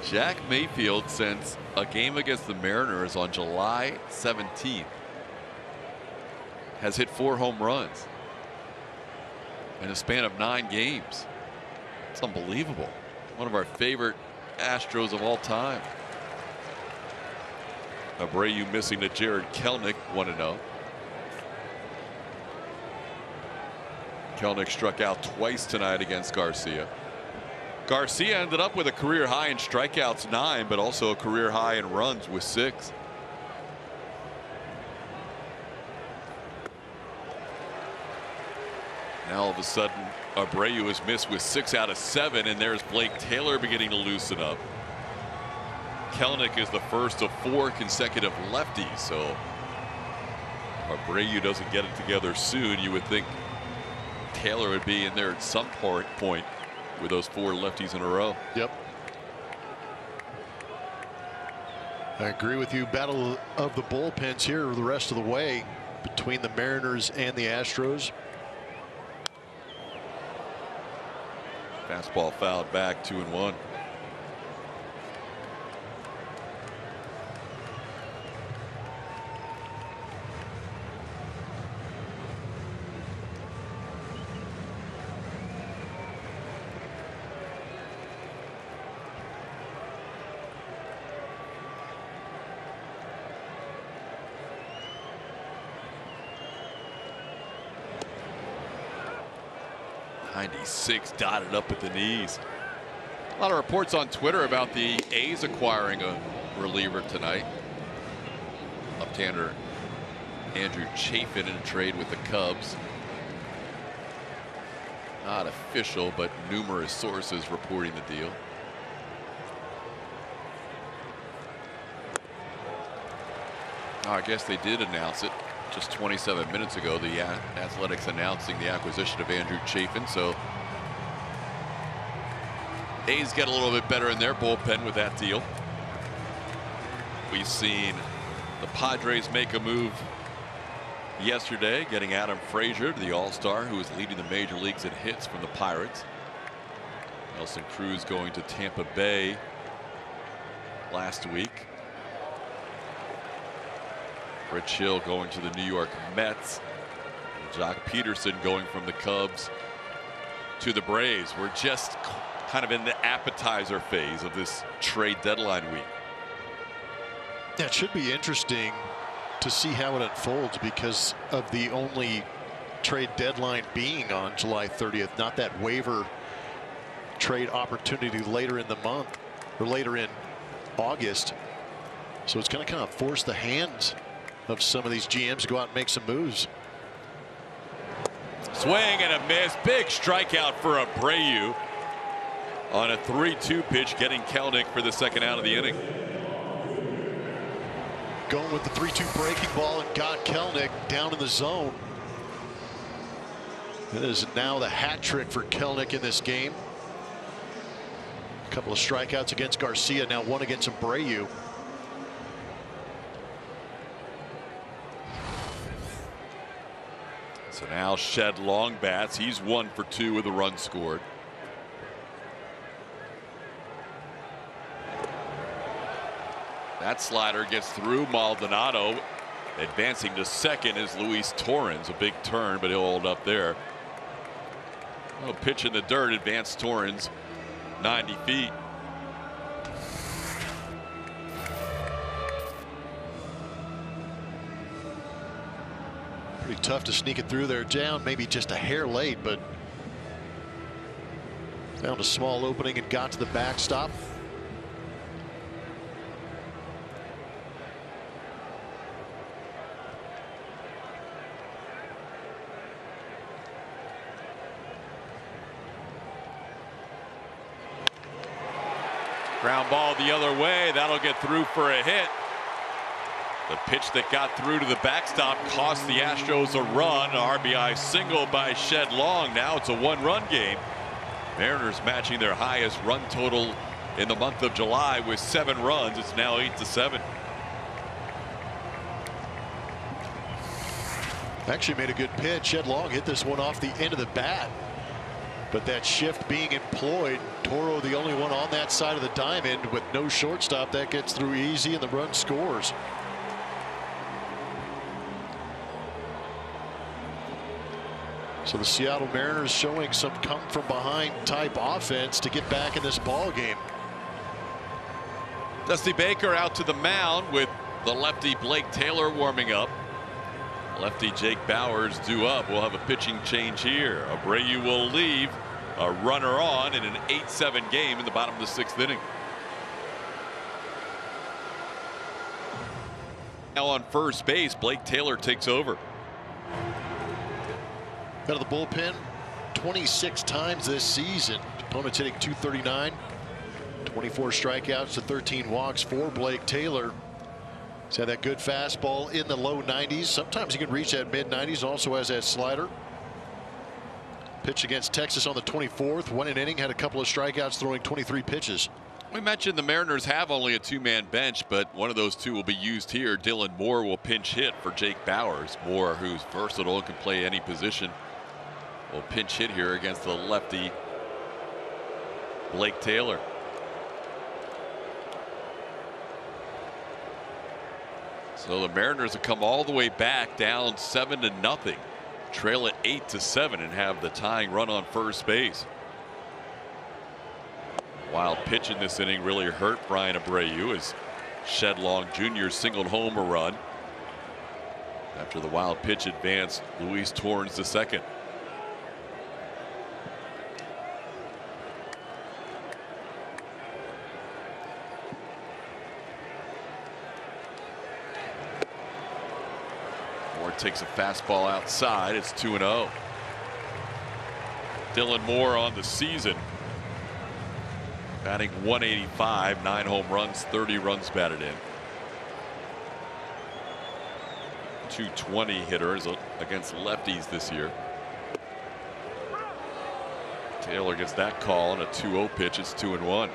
Jack Mayfield, since a game against the Mariners on July 17th, has hit 4 home runs in a span of 9 games. It's unbelievable. One of our favorite Astros of all time. Abreu missing to Jared Kelenic, 1-0. Kelenic struck out twice tonight against Garcia. Garcia ended up with a career high in strikeouts, 9, but also a career high in runs with 6. Now all of a sudden Abreu is missed with 6 out of 7, and there's Blake Taylor beginning to loosen up. Kelenic is the first of 4 consecutive lefties, so if Abreu doesn't get it together soon, you would think Taylor would be in there at some point with those 4 lefties in a row. Yep. I agree with you. Battle of the bullpens here the rest of the way between the Mariners and the Astros. Fastball fouled back, 2-1. .96 dotted up at the knees. A lot of reports on Twitter about the A's acquiring a reliever tonight. Left-hander Andrew Chafin in a trade with the Cubs. Not official, but numerous sources reporting the deal. Oh, I guess they did announce it just 27 minutes ago. The Athletics announcing the acquisition of Andrew Chafin. So A's get a little bit better in their bullpen with that deal. We've seen the Padres make a move yesterday, getting Adam Frazier, the All-Star, who is leading the major leagues in hits from the Pirates. Nelson Cruz going to Tampa Bay last week. Rich Hill going to the New York Mets. And Jock Peterson going from the Cubs to the Braves. We're just kind of in the appetizer phase of this trade deadline week. Yeah, it should be interesting to see how it unfolds because of the only trade deadline being on July 30th, not that waiver trade opportunity later in the month or later in August. So it's going to kind of force the hands of some of these GMs to go out and make some moves. Swing and a miss. Big strikeout for Abreu on a 3-2 pitch, getting Kelenic for the second out of the inning. Going with the 3-2 breaking ball and got Kelenic down in the zone. It is now the hat trick for Kelenic in this game. A couple of strikeouts against Garcia, now 1 against Abreu. So now Shed long bats. He's 1 for 2 with a run scored. That slider gets through Maldonado. Advancing to second is Luis Torrens. A big turn, but he'll hold up there. A pitch in the dirt. Advanced Torrens 90 feet. Pretty tough to sneak it through there. Down maybe just a hair late, but found a small opening and got to the backstop. Ground ball the other way. That'll get through for a hit. The pitch that got through to the backstop cost the Astros a run. RBI single by Shed Long. Now it's a one-run game. Mariners matching their highest run total in the month of July with 7 runs. It's now 8-7. Actually made a good pitch. Shed Long hit this one off the end of the bat. But that shift being employed, Toro the only one on that side of the diamond with no shortstop. That gets through easy and the run scores. So the Seattle Mariners showing some come from behind type offense to get back in this ball game. Dusty Baker out to the mound with the lefty Blake Taylor warming up. Lefty Jake Bauers due up. We'll have a pitching change here. Abreu will leave. A runner on in an 8-7 game in the bottom of the 6th inning. Now on first base, Blake Taylor takes over. Out of the bullpen 26 times this season. Opponents hitting .239. 24 strikeouts to 13 walks for Blake Taylor. He's had that good fastball in the low 90s. Sometimes he can reach that mid 90s. Also has that slider. Pitch against Texas on the 24th. Won an inning, had a couple of strikeouts, throwing 23 pitches. We mentioned the Mariners have only a 2-man bench, but one of those two will be used here. Dylan Moore will pinch hit for Jake Bauers. Moore, who's versatile and can play any position, will pinch hit here against the lefty Blake Taylor. So the Mariners have come all the way back, down 7-0, trail it 8-7, and have the tying run on first base. Wild pitch in this inning really hurt Brian Abreu as Shed Long Jr. singled home a run. After the wild pitch advanced, Luis Torrens to second. Takes a fastball outside. It's 2-0. Dylan Moore on the season, batting .185, 9 home runs, 30 runs batted in. .220 hitters against lefties this year. Taylor gets that call on a 2-0 pitch. It's 2-1.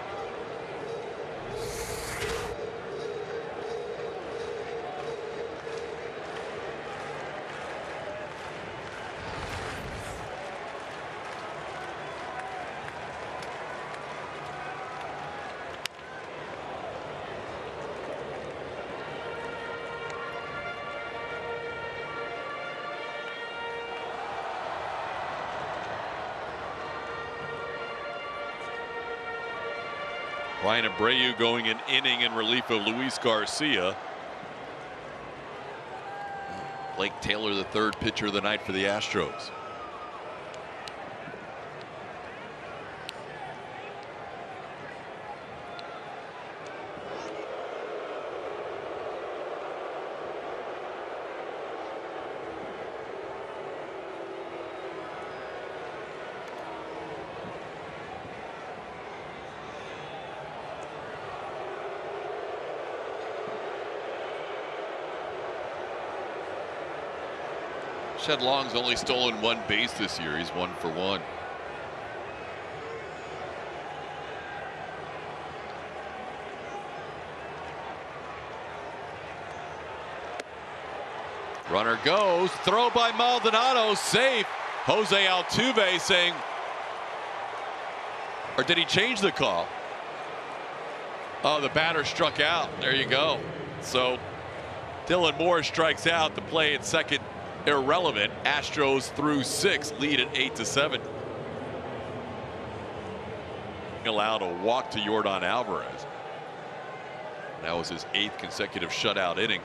Brian Abreu going an inning in relief of Luis Garcia. Blake Taylor, the third pitcher of the night for the Astros. Shed Long's only stolen 1 base this year. He's 1 for 1. Runner goes. Throw by Maldonado. Safe. Jose Altuve saying, or did he change the call? Oh, the batter struck out. There you go. So Dylan Moore strikes out. The play at second irrelevant. Astros through 6, lead at 8-7. Allowed a walk to Yordan Alvarez. That was his 8th consecutive shutout inning.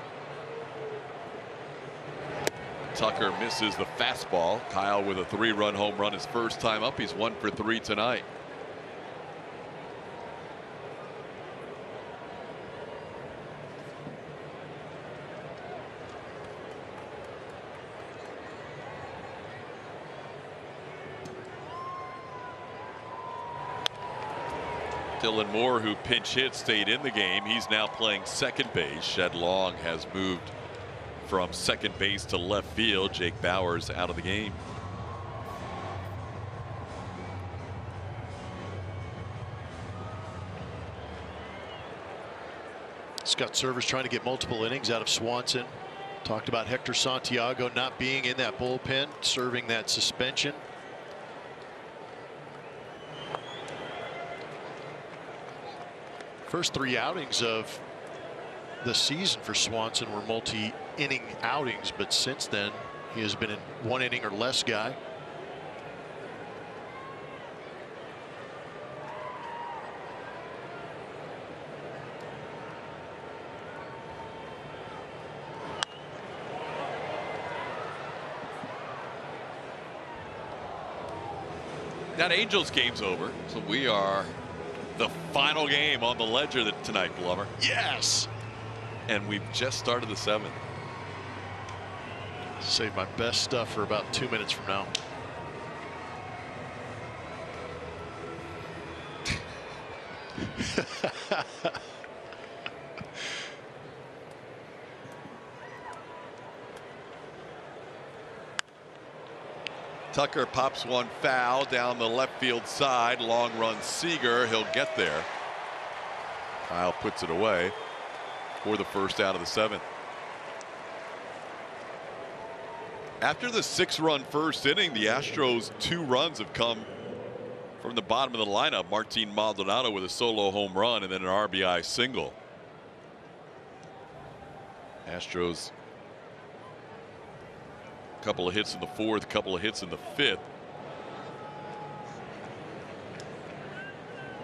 Tucker misses the fastball. Kyle with a 3-run home run his first time up. He's 1 for 3 tonight. Dylan Moore, who pinch hit, stayed in the game. He's now playing second base. Shed Long has moved from second base to left field. Jake Bauers out of the game. Scott Servers trying to get multiple innings out of Swanson. Talked about Hector Santiago not being in that bullpen, serving that suspension. First 3 outings of the season for Swanson were multi-inning outings, but since then he has been a 1 inning or less guy. That Angels game's over, so we are the final game on the ledger tonight, Glover. Yes. And we've just started the 7th. Save my best stuff for about 2 minutes from now. Tucker pops one foul down the left field side. Long run Seager. He'll get there. Kyle puts it away for the first out of the 7th. After the 6-run first inning, the Astros' 2 runs have come from the bottom of the lineup. Martin Maldonado with a solo home run and then an RBI single. Astros, a couple of hits in the 4th, a couple of hits in the 5th.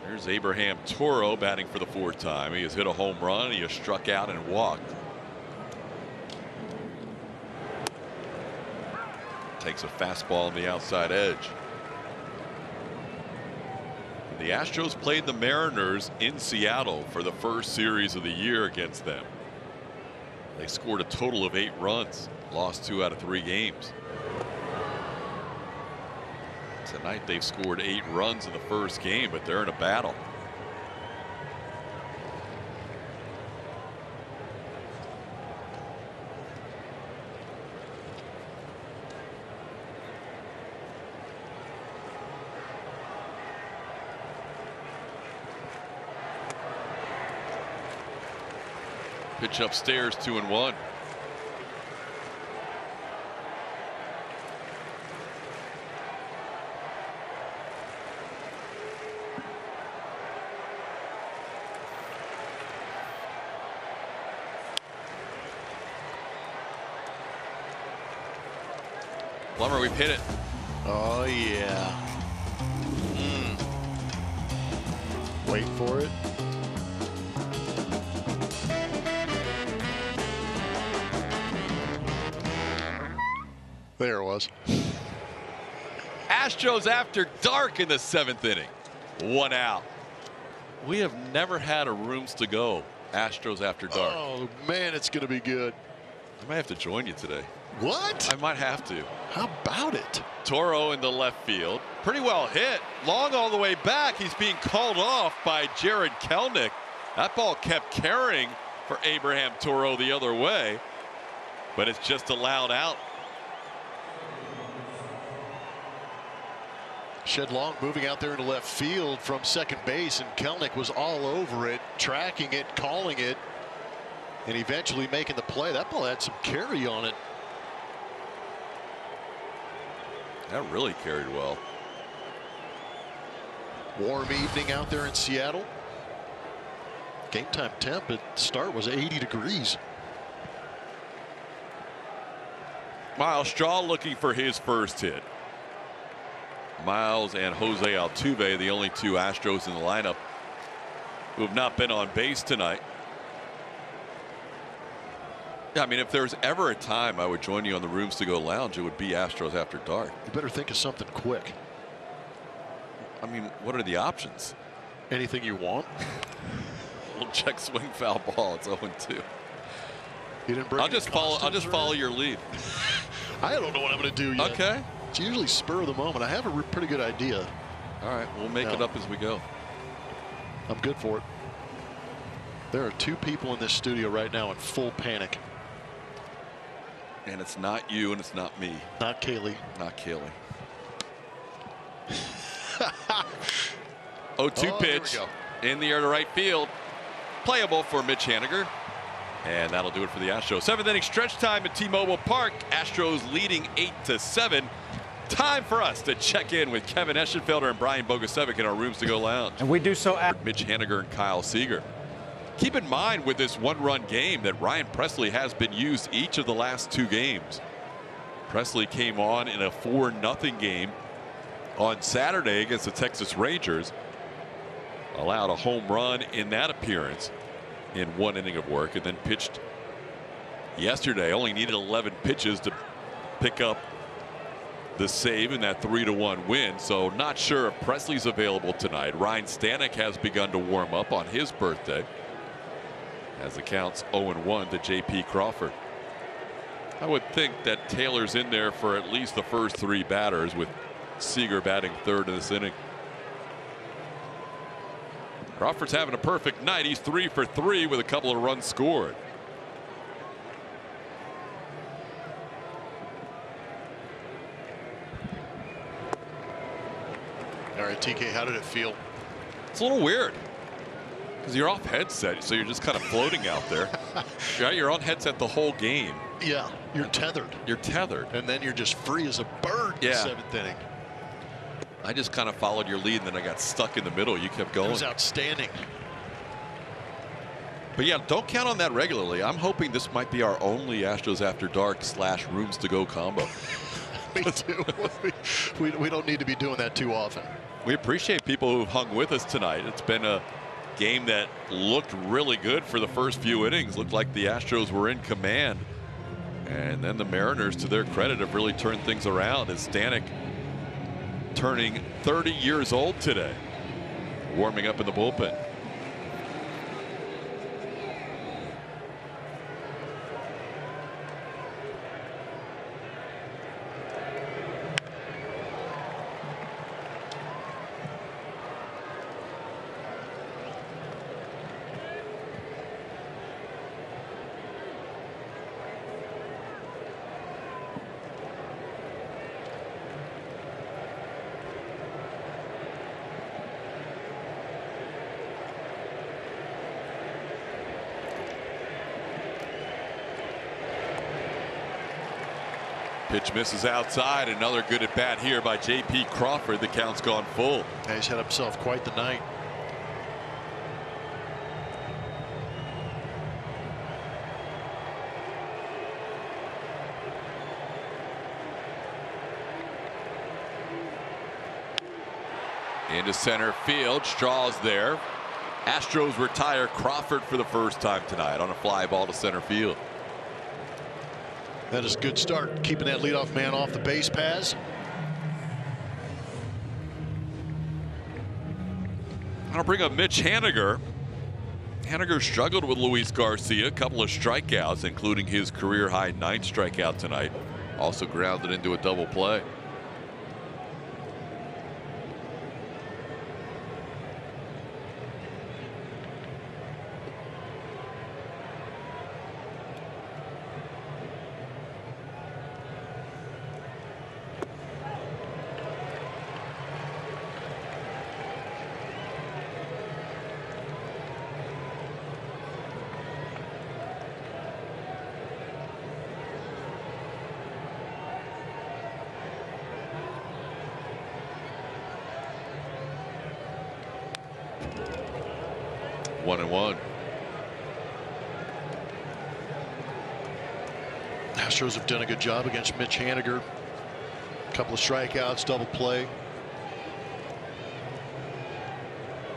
There's Abraham Toro batting for the 4th time. He has hit a home run. He has struck out and walked. Takes a fastball on the outside edge. The Astros played the Mariners in Seattle for the first series of the year against them. They scored a total of 8 runs, lost 2 out of 3 games. Tonight they've scored 8 runs in the first game, but they're in a battle. Pitch upstairs, 2-1. Plummer, we've hit it. Oh yeah. Wait for it. There it was. Astros after dark in the 7th inning. 1 out. We have never had a rooms to go Astros after dark. Oh man, it's going to be good. I might have to join you today. What? I might have to. How about it? Toro in the left field. Pretty well hit. Long all the way back. He's being called off by Jared Kelenic. That ball kept carrying for Abraham Toro the other way, but it's just allowed out. Shed Long moving out there into left field from second base, and Kelenic was all over it, tracking it, calling it, and eventually making the play. That ball had some carry on it. That really carried well. Warm evening out there in Seattle. Game time temp at the start was 80 degrees. Miles Straw looking for his first hit. Miles and Jose Altuve, the only 2 Astros in the lineup who have not been on base tonight. Yeah, I mean, if there's ever a time I would join you on the Rooms to Go Lounge, it would be Astros After Dark. You better think of something quick. I mean, what are the options? Anything you want. We'll check swing foul ball. It's 0-2. You didn't bring. I'll just follow your lead. I don't know what I'm going to do yet. Okay. It's usually spur of the moment. I have a pretty good idea. All right, we'll make it up as we go. I'm good for it. There are two people in this studio right now in full panic. And it's not you and it's not me. Not Kaylee. Not Kaylee. 0-2 pitch in the air to right field. Playable for Mitch Haniger. And that'll do it for the Astros. 7th inning stretch time at T-Mobile Park. Astros leading 8-7. Time for us to check in with Kevin Eschenfelder and Brian Bogusevic in our Rooms to Go Lounge. And we do so at Mitch Haniger and Kyle Seager. Keep in mind with this one-run game that Ryan Pressly has been used each of the last 2 games. Pressly came on in a 4-0 game on Saturday against the Texas Rangers. Allowed a home run in that appearance in 1 inning of work, and then pitched yesterday. Only needed 11 pitches to pick up the save in that 3-1 win. So not sure if Pressly's available tonight. Ryan Stanek has begun to warm up on his birthday as the count's 0-1 to J.P. Crawford. I would think that Taylor's in there for at least the first 3 batters, with Seager batting 3rd in this inning. Crawford's having a perfect night. He's 3 for 3 with a couple of runs scored. All right, TK, how did it feel? It's a little weird because you're off headset, so you're just kind of floating out there. You're on headset the whole game. Yeah, you're tethered. You're tethered. And then you're just free as a bird in the 7th inning. I just kind of followed your lead, and then I got stuck in the middle. You kept going. It was outstanding. But yeah, don't count on that regularly. I'm hoping this might be our only Astros After Dark / Rooms to Go combo. Me too. we don't need to be doing that too often. We appreciate people who've hung with us tonight. It's been a game that looked really good for the first few innings. Looked like the Astros were in command. And then the Mariners, to their credit, have really turned things around, as Stanek turning 30 years old today, warming up in the bullpen. Pitch misses outside. Another good at bat here by J.P. Crawford. The count's gone full. He's had himself quite the night. Into center field. Straw's there. Astros retire Crawford for the first time tonight on a fly ball to center field. That is a good start, keeping that leadoff man off the base paths. I'll bring up Mitch Haniger. Haniger struggled with Luis Garcia, a couple of strikeouts, including his career high 9th strikeout tonight. Also grounded into a double play. One and one. Astros have done a good job against Mitch Haniger. A couple of strikeouts, double play.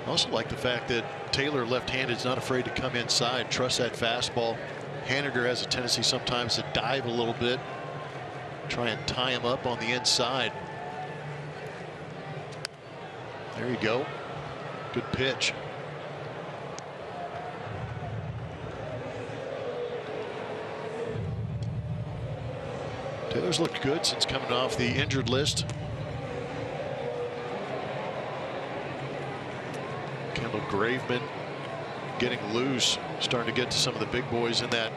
I also like the fact that Taylor, left-handed, is not afraid to come inside, trust that fastball, Haniger has a tendency sometimes to dive a little bit, try and tie him up on the inside. There you go. Good pitch. Taylor's looked good since coming off the injured list. Kendall Graveman getting loose, starting to get to some of the big boys in that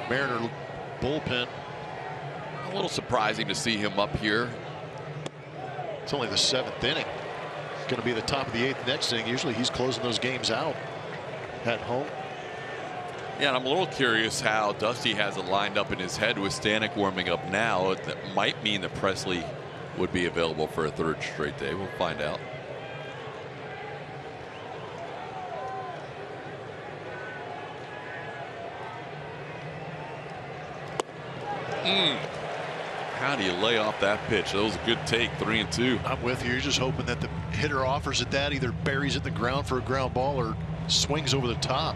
Mariner bullpen. A little surprising to see him up here. It's only the 7th inning. Going to be the top of the 8th next inning. Usually he's closing those games out at home. Yeah, and I'm a little curious how Dusty has it lined up in his head with Stanek warming up now. That might mean that Presley would be available for a 3rd straight day. We'll find out. How do you lay off that pitch? That was a good take, 3-2. I'm with you. You're just hoping that the hitter offers it that, either buries it in the ground for a ground ball or swings over the top.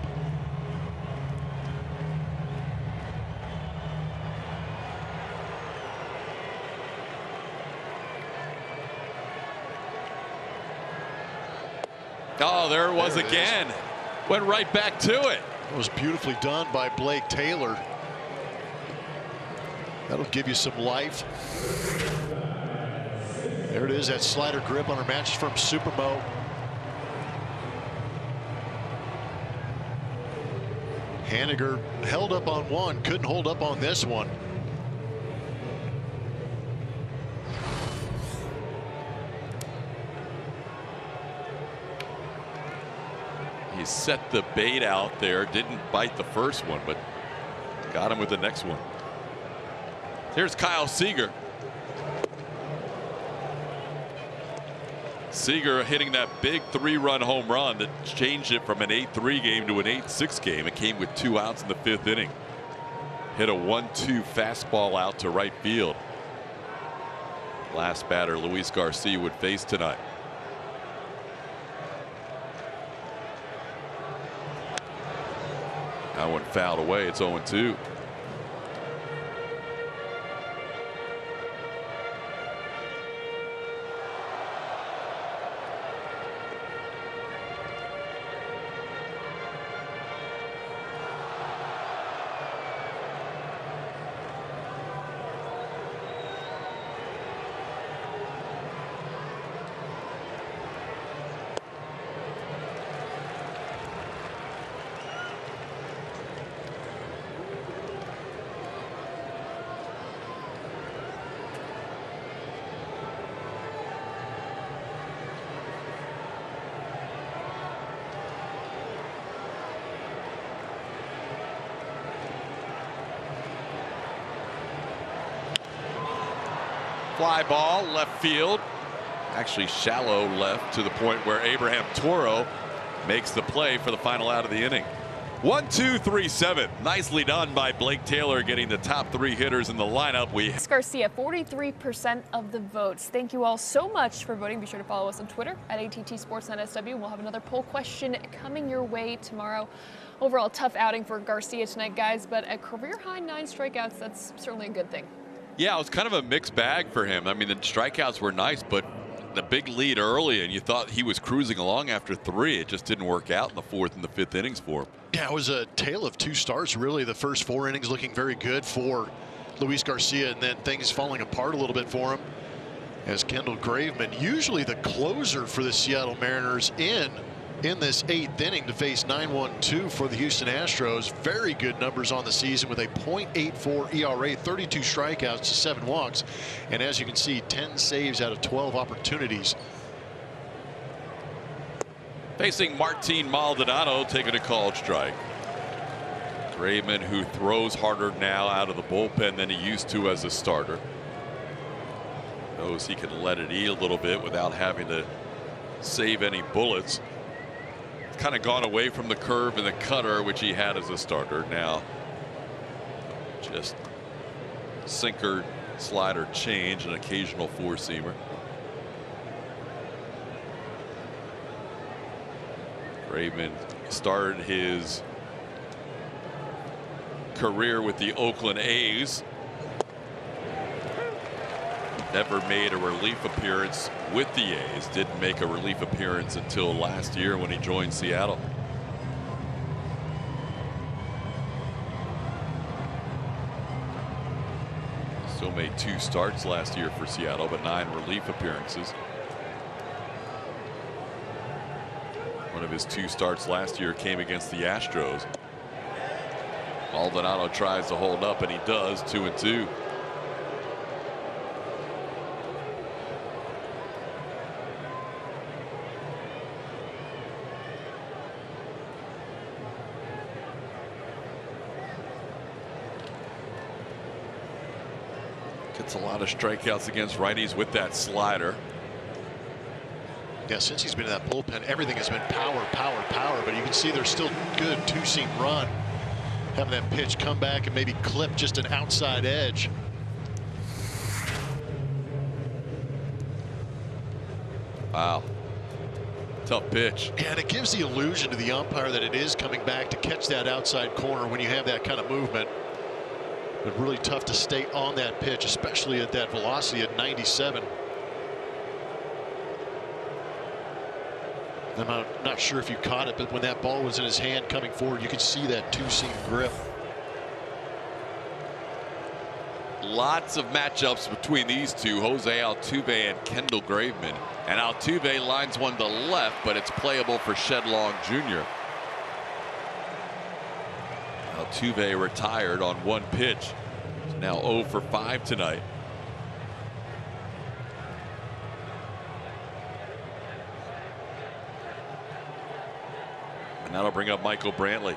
Oh, there it was again. Went right back to it. It was beautifully done by Blake Taylor. That'll give you some life. There it is, that slider grip on her matches from Supermo. Haniger held up on one, couldn't hold up on this one. He set the bait out there, didn't bite the first one, but got him with the next one. Here's Kyle Seager. Seager hitting that big 3-run home run that changed it from an 8-3 game to an 8-6 game. It came with 2 outs in the 5th inning. Hit a 1-2 fastball out to right field. Last batter Luis Garcia would face tonight. That one fouled away. It's 0-2. Fly ball left field, actually shallow left, to the point where Abraham Toro makes the play for the final out of the inning. 1-2-3-7. Nicely done by Blake Taylor, getting the top 3 hitters in the lineup. Garcia, 43% of the votes. Thank you all so much for voting. Be sure to follow us on Twitter at ATT Sportsnet SW. We'll have another poll question coming your way tomorrow. Overall, tough outing for Garcia tonight, guys, but a career-high 9 strikeouts, that's certainly a good thing. Yeah, it was kind of a mixed bag for him. I mean, the strikeouts were nice, but the big lead early, and you thought he was cruising along after 3. It just didn't work out in the 4th and the 5th innings for him. Yeah, it was a tale of 2 starts, really. The first 4 innings looking very good for Luis Garcia, and then things falling apart a little bit for him as Kendall Graveman, usually the closer for the Seattle Mariners, in this 8th inning to face 9-1-2 for the Houston Astros. Very good numbers on the season with a .84 ERA, 32 strikeouts to 7 walks, and as you can see, 10 saves out of 12 opportunities. Facing Martin Maldonado, taking a called strike. Graveman, who throws harder now out of the bullpen than he used to as a starter, knows he can let it eat a little bit without having to save any bullets. Kind of gone away from the curve and the cutter, which he had as a starter. Now just sinker, slider, change, an occasional 4-seamer. Graveman started his career with the Oakland A's. Never made a relief appearance with the A's. Didn't make a relief appearance until last year when he joined Seattle. Still made 2 starts last year for Seattle, but 9 relief appearances. One of his 2 starts last year came against the Astros. Maldonado tries to hold up, and he does. 2-2. Gets a lot of strikeouts against righties with that slider. Yeah, since he's been in that bullpen, everything has been power, power, power. But you can see there's still good 2-seam run. Having that pitch come back and maybe clip just an outside edge. Wow. Tough pitch. And it gives the illusion to the umpire that it is coming back to catch that outside corner when you have that kind of movement. But really tough to stay on that pitch, especially at that velocity at 97. I'm not sure if you caught it, but when that ball was in his hand coming forward, you could see that 2-seam grip. Lots of matchups between these two, Jose Altuve and Kendall Graveman. And Altuve lines one to left, but it's playable for Shedlong Jr. Altuve retired on 1 pitch. He's now 0 for 5 tonight. And that'll bring up Michael Brantley.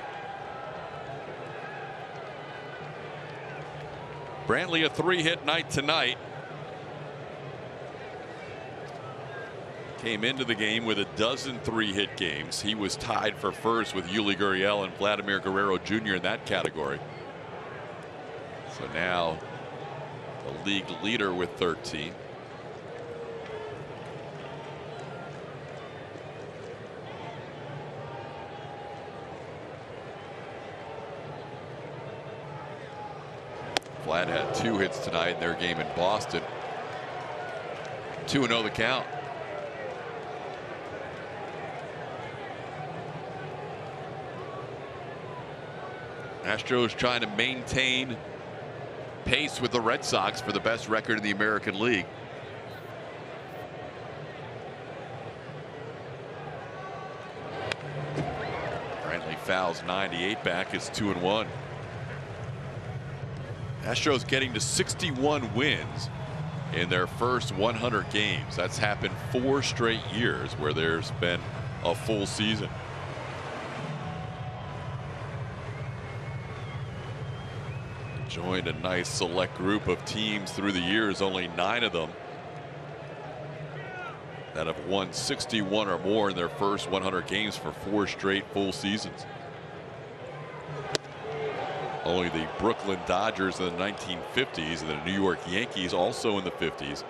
Brantley, a 3-hit night tonight. Came into the game with a dozen 3-hit games. He was tied for first with Yuli Gurriel and Vladimir Guerrero Jr. in that category. So now the league leader with 13. Vlad had 2 hits tonight in their game in Boston. 2-0 the count. Astros trying to maintain pace with the Red Sox for the best record in the American League. Brantley fouls 98 back. It's 2-1. Astros getting to 61 wins in their first 100 games. That's happened 4 straight years where there's been a full season. Joined a nice select group of teams through the years. Only 9 of them that have won 61 or more in their first 100 games for 4 straight full seasons. Only the Brooklyn Dodgers in the 1950s and the New York Yankees also in the 50s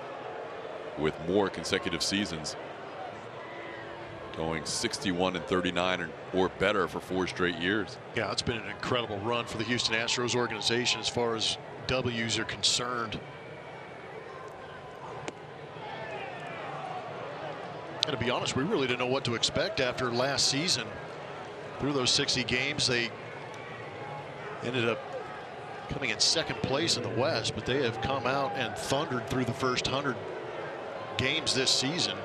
with more consecutive seasons, going 61 and 39 or better for 4 straight years. Yeah, it's been an incredible run for the Houston Astros organization as far as W's are concerned. And to be honest, we really didn't know what to expect after last season. Through those 60 games, they ended up coming in 2nd place in the West, but they have come out and thundered through the first 100 games this season.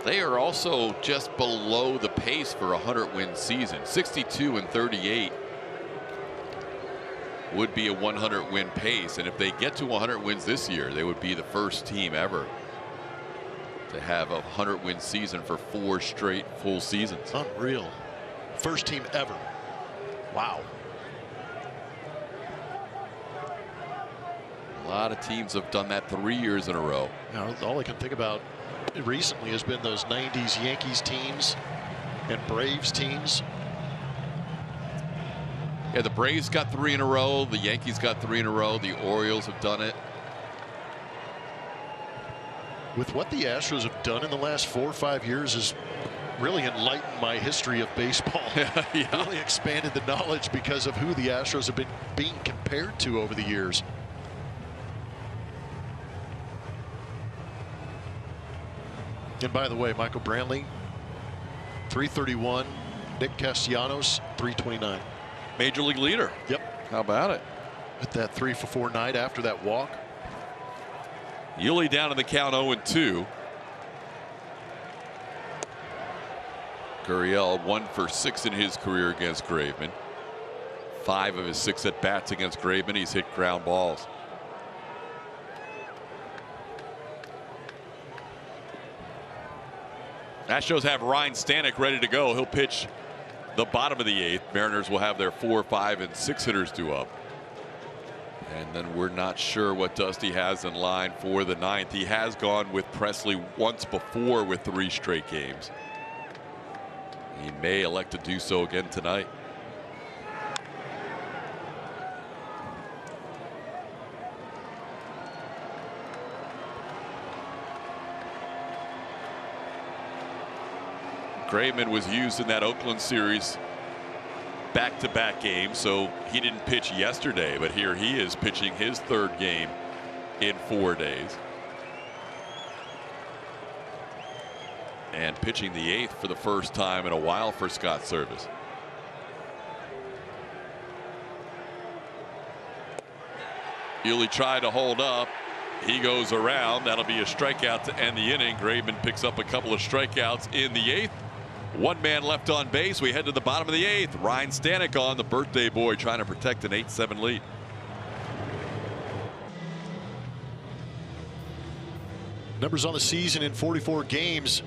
They are also just below the pace for a 100-win season. 62 and 38 would be a 100-win pace, and if they get to 100 wins this year, they would be the first team ever to have a 100-win season for 4 straight full seasons. Unreal. First team ever. Wow. A lot of teams have done that 3 years in a row. Now, all I can think about recently has been those 90s Yankees teams and Braves teams. Yeah, the Braves got 3 in a row. The Yankees got 3 in a row. The Orioles have done it. With what the Astros have done in the last 4 or 5 years is really enlightened my history of baseball. Yeah. Really expanded the knowledge because of who the Astros have been being compared to over the years. And by the way, Michael Brantley, 331. Nick Castellanos, 329. Major league leader. Yep. How about it? With that 3-for-4 night after that walk. Yuli down in the count 0-2. Gurriel 1-for-6 in his career against Graveman. 5 of his 6 at bats against Graveman. He's hit ground balls. Astros have Ryan Stanek ready to go. He'll pitch the bottom of the 8th. Mariners will have their 4, 5, and 6 hitters due up. And then we're not sure what Dusty has in line for the 9th. He has gone with Presley once before with 3 straight games. He may elect to do so again tonight. Graveman was used in that Oakland series back-to-back games, so he didn't pitch yesterday, but here he is pitching his 3rd game in 4 days. And pitching the 8th for the first time in a while for Scott Service. Yuli tried to hold up. He goes around. That'll be a strikeout to end the inning. Graveman picks up a couple of strikeouts in the 8th. 1 man left on base. We head to the bottom of the 8th. Ryan Stanek on, the birthday boy, trying to protect an 8-7 lead. Numbers on the season in 44 games.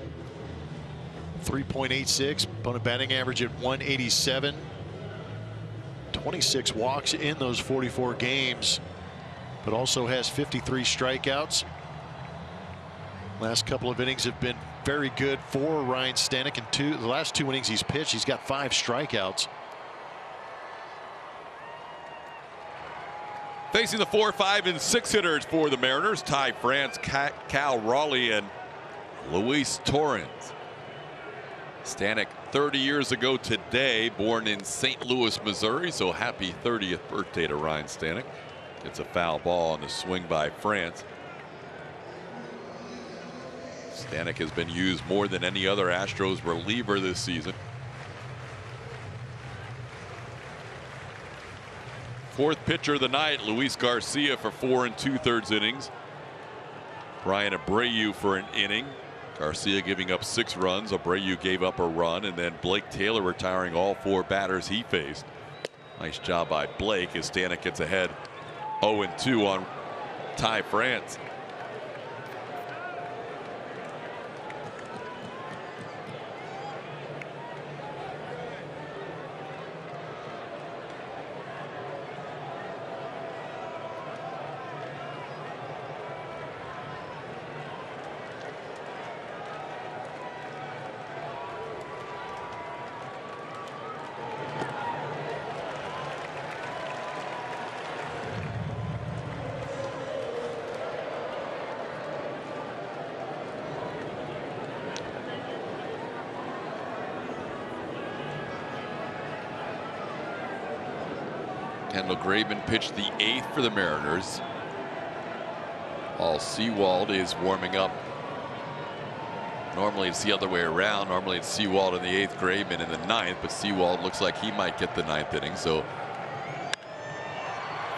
3.86. Opponent batting average at 187. 26 walks in those 44 games, but also has 53 strikeouts. Last couple of innings have been very good for Ryan Stanek. In the last 2 innings he's pitched, he's got 5 strikeouts. Facing the 4, 5, and 6 hitters for the Mariners, Ty France, Cal Raleigh, and Luis Torrens. Stanek 30 years ago today, born in St. Louis, Missouri, so happy 30th birthday to Ryan Stanek. It's a foul ball on the swing by France. Stanek has been used more than any other Astros reliever this season. 4th pitcher of the night, Luis Garcia for 4 2/3 innings. Brian Abreu for an inning. Garcia giving up 6 runs. Abreu gave up a run, and then Blake Taylor retiring all 4 batters he faced. Nice job by Blake as Stanek gets ahead 0-2 on Ty France. Kendall Graveman pitched the 8th for the Mariners. Paul Sewald is warming up. Normally it's the other way around. Normally it's Sewald in the 8th, Graveman in the 9th, but Sewald looks like he might get the 9th inning. So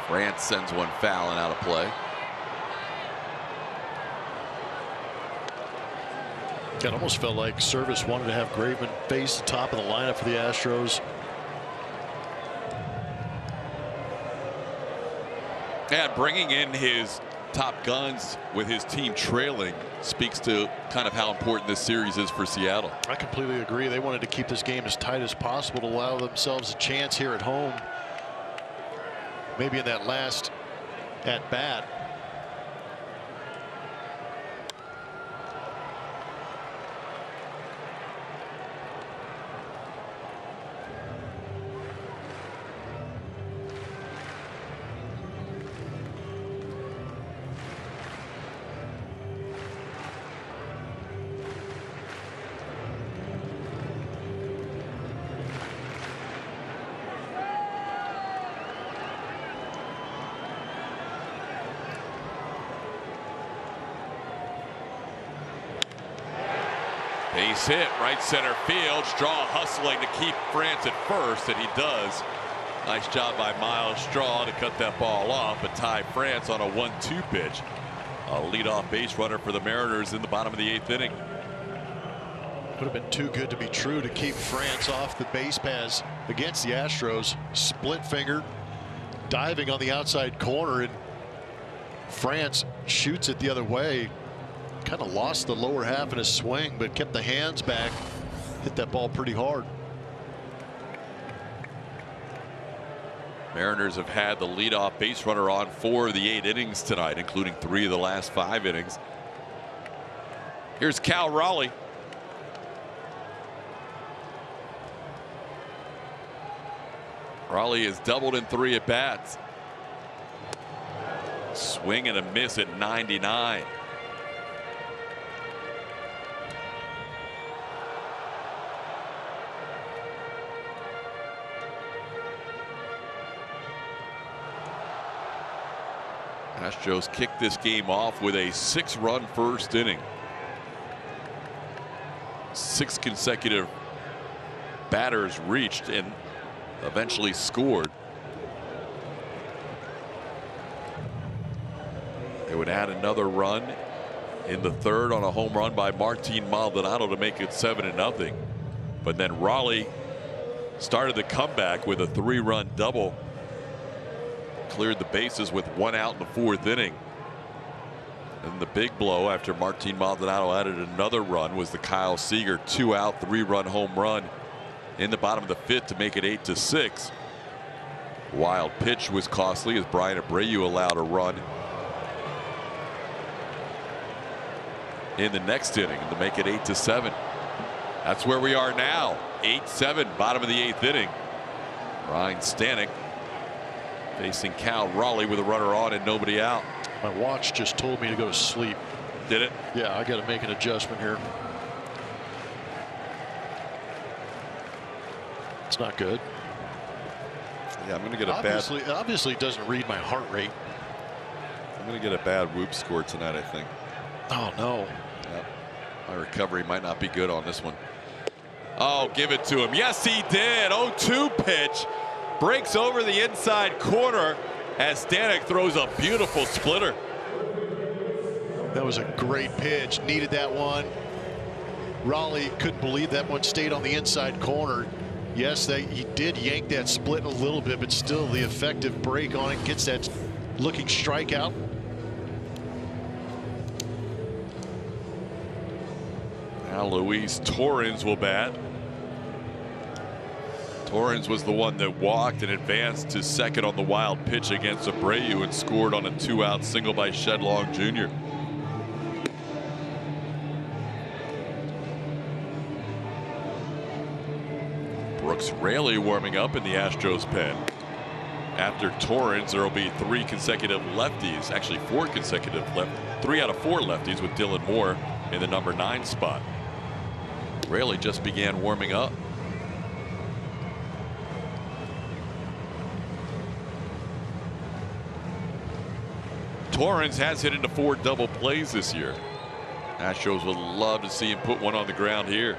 France sends one foul and out of play. It almost felt like Service wanted to have Graveman face the top of the lineup for the Astros. And bringing in his top guns with his team trailing speaks to kind of how important this series is for Seattle. I completely agree. They wanted to keep this game as tight as possible to allow themselves a chance here at home. Maybe in that last at bat. Base hit, right center field. Straw hustling to keep France at first, and he does. Nice job by Miles Straw to cut that ball off, but tie France on a 1-2 pitch. A leadoff base runner for the Mariners in the bottom of the 8th inning. Would have been too good to be true to keep France off the base paths against the Astros. Split finger, diving on the outside corner, and France shoots it the other way. Kind of lost the lower half in his swing, but kept the hands back. Hit that ball pretty hard. Mariners have had the leadoff base runner on 4 of the 8 innings tonight, including 3 of the last 5 innings. Here's Cal Raleigh. Raleigh has doubled in 3 at bats. Swing and a miss at 99. Astros kicked this game off with a 6-run first inning. 6 consecutive batters reached and eventually scored. They would add another run in the 3rd on a home run by Martin Maldonado to make it 7-0. But then Raleigh started the comeback with a 3-run double. Cleared the bases with 1 out in the 4th inning. And the big blow after Martin Maldonado added another run was the Kyle Seager 2-out 3-run home run in the bottom of the 5th to make it 8-6. Wild pitch was costly as Brian Abreu allowed a run in the next inning to make it 8-7. That's where we are now. 8-7, bottom of the 8th inning. Ryan Stanek facing Cal Raleigh with a runner on and nobody out. My watch just told me to go to sleep. Did it? Yeah, I got to make an adjustment here. It's not good. Yeah, I'm going to get a obviously it doesn't read my heart rate. I'm going to get a bad whoop score tonight, I think. Oh no. Yep. My recovery might not be good on this one. Oh, give it to him. Yes, he did. 0-2 pitch. Breaks over the inside corner as Stanek throws a beautiful splitter. That was a great pitch. Needed that one. Raleigh couldn't believe that one stayed on the inside corner. Yes, he did yank that split a little bit, but still the effective break on it gets that looking strikeout. Now Luis Torrens will bat. Torrens was the one that walked and advanced to second on the wild pitch against Abreu and scored on a 2-out single by Shedlong Jr. Brooks Raley warming up in the Astros pen. After Torrens, there will be 3 consecutive lefties, actually 4 consecutive 3 out of 4 lefties with Dylan Moore in the number 9 spot. Raley just began warming up. Torrens has hit into 4 double plays this year. Astros would love to see him put one on the ground here.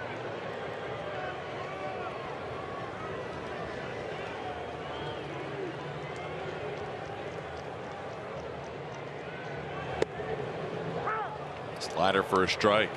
Slider for a strike.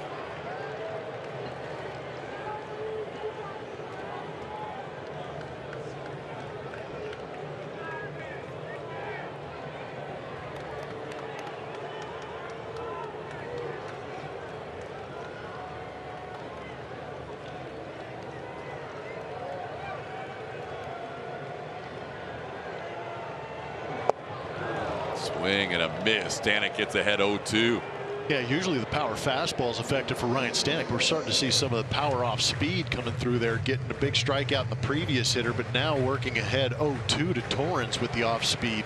Swing and a miss. Stanek gets ahead 0-2. Yeah, usually the power fastball is effective for Ryan Stanek. We're starting to see some of the power off speed coming through there, getting a big strikeout in the previous hitter, but now working ahead 0-2 to Torrens with the off speed.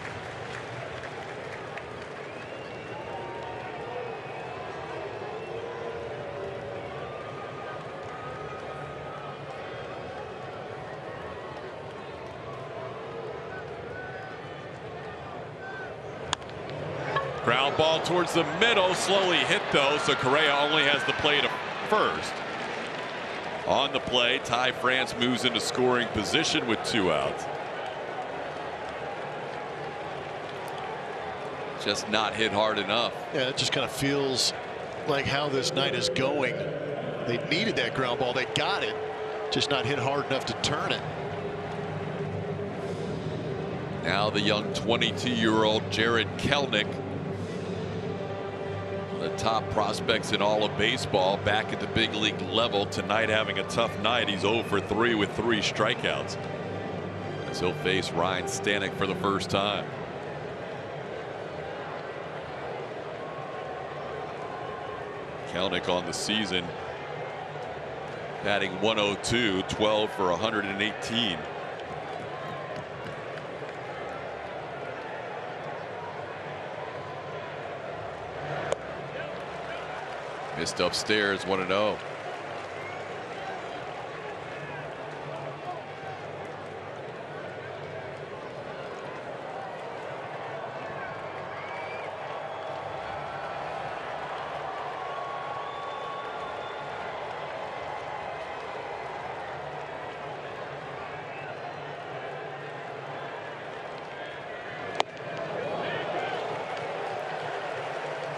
Ground ball towards the middle, slowly hit though, so Correa only has the play to first. On the play, Ty France moves into scoring position with 2 outs. Just not hit hard enough. Yeah, it just kind of feels like how this night is going. They needed that ground ball. They got it. Just not hit hard enough to turn it. Now the young 22-year-old Jared Kelenic, the top prospects in all of baseball, back at the big league level tonight, having a tough night. He's 0 for 3 with 3 strikeouts, as he'll face Ryan Stanek for the first time. Kelenic on the season batting .102, 12 for 118. Missed upstairs, 1-0.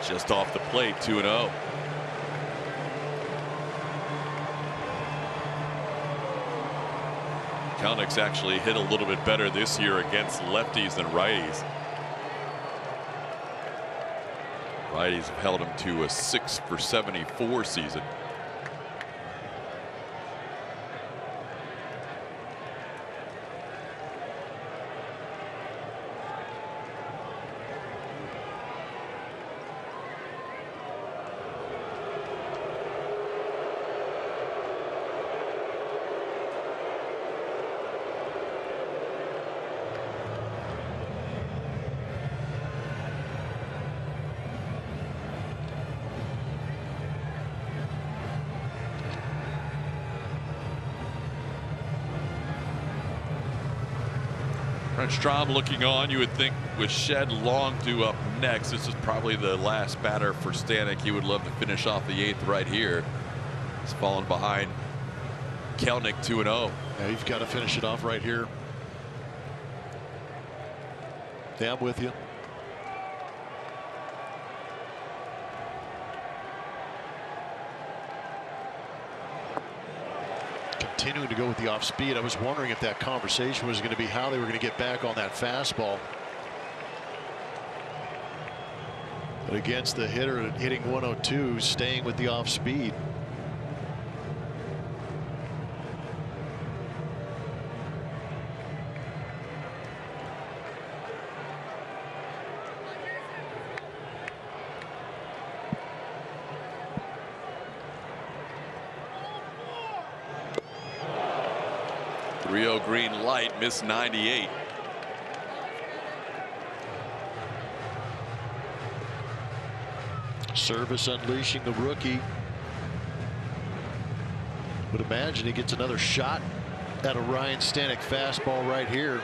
Just off the plate, 2-0. Kelenic's actually hit a little bit better this year against lefties than righties. Righties have held him to a 6 for 74 season. Strom looking on. You would think with Shed Long due up next, this is probably the last batter for Stanek. He would love to finish off the 8th right here. He's fallen behind Kelenic, 2-0. Yeah, you've got to finish it off right here. Yeah, I'm with you. Continuing to go with the off speed. I was wondering if that conversation was going to be how they were going to get back on that fastball. But against the hitter hitting 102, staying with the off speed. Rio green light, miss 98. Service unleashing the rookie. Would imagine he gets another shot at a Ryan Stanek fastball right here.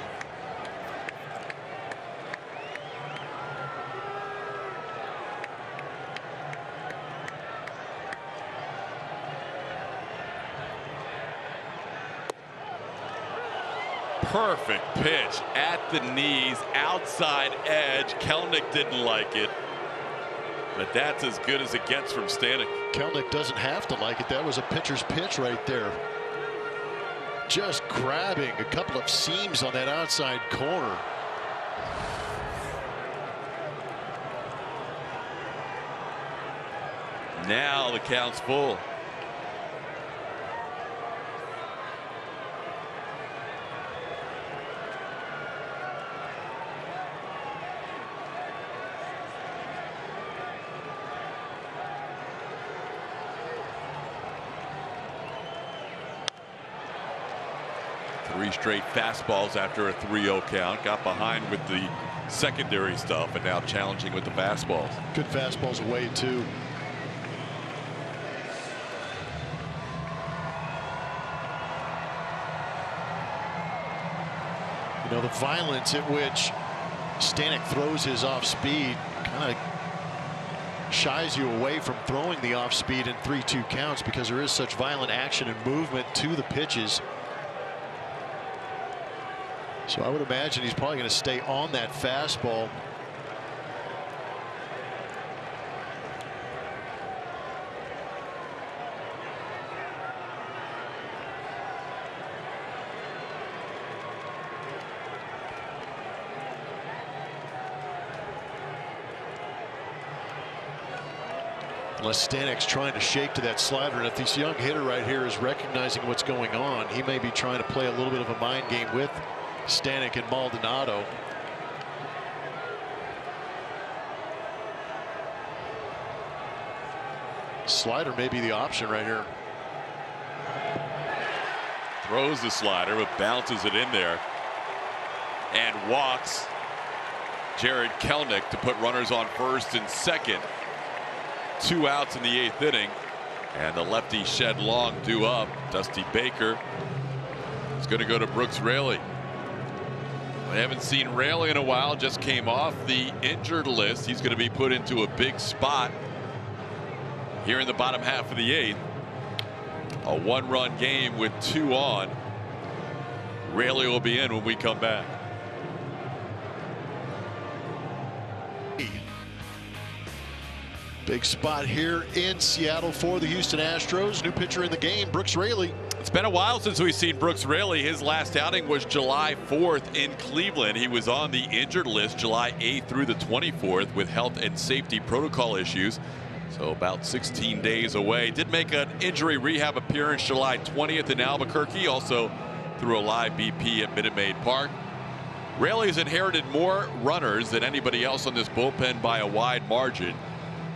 Perfect pitch at the knees, outside edge. Kelenic didn't like it, but that's as good as it gets from Stanek. Kelenic doesn't have to like it. That was a pitcher's pitch right there. Just grabbing a couple of seams on that outside corner. Now the count's full. Three straight fastballs after a 3-0 count. Got behind with the secondary stuff and now challenging with the fastballs. Good fastballs away too. You know, the violence at which Stanek throws his off speed kind of shies you away from throwing the off speed in 3-2 counts because there is such violent action and movement to the pitches. So I would imagine he's probably going to stay on that fastball. Unless Stanek's trying to shake to that slider, and if this young hitter right here is recognizing what's going on, he may be trying to play a little bit of a mind game with Stanek and Maldonado. Slider may be the option right here. Throws the slider, but bounces it in there and walks Jared Kelnick to put runners on first and second. 2 outs in the 8th inning, and the lefty Shed Long due up. Dusty Baker is going to go to Brooks Raley. We haven't seen Raley in a while, just came off the injured list. He's going to be put into a big spot here in the bottom half of the 8th. A 1-run game with 2 on. Raley will be in when we come back. Big spot here in Seattle for the Houston Astros. New pitcher in the game, Brooks Raley. It's been a while since we've seen Brooks Raley. His last outing was July 4th in Cleveland. He was on the injured list July 8th through the 24th with health and safety protocol issues. So about 16 days away. Did make an injury rehab appearance July 20th in Albuquerque. Also threw a live BP at Minute Maid Park. Raley's inherited more runners than anybody else on this bullpen by a wide margin.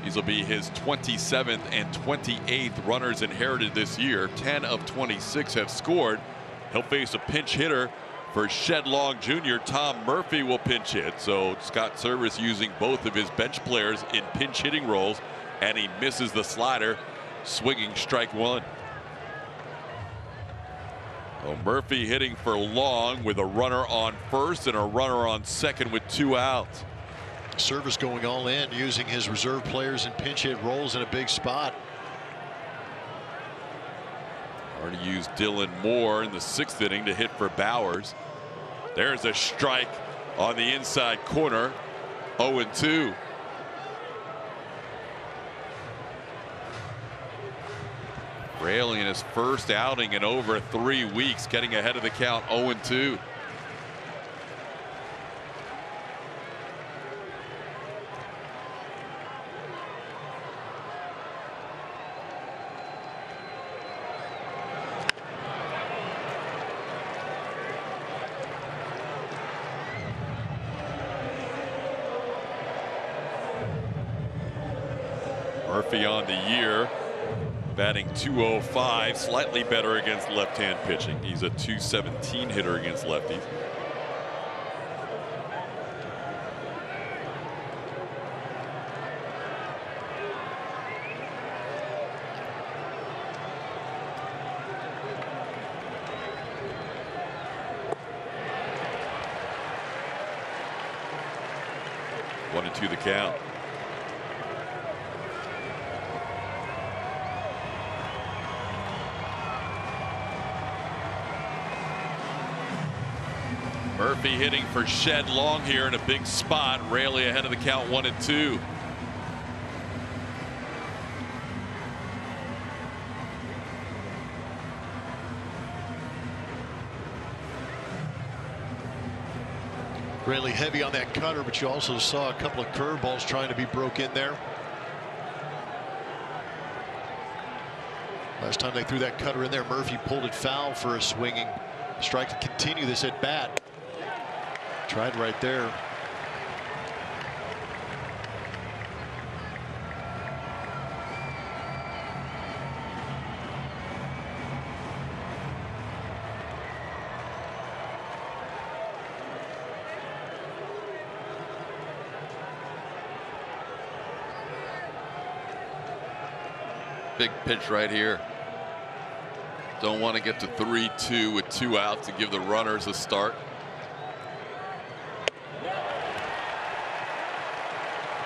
These will be his 27th and 28th runners inherited this year. 10 of 26 have scored. He'll face a pinch hitter for Shed Long Jr. Tom Murphy will pinch hit. So Scott Service using both of his bench players in pinch hitting roles, and he misses the slider, swinging strike 1. Well, Murphy hitting for Long with a runner on first and a runner on second with 2 outs. Service going all in, using his reserve players in pinch hit roles in a big spot. Already used Dylan Moore in the 6th inning to hit for Bowers. There's a strike on the inside corner. 0-2. Raley in his first outing in over 3 weeks, getting ahead of the count. 0-2. Murphy on the year, batting .205, slightly better against left-hand pitching. He's a .217 hitter against lefties. One and 2 the count. Murphy hitting for Shed Long here in a big spot. Raley ahead of the count, 1-2. Raley heavy on that cutter, but you also saw a couple of curveballs trying to be broke in there. Last time they threw that cutter in there, Murphy pulled it foul for a swinging strike to continue this at bat. Tried right there. Big pitch right here. Don't want to get to 3-2 with 2 outs to give the runners a start.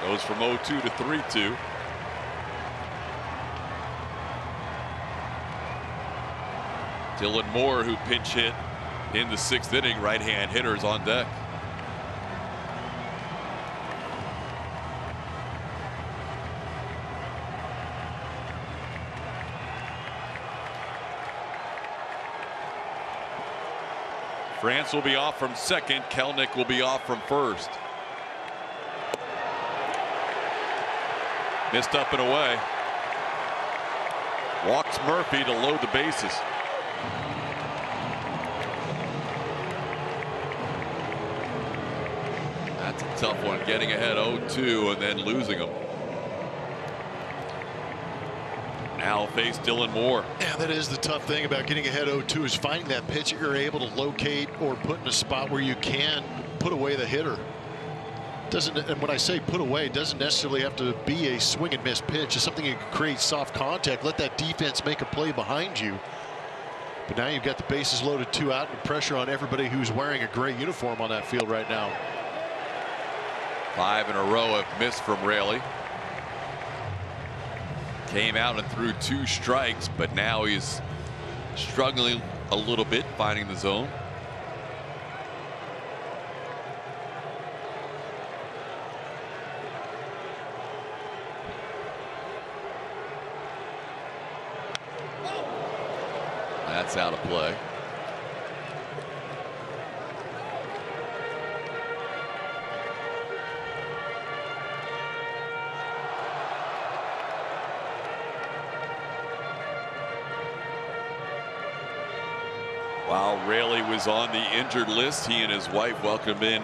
Goes from 0-2 to 3-2. Dylan Moore, who pinch hit in the 6th inning, right-hand hitters on deck. France will be off from second. Kelnick will be off from first. Missed up and away. Walks Murphy to load the bases. That's a tough one, getting ahead 0-2 and then losing them. Now face Dylan Moore. Yeah, that is the tough thing about getting ahead 0-2 is finding that pitch that you're able to locate or put in a spot where you can put away the hitter. And when I say put away, it doesn't necessarily have to be a swing and miss pitch. It's something you can create soft contact, let that defense make a play behind you. But now you've got the bases loaded, 2 out, and pressure on everybody who's wearing a gray uniform on that field right now. 5 in a row have missed from Raley. Came out and threw 2 strikes, but now he's struggling a little bit finding the zone. That's out of play. While Raley was on the injured list, he and his wife welcomed in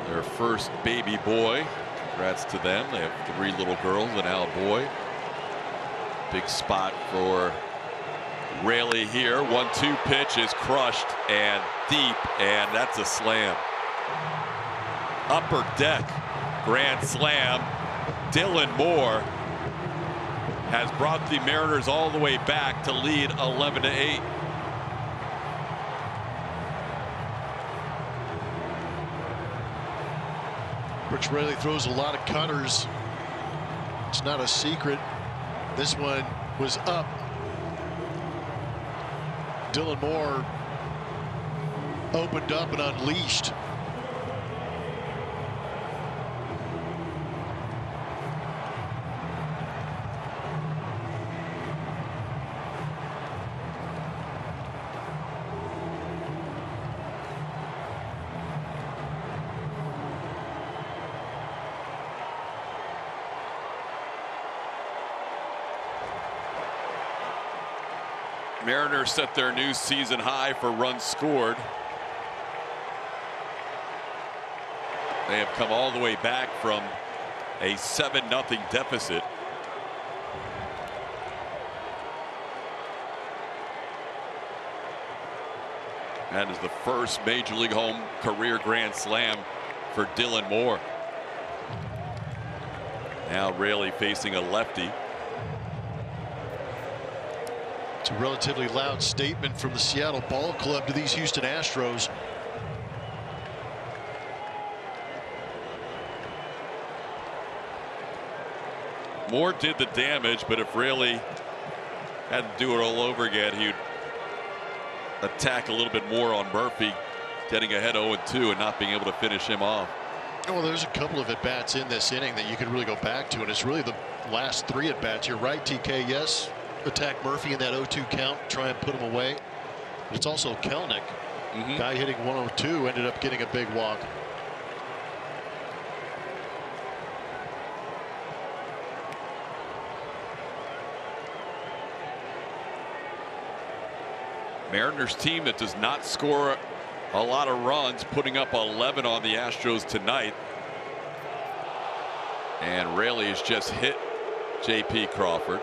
their first baby boy. Congrats to them. They have 3 little girls and now a boy. Big spot for Raley here. 1-2 pitch is crushed and deep, and that's a slam. Upper deck grand slam. Dylan Moore has brought the Mariners all the way back to lead 11-8. Brooks Raley throws a lot of cutters. It's not a secret. This one was up. Dylan Moore opened up and unleashed. Mariners set their new season high for runs scored. They have come all the way back from a 7-0 deficit. That is the first major league home career grand slam for Dylan Moore. Now Raley facing a lefty. It's a relatively loud statement from the Seattle Ball Club to these Houston Astros. Moore did the damage, but if Raley had to do it all over again, he'd attack a little bit more on Murphy, getting ahead 0-2 and not being able to finish him off. Well, there's a couple of at-bats in this inning that you could really go back to, and it's really the last 3 at-bats. You're right, TK. Yes, attack Murphy in that 0-2 count, try and put him away. But it's also Kelnick. Guy hitting 102 ended up getting a big walk. Mariners team that does not score a lot of runs, putting up 11 on the Astros tonight. And Raley has just hit J.P. Crawford.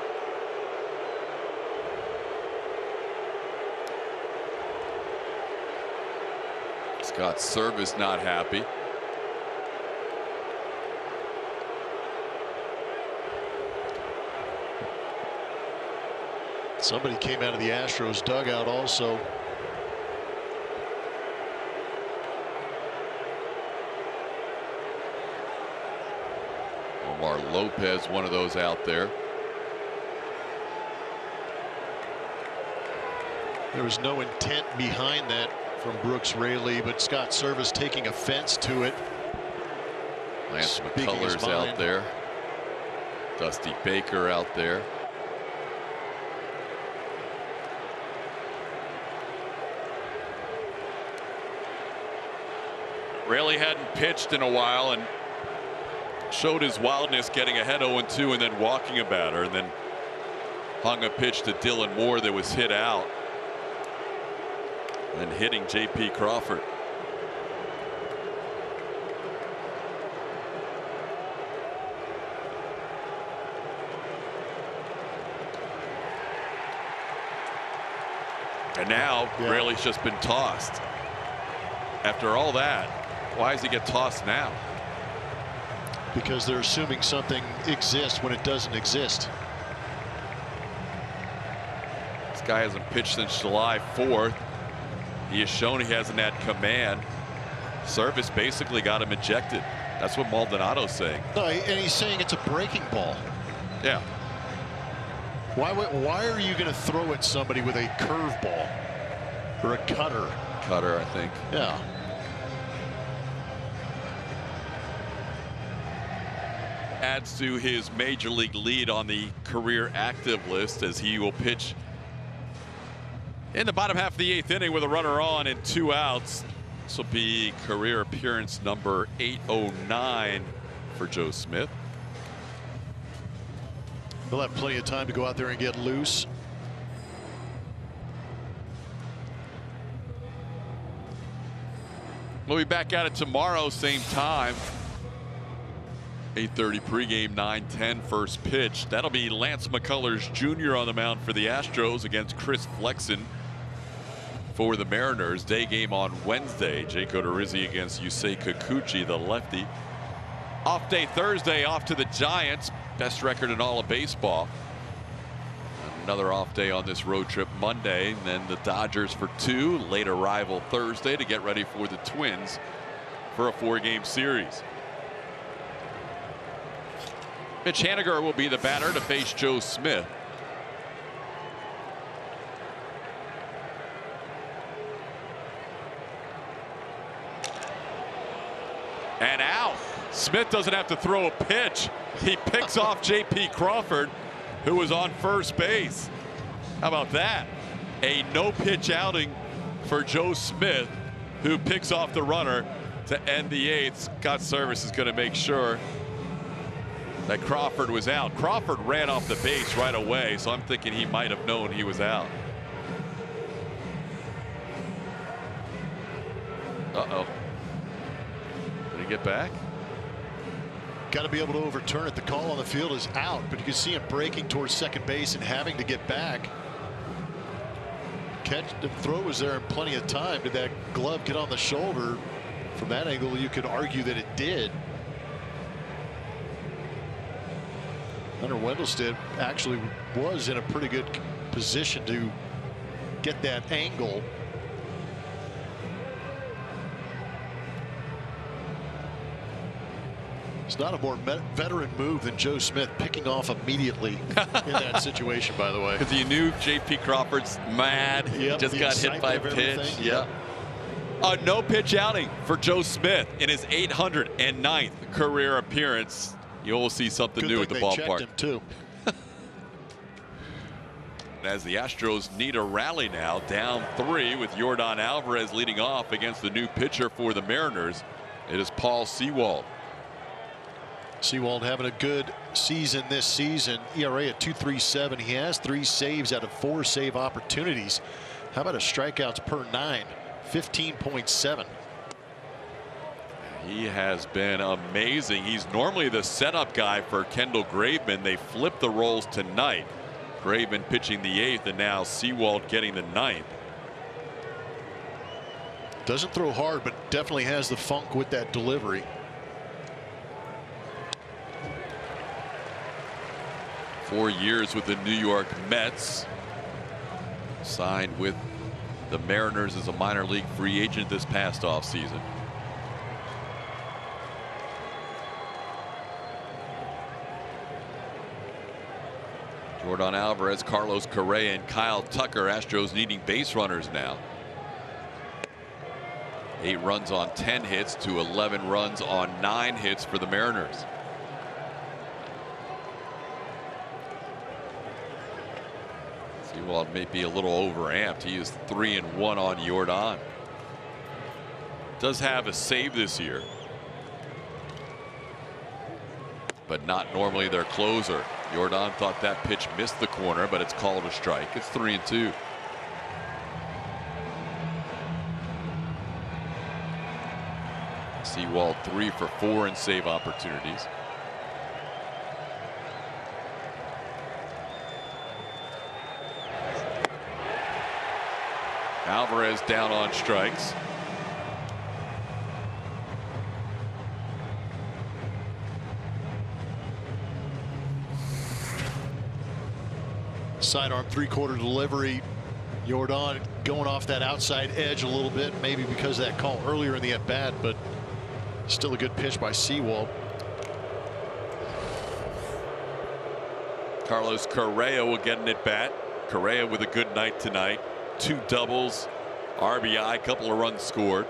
Scott Service not happy. Somebody came out of the Astros dugout also. Omar Lopez, one of those out there. There was no intent behind that from Brooks Raley, but Scott Service taking offense to it. Lance McCullers out there. Dusty Baker out there. Raley hadn't pitched in a while and showed his wildness, getting ahead 0-2 and then walking a batter, and then hung a pitch to Dylan Moore that was hit out, and hitting J.P. Crawford. And now Raley's just been tossed. After all that, why does he get tossed now? Because they're assuming something exists when it doesn't exist. This guy hasn't pitched since July 4th. He has shown he hasn't had command. Service basically got him ejected. That's what Maldonado's saying. No, and he's saying it's a breaking ball. Yeah. Why are you going to throw at somebody with a curveball or a cutter? Cutter, I think. Yeah. Adds to his major league lead on the career active list, as he will pitch in the bottom half of the 8th inning with a runner on and 2 outs. This will be career appearance number 809 for Joe Smith. He'll have plenty of time to go out there and get loose. We'll be back at it tomorrow, same time. 8:30 pregame, 9:10 first pitch. That'll be Lance McCullers Jr. on the mound for the Astros against Chris Flexen for the Mariners. Day game on Wednesday. Jake Odorizzi against Yusei Kikuchi, the lefty. Off day Thursday, off to the Giants. Best record in all of baseball. Another off day on this road trip Monday, and then the Dodgers for 2. Late arrival Thursday to get ready for the Twins for a 4-game series. Mitch Haniger will be the batter to face Joe Smith. And out. Smith doesn't have to throw a pitch. He picks off J.P. Crawford, who was on first base. How about that? A no-pitch outing for Joe Smith, who picks off the runner to end the 8th. Scott Service is going to make sure that Crawford was out. Crawford ran off the base right away, so I'm thinking he might have known he was out. Uh-oh. Did he get back? Got to be able to overturn it. The call on the field is out, but you can see him breaking towards second base and having to get back. The throw was there in plenty of time. Did that glove get on the shoulder? From that angle, you could argue that it did. Hunter Wendelstedt actually was in a pretty good position to get that angle. It's not a more veteran move than Joe Smith picking off immediately in that situation, by the way. Because you knew J.P. Crawford's mad. Yep, just got hit by a pitch. Yep. A no-pitch outing for Joe Smith in his 809th career appearance. You'll see something new at the ballpark. Him too. As the Astros need a rally now, down 3 with Yordan Alvarez leading off against the new pitcher for the Mariners. It is Paul Sewald. Sewald having a good season this season. ERA at 2.37. He has 3 saves out of 4 save opportunities. How about a strikeouts per 9? 15.7. He has been amazing. He's normally the setup guy for Kendall Graveman. They flipped the roles tonight. Graveman pitching the 8th, and now Sewald getting the 9th. Doesn't throw hard, but definitely has the funk with that delivery. Four years with the New York Mets. Signed with the Mariners as a minor league free agent this past offseason. Jordan Alvarez, Carlos Correa, and Kyle Tucker. Astros needing base runners now. 8 runs on 10 hits to 11 runs on 9 hits for the Mariners. Sewald may be a little overamped. He is 3-1 on Jordan. Does have a save this year, but not normally their closer. Jordan thought that pitch missed the corner, but it's called a strike. It's 3-2. Sewald 3 for 4 in save opportunities. Alvarez down on strikes. Sidearm 3/4 delivery. Jordan going off that outside edge a little bit, maybe because of that call earlier in the at bat, but still a good pitch by Sewald. Carlos Correa will get an at bat. Correa with a good night tonight. 2 doubles, RBI, couple of runs scored.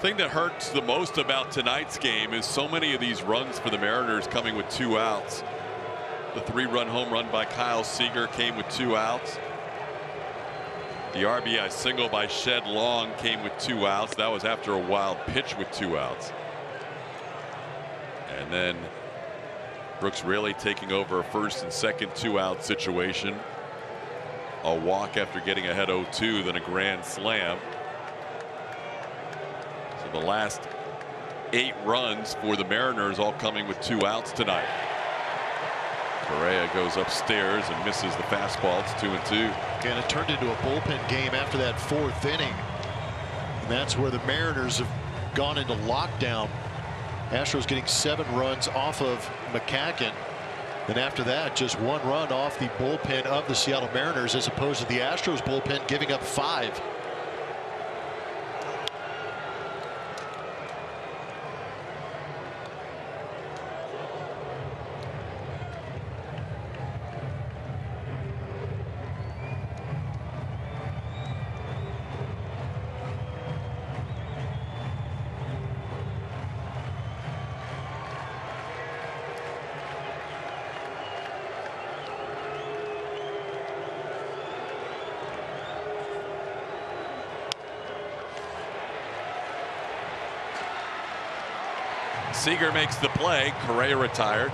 Thing that hurts the most about tonight's game is so many of these runs for the Mariners coming with 2 outs. The 3-run home run by Kyle Seager came with 2 outs. The RBI single by Shed Long came with 2 outs. That was after a wild pitch with 2 outs. And then Brooks Raley taking over a first and second 2-out situation. A walk after getting ahead 0-2, then a grand slam. The last 8 runs for the Mariners all coming with 2 outs tonight. Correa goes upstairs and misses the fastball. It's 2-2. And it turned into a bullpen game after that 4th inning. And that's where the Mariners have gone into lockdown. Astros getting 7 runs off of McCacken. And after that, just 1 run off the bullpen of the Seattle Mariners, as opposed to the Astros bullpen giving up 5. Seager makes the play. Correa retired.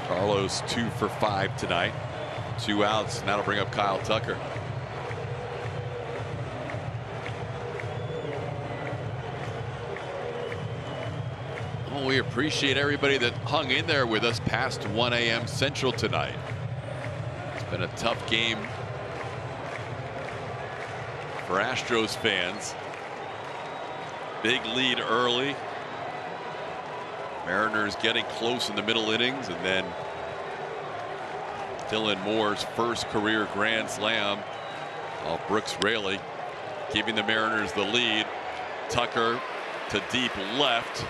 Carlos 2 for 5 tonight. 2 outs. Now to bring up Kyle Tucker. Well, we appreciate everybody that hung in there with us past 1 a.m. Central tonight. It's been a tough game for Astros fans. Big lead early. Mariners getting close in the middle innings, and then Dylan Moore's first career grand slam off Brooks Raley, giving the Mariners the lead. Tucker to deep left,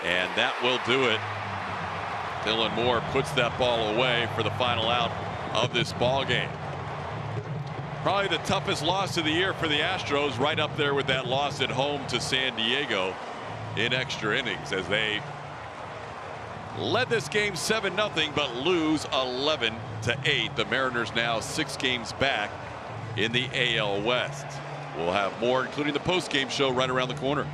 and that will do it. Dylan Moore puts that ball away for the final out of this ball game. Probably the toughest loss of the year for the Astros, right up there with that loss at home to San Diego in extra innings, as they led this game 7-0 but lose 11-8. The Mariners now 6 games back in the AL West. We'll have more, including the post-game show, right around the corner.